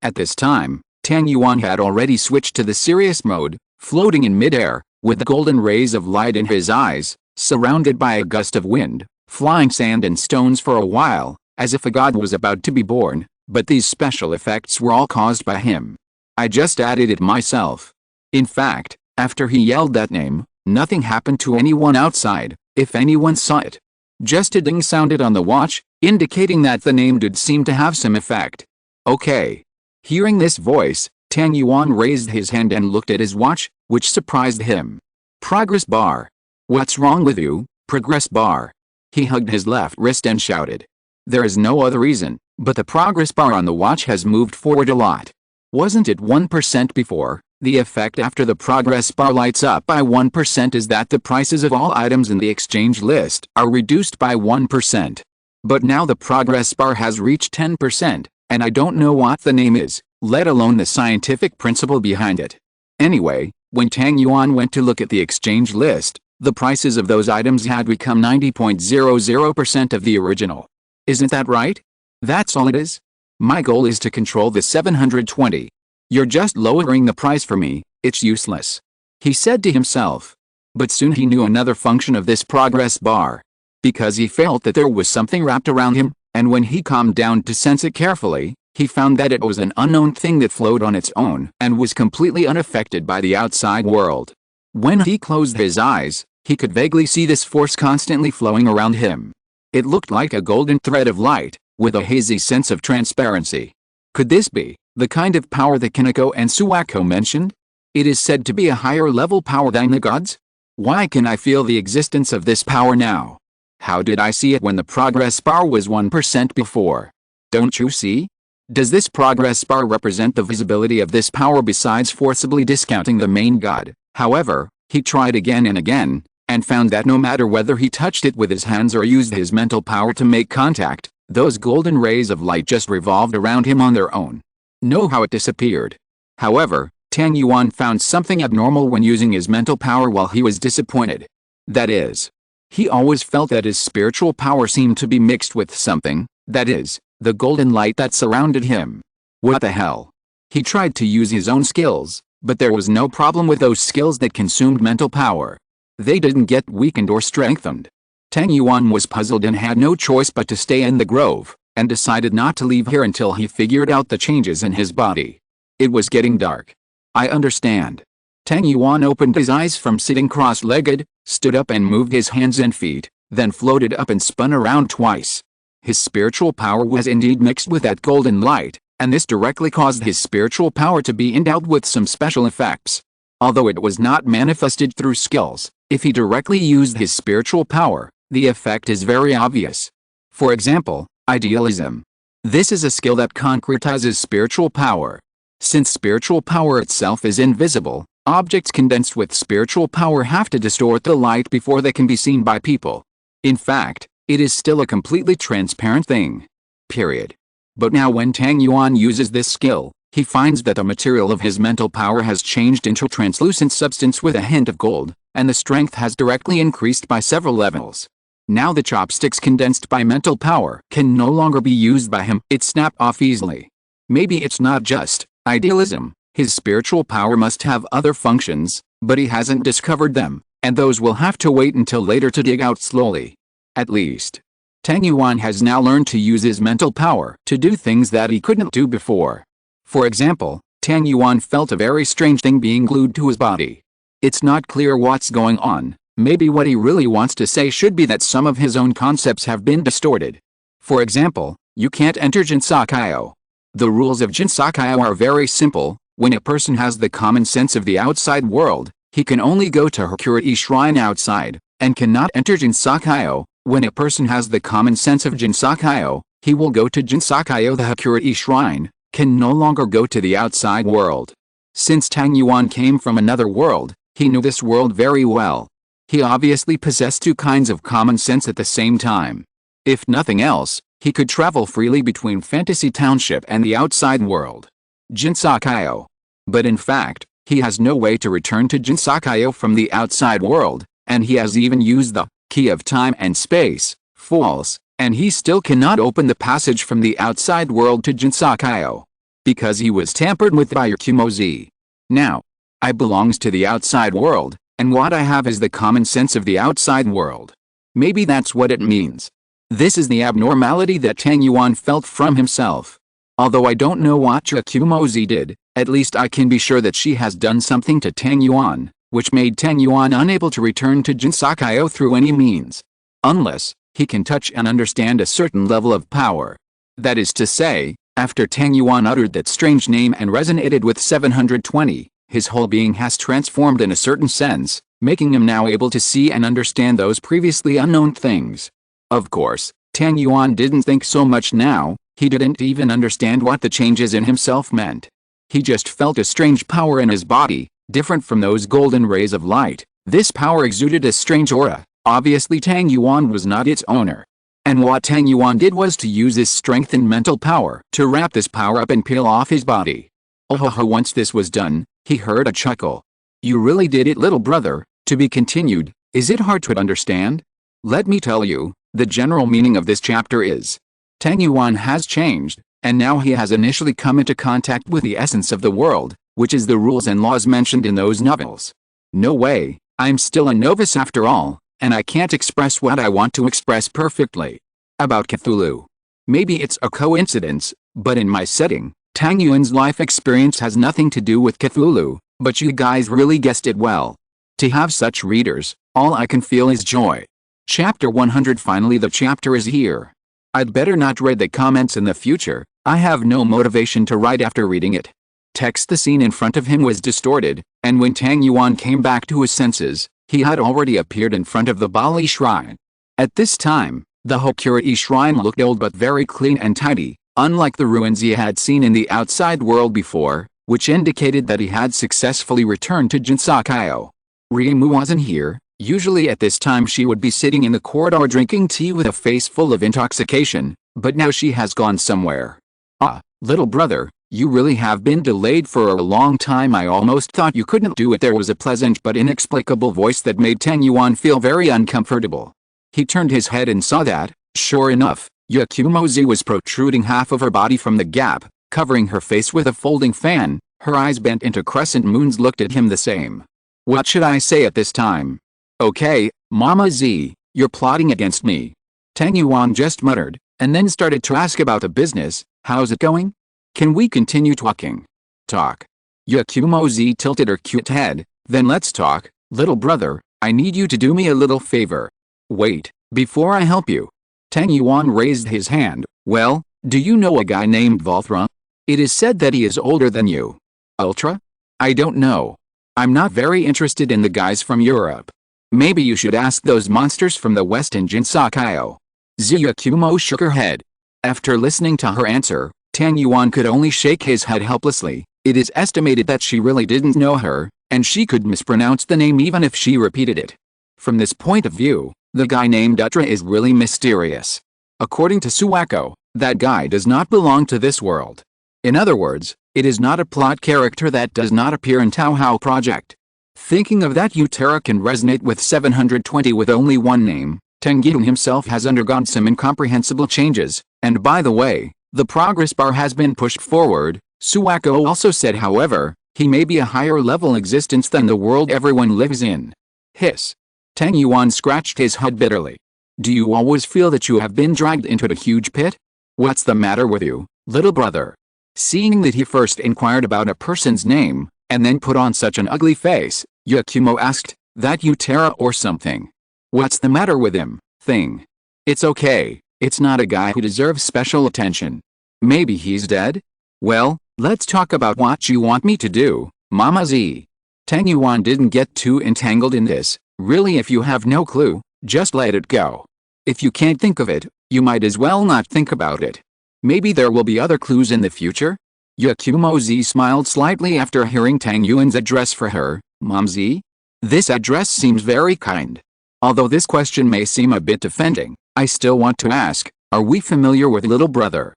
At this time, Tang Yuan had already switched to the serious mode, floating in midair, with the golden rays of light in his eyes, surrounded by a gust of wind, flying sand and stones for a while, as if a god was about to be born, but these special effects were all caused by him. I just added it myself. In fact, after he yelled that name, nothing happened to anyone outside, if anyone saw it. Just a ding sounded on the watch, indicating that the name did seem to have some effect. Okay. Hearing this voice, Tang Yuan raised his hand and looked at his watch, which surprised him. Progress bar. What's wrong with you, progress bar? He hugged his left wrist and shouted. There is no other reason, but the progress bar on the watch has moved forward a lot. Wasn't it 1% before? The effect after the progress bar lights up by 1% is that the prices of all items in the exchange list are reduced by 1%. But now the progress bar has reached 10%, and I don't know what the name is, let alone the scientific principle behind it. Anyway, when Tang Yuan went to look at the exchange list, the prices of those items had become 90.00% of the original. Isn't that right? That's all it is? My goal is to control the 720. You're just lowering the price for me, it's useless. He said to himself. But soon he knew another function of this progress bar. Because he felt that there was something wrapped around him, and when he calmed down to sense it carefully, he found that it was an unknown thing that flowed on its own and was completely unaffected by the outside world. When he closed his eyes, he could vaguely see this force constantly flowing around him. It looked like a golden thread of light, with a hazy sense of transparency. Could this be the kind of power that Kaneko and Suwako mentioned? It is said to be a higher level power than the gods? Why can I feel the existence of this power now? How did I see it when the progress bar was 1% before? Don't you see? Does this progress bar represent the visibility of this power besides forcibly discounting the main god? However, he tried again and again, and found that no matter whether he touched it with his hands or used his mental power to make contact, those golden rays of light just revolved around him on their own. Know how it disappeared. However, Tang Yuan found something abnormal when using his mental power while he was disappointed. That is, he always felt that his spiritual power seemed to be mixed with something, that is, the golden light that surrounded him. What the hell? He tried to use his own skills, but there was no problem with those skills that consumed mental power. They didn't get weakened or strengthened. Tang Yuan was puzzled and had no choice but to stay in the grove, and decided not to leave here until he figured out the changes in his body. It was getting dark. I understand. Tang Yuan opened his eyes from sitting cross-legged, stood up and moved his hands and feet, then floated up and spun around twice. His spiritual power was indeed mixed with that golden light, and this directly caused his spiritual power to be endowed with some special effects. Although it was not manifested through skills, if he directly used his spiritual power, the effect is very obvious. For example, idealism. This is a skill that concretizes spiritual power. Since spiritual power itself is invisible, objects condensed with spiritual power have to distort the light before they can be seen by people. In fact, it is still a completely transparent thing. Period. But now when Tang Yuan uses this skill, he finds that the material of his mental power has changed into translucent substance with a hint of gold, and the strength has directly increased by several levels. Now the chopsticks condensed by mental power can no longer be used by him. It snapped off easily. Maybe it's not just idealism. His spiritual power must have other functions, but he hasn't discovered them, and those will have to wait until later to dig out slowly. At least, Tang Yuan has now learned to use his mental power to do things that he couldn't do before. For example, Tang Yuan felt a very strange thing being glued to his body. It's not clear what's going on. Maybe what he really wants to say should be that some of his own concepts have been distorted. For example, you can't enter Jinsakayo. The rules of Jinsakayo are very simple. When a person has the common sense of the outside world, he can only go to Hakurei Shrine outside, and cannot enter Jinsakayo. When a person has the common sense of Jinsakayo, he will go to Jinsakayo. The Hakurei Shrine can no longer go to the outside world. Since Tang Yuan came from another world, he knew this world very well. He obviously possessed two kinds of common sense at the same time. If nothing else, he could travel freely between Fantasy Township and the outside world. Jinsakayo. But in fact, he has no way to return to Jinsakayo from the outside world, and he has even used the key of time and space, false, and he still cannot open the passage from the outside world to Jinsakayo. Because he was tampered with by Kumozi. Now, I belongs to the outside world, and what I have is the common sense of the outside world. Maybe that's what it means. This is the abnormality that Tang Yuan felt from himself. Although I don't know what Kumozi did, at least I can be sure that she has done something to Tang Yuan, which made Tang Yuan unable to return to Jinsakayo through any means. Unless he can touch and understand a certain level of power. That is to say, after Tang Yuan uttered that strange name and resonated with 720, his whole being has transformed in a certain sense, making him now able to see and understand those previously unknown things. Of course, Tang Yuan didn't think so much now. He didn't even understand what the changes in himself meant. He just felt a strange power in his body, different from those golden rays of light. This power exuded a strange aura. Obviously Tang Yuan was not its owner. And what Tang Yuan did was to use his strengthened mental power to wrap this power up and peel off his body. Oh, once this was done, he heard a chuckle. You really did it, little brother. To be continued. Is it hard to understand? Let me tell you, the general meaning of this chapter is, Tang Yuan has changed, and now he has initially come into contact with the essence of the world, which is the rules and laws mentioned in those novels. No way, I'm still a novice after all, and I can't express what I want to express perfectly. About Cthulhu. Maybe it's a coincidence, but in my setting, Tang Yuan's life experience has nothing to do with Cthulhu, but you guys really guessed it well. To have such readers, all I can feel is joy. Chapter 100. Finally the chapter is here. I'd better not read the comments in the future. I have no motivation to write after reading it. Text. The scene in front of him was distorted, and when Tang Yuan came back to his senses, he had already appeared in front of the Bali shrine. At this time, the Hakurei shrine looked old but very clean and tidy, unlike the ruins he had seen in the outside world before, which indicated that he had successfully returned to Jinsakayo. Reimu wasn't here. Usually at this time she would be sitting in the corridor drinking tea with a face full of intoxication, but now she has gone somewhere. Ah, little brother, you really have been delayed for a long time. I almost thought you couldn't do it. There was a pleasant but inexplicable voice that made Tang Yuan feel very uncomfortable. He turned his head and saw that, sure enough, Yakumozi was protruding half of her body from the gap, covering her face with a folding fan. Her eyes bent into crescent moons looked at him the same. What should I say at this time? Okay, Mama Z, you're plotting against me. Tang Yuan just muttered, and then started to ask about the business. How's it going? Can we continue talking? Talk. Yakumozi tilted her cute head. Then let's talk, little brother. I need you to do me a little favor. Wait, before I help you. Tang Yuan raised his hand. Well, do you know a guy named Volthra? It is said that he is older than you. Ultra? I don't know. I'm not very interested in the guys from Europe. Maybe you should ask those monsters from the West in Jinsakayo. Yakumo shook her head. After listening to her answer, Tang Yuan could only shake his head helplessly. It is estimated that she really didn't know her, and she could mispronounce the name even if she repeated it. From this point of view, the guy named Ultra is really mysterious. According to Suwako, that guy does not belong to this world. In other words, it is not a plot character that does not appear in Touhou Project. Thinking of that, Utera can resonate with 720 with only one name. Tang Yuan himself has undergone some incomprehensible changes, and by the way, the progress bar has been pushed forward. Suwako also said, however, he may be a higher level existence than the world everyone lives in. Hiss. Tang Yuan scratched his head bitterly. Do you always feel that you have been dragged into a huge pit? What's the matter with you, little brother? Seeing that he first inquired about a person's name, and then put on such an ugly face, Yakumo asked, that Utera or something? What's the matter with him, thing? It's okay, it's not a guy who deserves special attention. Maybe he's dead? Well, let's talk about what you want me to do, Mama Z. Tang Yuan didn't get too entangled in this. Really, if you have no clue, just let it go. If you can't think of it, you might as well not think about it. Maybe there will be other clues in the future? Yakumozi smiled slightly after hearing Tang Yuan's address for her. Mom Z? This address seems very kind. Although this question may seem a bit offending, I still want to ask, are we familiar with little brother?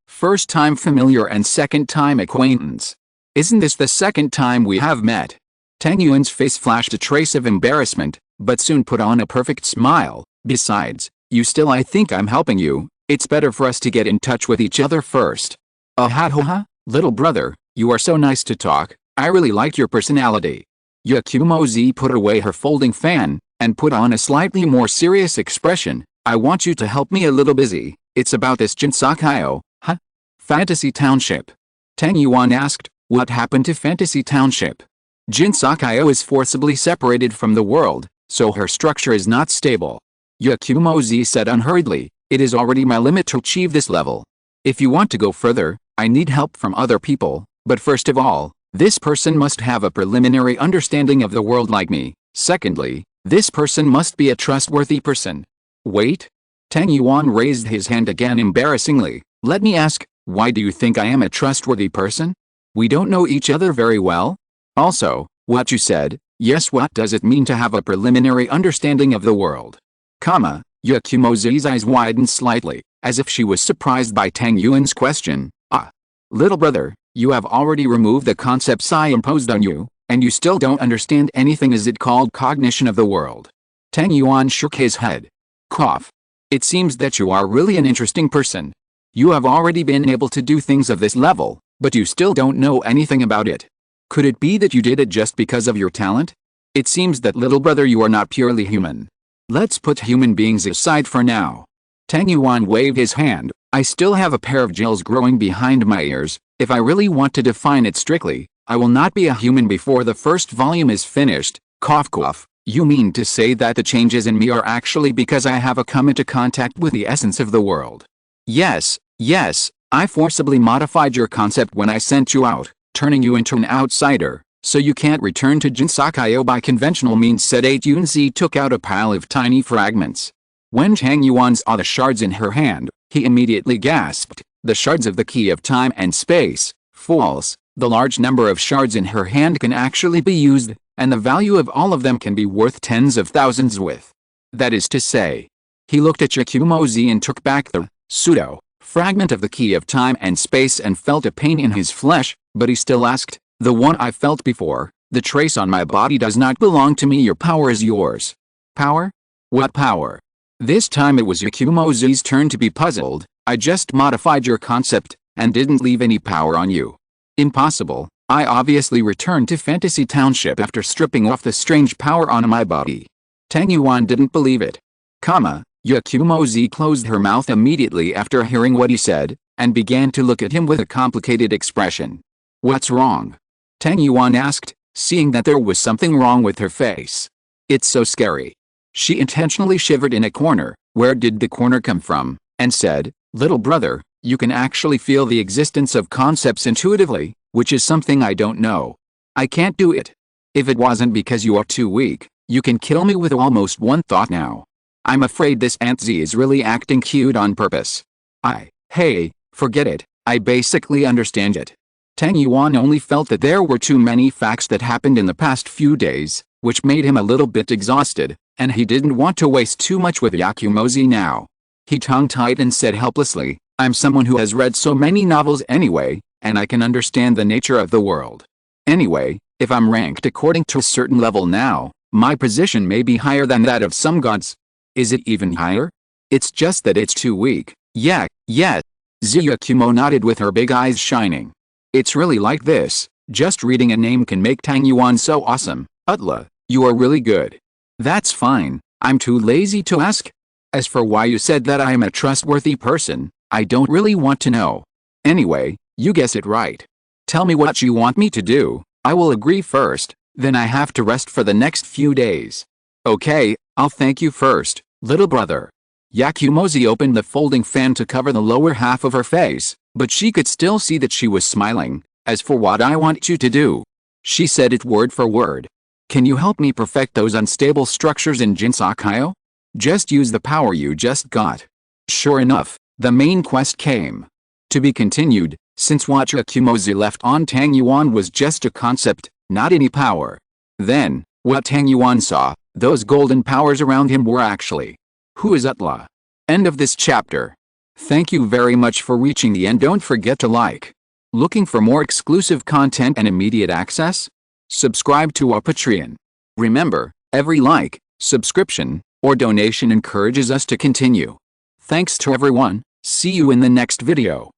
First time familiar and second time acquaintance. Isn't this the second time we have met? Tang Yuan's face flashed a trace of embarrassment, but soon put on a perfect smile. Besides, I think I'm helping you. It's better for us to get in touch with each other first. Little brother, you are so nice to talk. I really liked your personality. Yakumozi put away her folding fan, and put on a slightly more serious expression. I want you to help me a little busy. It's about this Jinsakayo, Fantasy Township. Tang Yuan asked, what happened to Fantasy Township? Jinsakayo is forcibly separated from the world, so her structure is not stable. Yakumozi said unhurriedly, it is already my limit to achieve this level. If you want to go further, I need help from other people, but first of all, this person must have a preliminary understanding of the world like me. Secondly, this person must be a trustworthy person. Wait? Tang Yuan raised his hand again embarrassingly. Let me ask, why do you think I am a trustworthy person? We don't know each other very well? Also, what you said, yes, what does it mean to have a preliminary understanding of the world? Yakumozi's eyes widened slightly, as if she was surprised by Tang Yuan's question. Little brother, you have already removed the concepts I imposed on you, and you still don't understand anything. Is it called cognition of the world? Tang Yuan shook his head. Cough. It seems that you are really an interesting person. You have already been able to do things of this level, but you still don't know anything about it. Could it be that you did it just because of your talent? It seems that little brother you are not purely human. Let's put human beings aside for now. Tang Yuan waved his hand. I still have a pair of gills growing behind my ears. If I really want to define it strictly, I will not be a human before the first volume is finished. Cough cough. You mean to say that the changes in me are actually because I have come into contact with the essence of the world? Yes, I forcibly modified your concept when I sent you out, turning you into an outsider, so you can't return to Jinsakayo by conventional means, said Yunzi. Took out a pile of tiny fragments. When Tang Yuan saw the shards in her hand, he immediately gasped. The shards of the key of time and space. False. The large number of shards in her hand can actually be used. and the value of all of them can be worth tens of thousands with. That is to say, he looked at Yakumo-Z and took back the pseudo-fragment of the key of time and space and felt a pain in his flesh, but he still asked, "The one I felt before, the trace on my body does not belong to me, your power is yours." Power? What power? This time it was Yakumo-Z's turn to be puzzled. "I just modified your concept, and didn't leave any power on you." "Impossible. I obviously returned to Fantasy Township after stripping off the strange power on my body." Tang Yuan didn't believe it. Yakumo-Z closed her mouth immediately after hearing what he said, and began to look at him with a complicated expression. "What's wrong?" Tang Yuan asked, seeing that there was something wrong with her face. "It's so scary." She intentionally shivered in a corner. Where did the corner come from? And said, "Little brother, you can actually feel the existence of concepts intuitively, which is something I don't know. I can't do it. If it wasn't because you are too weak, you can kill me with almost one thought now. I'm afraid this Aunt Z is really acting cute on purpose." Hey, forget it, I basically understand it. Tang Yuan only felt that there were too many facts that happened in the past few days, which made him a little bit exhausted, and he didn't want to waste too much with Yakumo-Z now. He tongue-tied and said helplessly, "I'm someone who has read so many novels anyway, and I can understand the nature of the world. Anyway, if I'm ranked according to a certain level now, my position may be higher than that of some gods." "Is it even higher?" "It's just that it's too weak." Yeah. Yakumo nodded with her big eyes shining. "It's really like this, just reading a name can make Tang Yuan so awesome. Utla, you are really good." "That's fine, I'm too lazy to ask. As for why you said that I am a trustworthy person, I don't really want to know. Anyway, you guess it right. Tell me what you want me to do, I will agree first, then I have to rest for the next few days." "Okay, I'll thank you first, little brother." Yakumo-Z opened the folding fan to cover the lower half of her face, but she could still see that she was smiling. "As for what I want you to do," she said it word for word. "Can you help me perfect those unstable structures in Jinsakayo? Just use the power you just got." Sure enough, the main quest came. To be continued, since what Yakumo-Z left on Tang Yuan was just a concept, not any power. Then, what Tang Yuan saw, those golden powers around him were actually. Who is Utla? End of this chapter. Thank you very much for reaching the end. Don't forget to like. Looking for more exclusive content and immediate access? Subscribe to our Patreon. Remember, every like, subscription, or donation encourages us to continue. Thanks to everyone, see you in the next video.